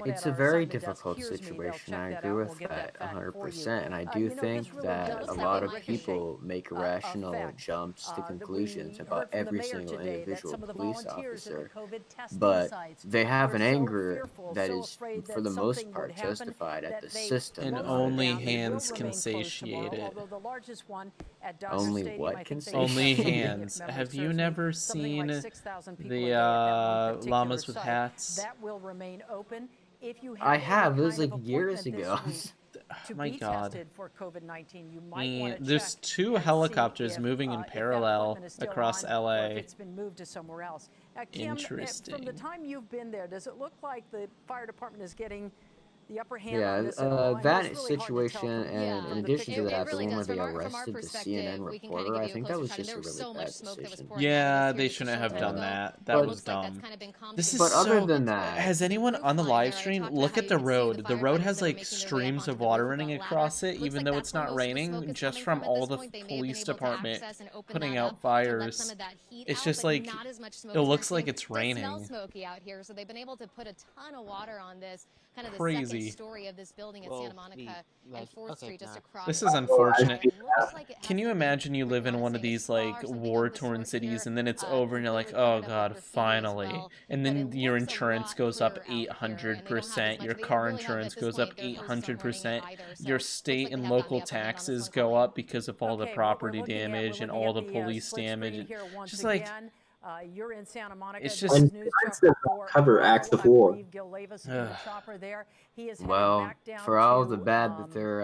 It's a very difficult situation. I agree with that 100%, and I do think that a lot of people make irrational jumps to conclusions about every single individual police officer, but they have an anger that is, for the most part, justified at the system. And only hands can satiate it. Only what can satiate it? Only hands. Have you never seen the llamas with hats? That will remain open. If you I have. It was like years ago. Oh my god. For COVID-19, you might there's two helicopters moving in parallel across LA. It's been moved to somewhere else. Kim, interesting. From the time you've been there, does it look like the fire department is getting the upper hand Yeah, on this? that situation, and in addition to that, the one where they arrested the CNN reporter, I think that was just a really bad decision. Yeah, they shouldn't have done that. That was dumb. This is But other than that, has anyone on the live stream look at the road? The road has like streams of water running across it, even though it's not raining, just from all the police department putting out fires. It's just like it looks like it's raining. Smoky out here, so they've been able to put a ton of water on this. Kind of the Crazy. second story of this building in Santa Monica and 4th Street just across. This is unfortunate. Can you imagine you live in one of these like war-torn cities, and then it's over and you're like, oh god, finally. And then your insurance goes up 800%, your car insurance goes up 800%, your state and local taxes go up because of all the property damage and all the police damage. Just like, you're in Santa Monica. It's just cover acts of war. Well, for all the bad that they're,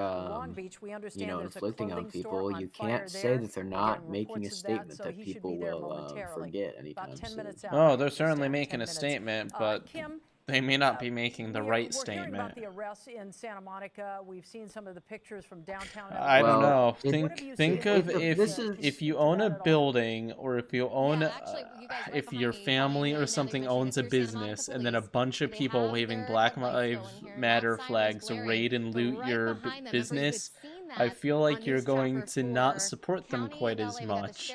inflicting on people, you can't say that they're not making a statement that people will forget anytime soon. Oh, they're certainly making a statement, but they may not be making the right statement. About the arrests in Santa Monica. We've seen some of the pictures from downtown. I don't know. Think of if you own a building, or if you own if your family or something owns a business, and then a bunch of people waving Black Lives Matter flags raid and loot your business, I feel like you're going to not support them quite as much.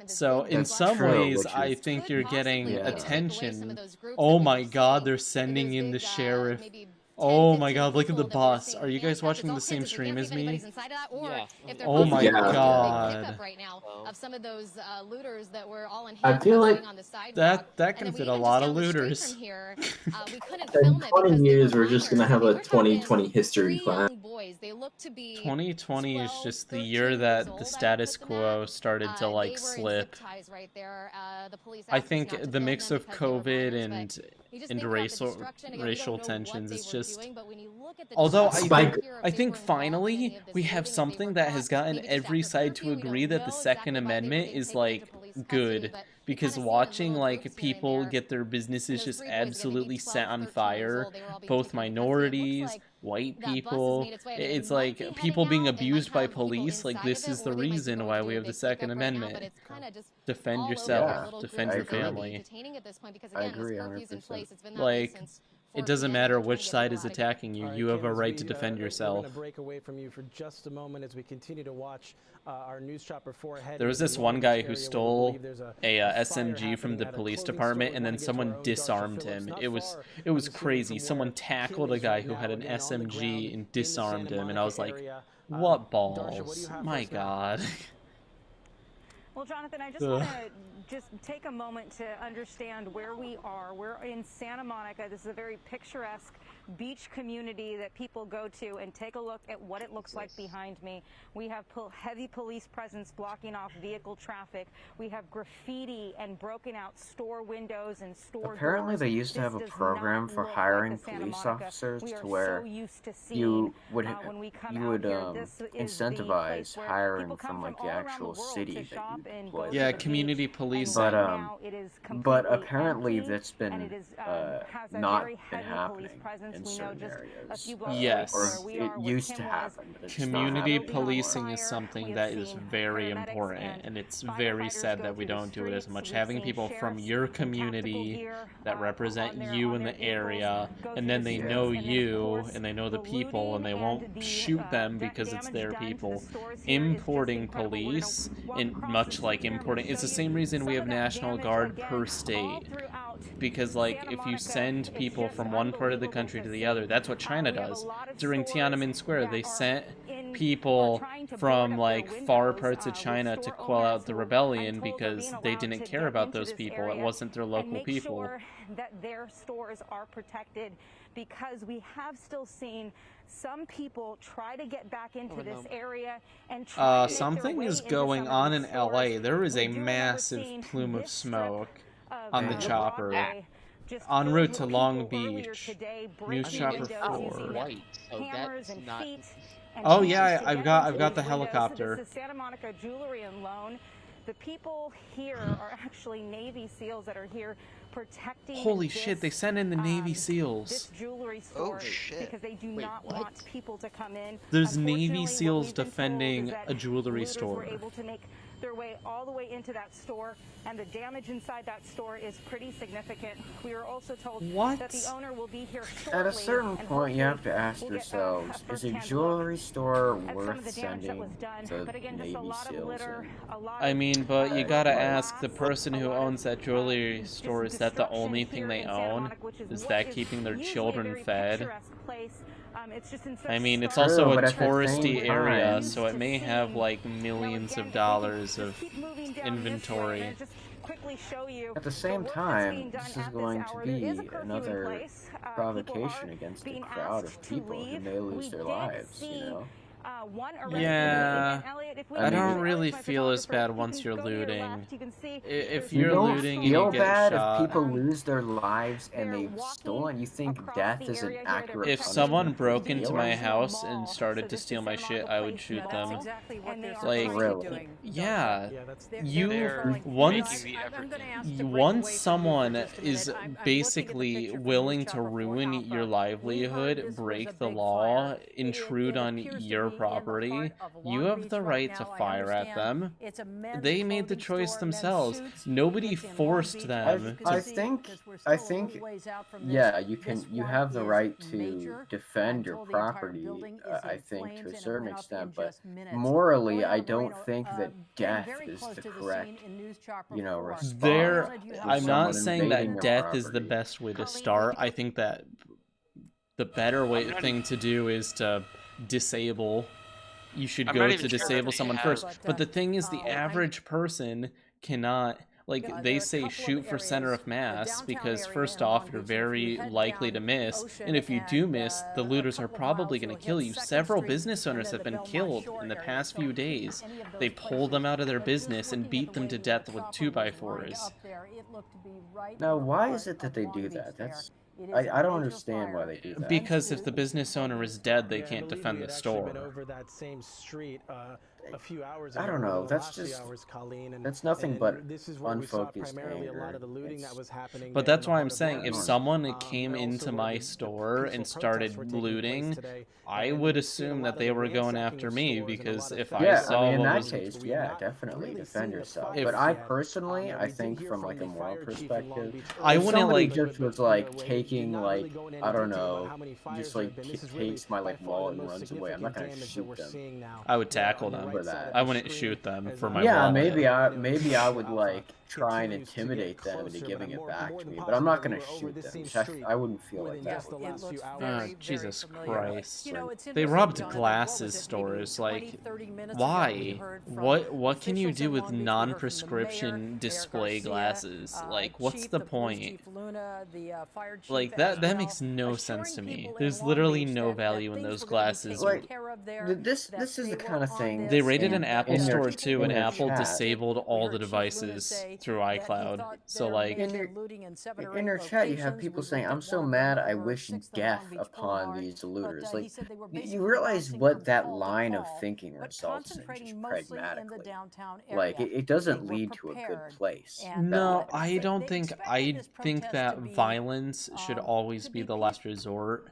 So in some ways, I think you're getting attention. Oh my god, they're sending in the sheriff. Oh my god, look at the bus. Are you guys watching the same stream as me? Yeah. Oh my god. I feel like that can fit a lot of looters. In 20 years, we're just gonna have a 2020 history class. 2020 is just the year that the status quo started to like slip. I think the mix of COVID and racial tensions is just. Although I think finally we have something that has gotten every side to agree that the Second Amendment is like good, because watching like people get their businesses just absolutely set on fire, both minorities, white people, it's like people being abused by police, like this is the reason why we have the Second Amendment. Defend yourself, defend your family. I agree 100%. Like, it doesn't matter which side is attacking you. You have a right to defend yourself. We're going to break away from you for just a moment as we continue to watch our news chopper 4 head. There was this one guy who stole a SMG from the police department, and then someone disarmed him. It was crazy. Someone tackled a guy who had an SMG and disarmed him, and I was like, what balls? My god. Well, Jonathan, I just want to take a moment to understand where we are. We're in Santa Monica. This is a very picturesque beach community that people go to, and take a look at what it looks like behind me. We have heavy police presence blocking off vehicle traffic. We have graffiti and broken out store windows and store Apparently doors. they used to have a program for hiring police officers to where you would incentivize hiring from like the actual city that you employ. Yeah, community policing. But apparently that's been not been happening in certain areas. Yes. Or it used to happen. But it's Community not policing is something that is very important, and it's very sad that we don't do it as much. Having people from your community that represent you in the area, and then they know you, and they know the people, and they won't shoot them because it's their people. Importing police, and much like importing, it's the same reason we have National Guard per state. Because, like, if you send people from one part of the country to the other, that's what China does. During Tiananmen Square, they sent people from, like, far parts of China to quell out the rebellion because they didn't care about those people. It wasn't their local people. Sure that their stores are protected, because we have still seen some people try to get back into this area and try to something is going on in LA. There is a massive plume of smoke on the chopper. En route to Long Beach. News Chopper 4. Oh yeah, I've got the helicopter. This is Santa Monica Jewelry and Loan. The people here are actually Navy SEALs that are here protecting. Holy shit, they sent in the Navy SEAls. This jewelry store because they do not want people to come in. There's Navy SEAls defending a jewelry store. Were able to make their way all the way into that store, and the damage inside that store is pretty significant. We are also told that the owner will be here shortly. At a certain point, you have to ask yourselves, is a jewelry store worth sending to Navy SEAls in? I mean, but you gotta ask the person who owns that jewelry store, is that the only thing they own? Is that keeping their children fed? I mean, it's also a touristy area, so it may have like millions of dollars of inventory. At the same time, this is going to be another provocation against the crowd of people who may lose their lives, you know? Yeah, I don't really feel as bad once you're looting. If you're looting and you get shot... if people lose their lives and they've stolen, you think death is an accurate If someone broke into my house and started to steal my shit, I would shoot them. Like, yeah, once someone is basically willing to ruin your livelihood, break the law, intrude on your property, you have the right to fire at them. They made the choice themselves. Nobody forced them. I think, yeah, you have the right to defend your property, I think, to a certain extent, but morally, I don't think that death is the correct, you know, response. I'm not saying that death is the best way to start. I think that the better thing to do is to disable. You should go to disable someone first. But the thing is, the average person cannot, like, they say shoot for center of mass because first off, you're very likely to miss, and if you do miss, the looters are probably going to kill you. Several business owners have been killed in the past few days. They pulled them out of their business and beat them to death with 2x4s. Now, why is it that they do that? I don't understand why they do that. Because if the business owner is dead, they can't defend the store. Over that same street a few hours I don't know. That's just that's nothing but unfocused anger. But that's why I'm saying if someone came into my store and started looting, I would assume that they were going after me because if I saw in that case, yeah, definitely defend yourself. But I personally, I think from like a moral perspective, I wouldn't like just was like taking like I don't know, just like takes my like wallet and runs away. I'm not gonna shoot them. I would tackle them. For that. I wouldn't shoot them for my wallet. Yeah, maybe I would like try and intimidate them into giving it back to me, but I'm not gonna shoot them. I wouldn't feel like that. Jesus Christ! They robbed glasses stores. Like, why? What can you do with non-prescription display glasses? Like, what's the point? Like that makes no sense to me. There's literally no value in those glasses. Like, this is the kind of thing. They raided an Apple store too, and Apple disabled all the devices through iCloud. So like, in your chat, you have people saying, "I'm so mad, I wish death upon these looters." Like, you realize what that line of thinking results in just pragmatically. Like, it doesn't lead to a good place. No, I don't think. I think that violence should always be the last resort.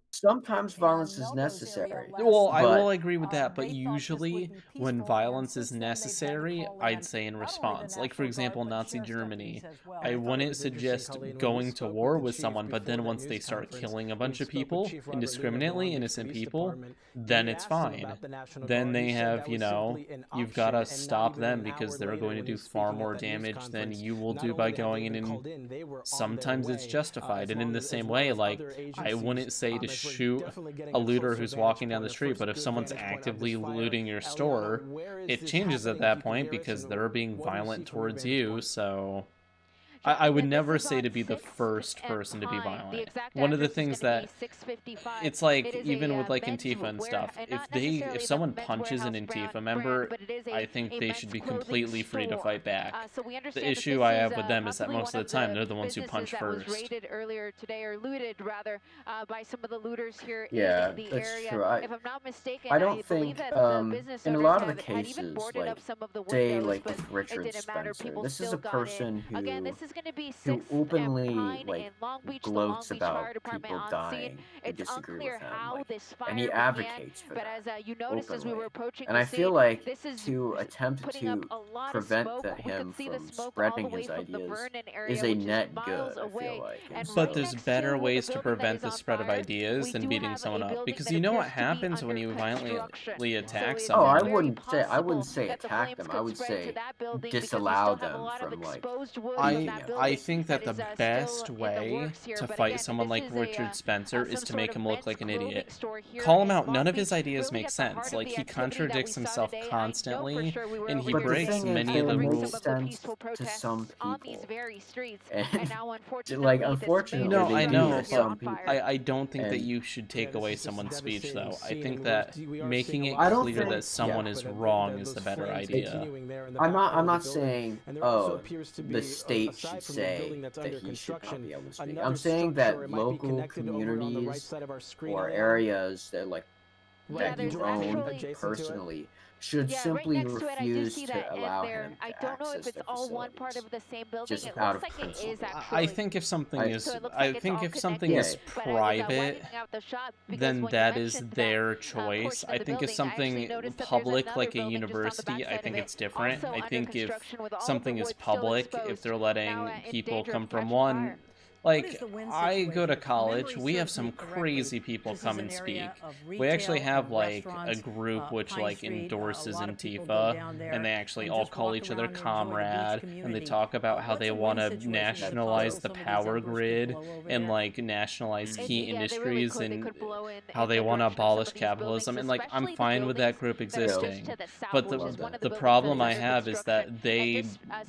Sometimes violence is necessary. Well, I will agree with that, but usually when violence is necessary, I'd say in response. Like, for example, Nazi Germany, I wouldn't suggest going to war with someone, but then once they start killing a bunch of people, indiscriminately, innocent people, then it's fine. Then they have, you know, you've got to stop them because they're going to do far more damage than you will do by going in, and sometimes it's justified. And in the same way, like, I wouldn't say to shoot a looter who's walking down the street, but if someone's actively looting your store, it changes at that point because they're being violent towards you. So I would never say to be the first person to be violent. One of the things that it's like, even with like Antifa and stuff, if someone punches an Antifa member, I think they should be completely free to fight back. The issue I have with them is that most of the time they're the ones who punch first. Earlier today, or looted rather, by some of the looters here yeah, in the that's area. true. If I'm not mistaken, I don't think in a lot of the had even cases, boarded like up some of the say, windows, like but with Richard it didn't matter. Spencer, People this is still a got person in. Again, this is going to be 6th openly and Pine like in Long Beach, gloats the Long Beach about Fire Department people on dying scene. who It's disagree unclear with him, how like, this fire and he began, advocates for but that as you noticed as we were approaching and the I feel scene, like this is to attempt putting up to a lot prevent of smoke. We him could see the from smoke all the spreading way his from the ideas Vernon area, is a which net is miles good, I away. feel like. And But right there's next better to ways the to building that prevent is the on spread of fire, ideas we than do beating have someone a up. building Because that you know what appears to be happens when under you construction. violently attack So Oh, someone. I wouldn't say that the attack flames them. I could would spread to say that building because we disallow still have a them lot of from like exposed wood on that building I think that that the is best still in the way works here. to But fight again, someone this like is Richard Spencer is some to sort make of him look men's like an clothing idiot. store here Call him in out. Long None of Beach, his ideas really make at the heart sense. of Like, the he activity that we contradicts saw himself today. I know constantly, for sure we were and he over here breaks thing is, many they of the make rules. some of the sense peaceful to protests some on these people. very streets, And, and now unfortunately, like, this unfortunately, No, they I do know, to some but people. I don't think that And you should take away someone's speech, though. I think and that we are making seeing a it lot I of don't clear think- that someone yeah. is but wrong is those the better flames idea. continuing there in the I'm back part of not the building. saying, And there also oh, appears to be, the state aside should from the say building that's that under he should not construction, be able to speak. another I'm saying structure, that it might be local connected over on the right communities side of our screen, or Eliana. areas that like Yeah, that you there's own actually- adjacent to it. personally should Yeah, right simply next to it, I do refuse see to that allow end there. him I to don't know if access it's their all one part facilities. of the same building. Just It out looks of like it is principle. actually. I think if something is, So it looks I like it's think all if something connected. is But as private, widening out the shot, because then when you that is mentioned their that, choice. portion of I the think if building, I actually something noticed that there's public, another like a building just on the university, I backside think of it, it's different. also I under think if construction with all of the something is wood still public, if exposed, they're now letting in people danger of come from catching one, fire. like, I go to college, we have some crazy people come and speak. We actually have, like, a group which, like, endorses Antifa, and they actually all call each other comrade, and they talk about how they want to nationalize the power grid, and, like, nationalize key industries, and how they want to abolish capitalism, and, like, I'm fine with that group existing. But the problem I have is that they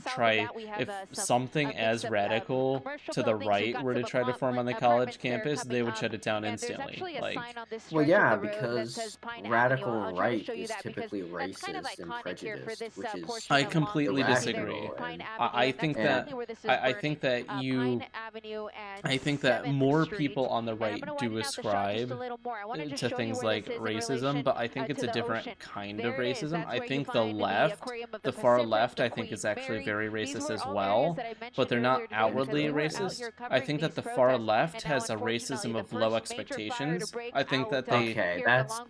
try, if something as radical to the right were to try to form on the college campus, they would shut it down instantly. Like, well, yeah, because radical right is typically racist and prejudiced, which is I completely irrational, disagree. and- I think that more people on the right do ascribe to things like racism, but I think it's a different kind of racism. I think the far left, I think is actually very racist as well, but they're not outwardly racist. I think that the far left has a racism of low expectations. I think that they... Okay, that's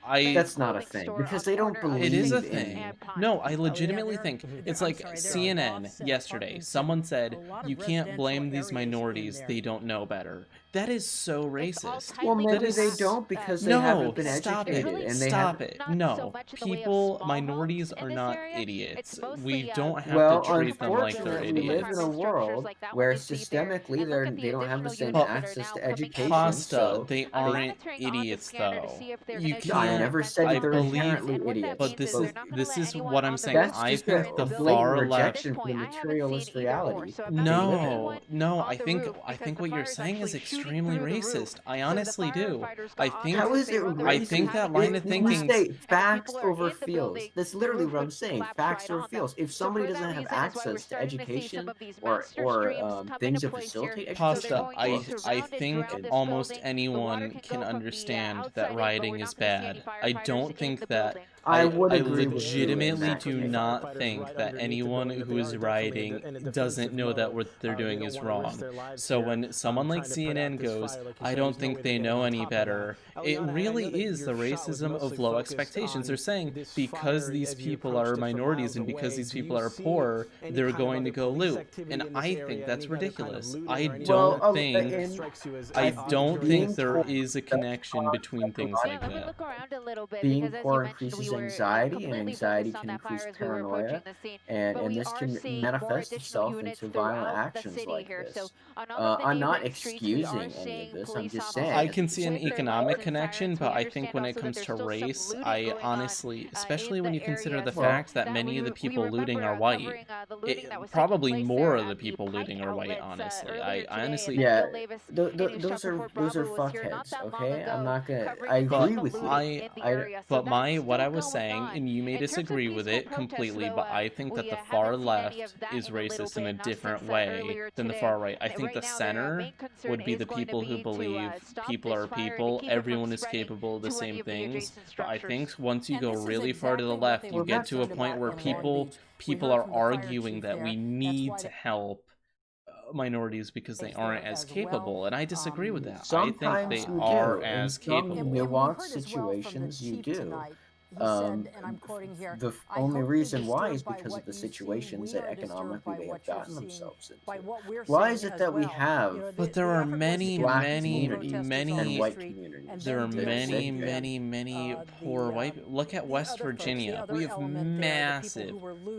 that's not a thing, because they don't believe It is a in... thing. No, I legitimately think it's like CNN yesterday. Someone said, you can't blame these minorities, they don't know better. That is so racist. Well, maybe they don't because they haven't been educated. And they Stop it. No, people, minorities are not idiots. We don't have to treat them like they're idiots. We live in a world where systemically they don't have the same access to education. Pasta, they aren't idiots though. You can't. I never said they're inherently idiots. But this is what I'm saying. That's I just think the blatant far left. rejection from the materialist reality. No. I think what you're saying is extremely racist. I honestly do. I think. How is it racist? I think that line of thinking. You say facts over feels. That's literally what I'm saying. Facts over feels. If somebody doesn't have access to education or things that facilitate education, Pasta, I think almost anyone can understand that rioting is bad. I don't think that. I legitimately do not think that anyone who is rioting doesn't know that what they're doing is wrong. So when someone like CNN goes, I don't think they know any better, it really is the racism of low expectations. They're saying because these people are minorities and because these people are poor, they're going to go loot. And I think that's ridiculous. I don't think there is a connection between things like that. Being poor increases anxiety, and anxiety can increase paranoia, and this can manifest itself into violent actions like this. I'm not excusing any of this, I'm just saying. I can see an economic connection, but I think when it comes to race, I honestly, especially when you consider the fact that many of the people looting are white, probably more of the people looting are white, honestly. I honestly... Yeah, those are fuckheads, okay? I'm not gonna... I agree with you. But what I was saying, and you may disagree with it completely, but I think that the far left is racist in a different way than the far right. I think the center would be the people who believe people are people, everyone is capable of the same things. But I think once you go really far to the left, you get to a point where people are arguing that we need to help minorities because they aren't as capable, and I disagree with that. I think they are as capable. In nuanced situations, you do. The only reason why is because of the situations that economically they have gotten themselves into. Why is it that we have... But there are many many poor white... Look at West Virginia. We have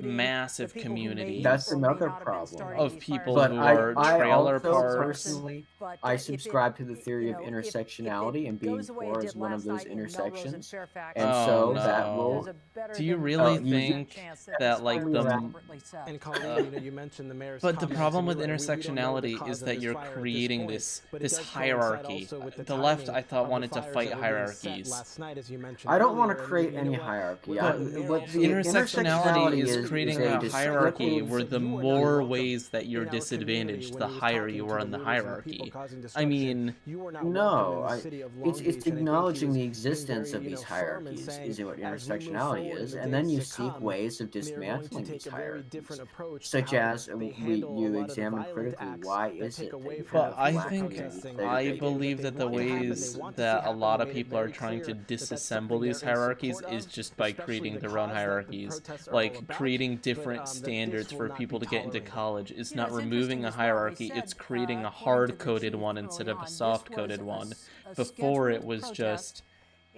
massive communities. That's another problem. Of people who are trailer parks. Personally, I subscribe to the theory of intersectionality, and being poor is one of those intersections. And so that will... Do you really think that, like, but the problem with intersectionality is that you're creating this hierarchy. The left, I thought, wanted to fight hierarchies. I don't want to create any hierarchy. Intersectionality is creating a hierarchy where the more ways that you're disadvantaged, the higher you are in the hierarchy. I mean... No, it's acknowledging the existence of these hierarchies is what intersectionality is, and then you seek ways of dismantling these hierarchies, such as you examine critically why is it that you have I believe that the ways that a lot of people are trying to disassemble these hierarchies is just by creating their own hierarchies. Like, creating different standards for people to get into college is not removing a hierarchy, it's creating a hard-coded one instead of a soft-coded one. Before, it was just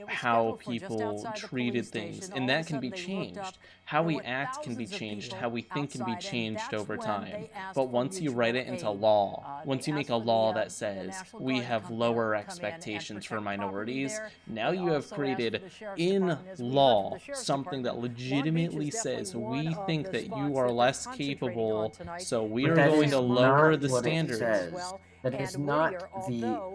how people treated things, and that can be changed. How we act can be changed, how we think can be changed over time. But once you write it into law, once you make a law that says we have lower expectations for minorities, now you have created in law something that legitimately says we think that you are less capable, so we are going to lower the standards. That is not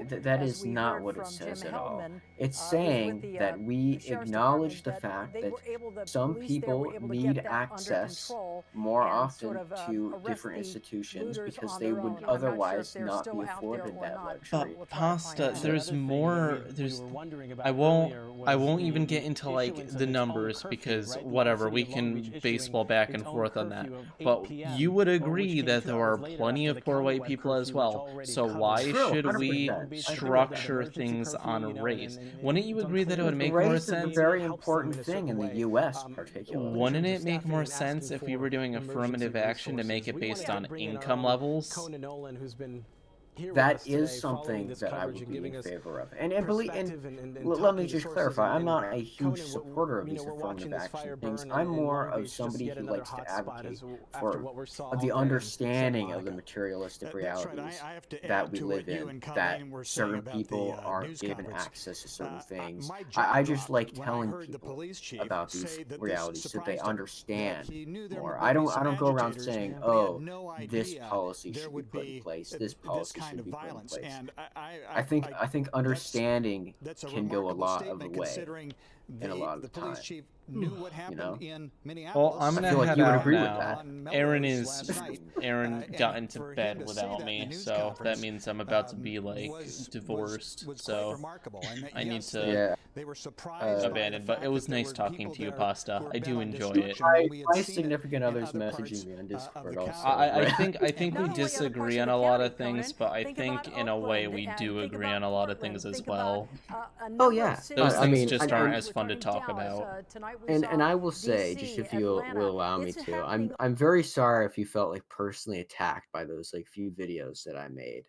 that is not what it says at all. It's saying that we acknowledge the fact that some people need access more often to different institutions because they would otherwise not be afforded that luxury. But Pasta, there's more. I won't even get into like the numbers because whatever, we can baseball back and forth on that. But you would agree that there are plenty of poor white people as well. So why should we structure things on race? Wouldn't you agree that it would make more sense? Race is a very important thing in the U.S. particularly. Wouldn't it make more sense if we were doing affirmative action to make it based on income levels? That is something that I would be in favor of. And let me just clarify, I'm not a huge supporter of these affirmative action things. I'm more of somebody who likes to advocate for the understanding of the materialistic realities that we live in, that certain people aren't given access to certain things. I just like telling people about these realities so they understand more. I don't go around saying, oh, this policy should be put in place, this policy should be put in place. I think understanding can go a lot of the way in a lot of the time. You know? Well, I'm gonna head out now. Aaron got into bed without me, so that means I'm about to be like divorced. So I need to abandon. But it was nice talking to you, Pasta. I do enjoy it. My significant other's messaging me on Discord also. I think we disagree on a lot of things, but I think in a way we do agree on a lot of things as well. Oh yeah, those things just aren't as fun to talk about. And I will say, just if you will allow me to, I'm very sorry if you felt like personally attacked by those like few videos that I made.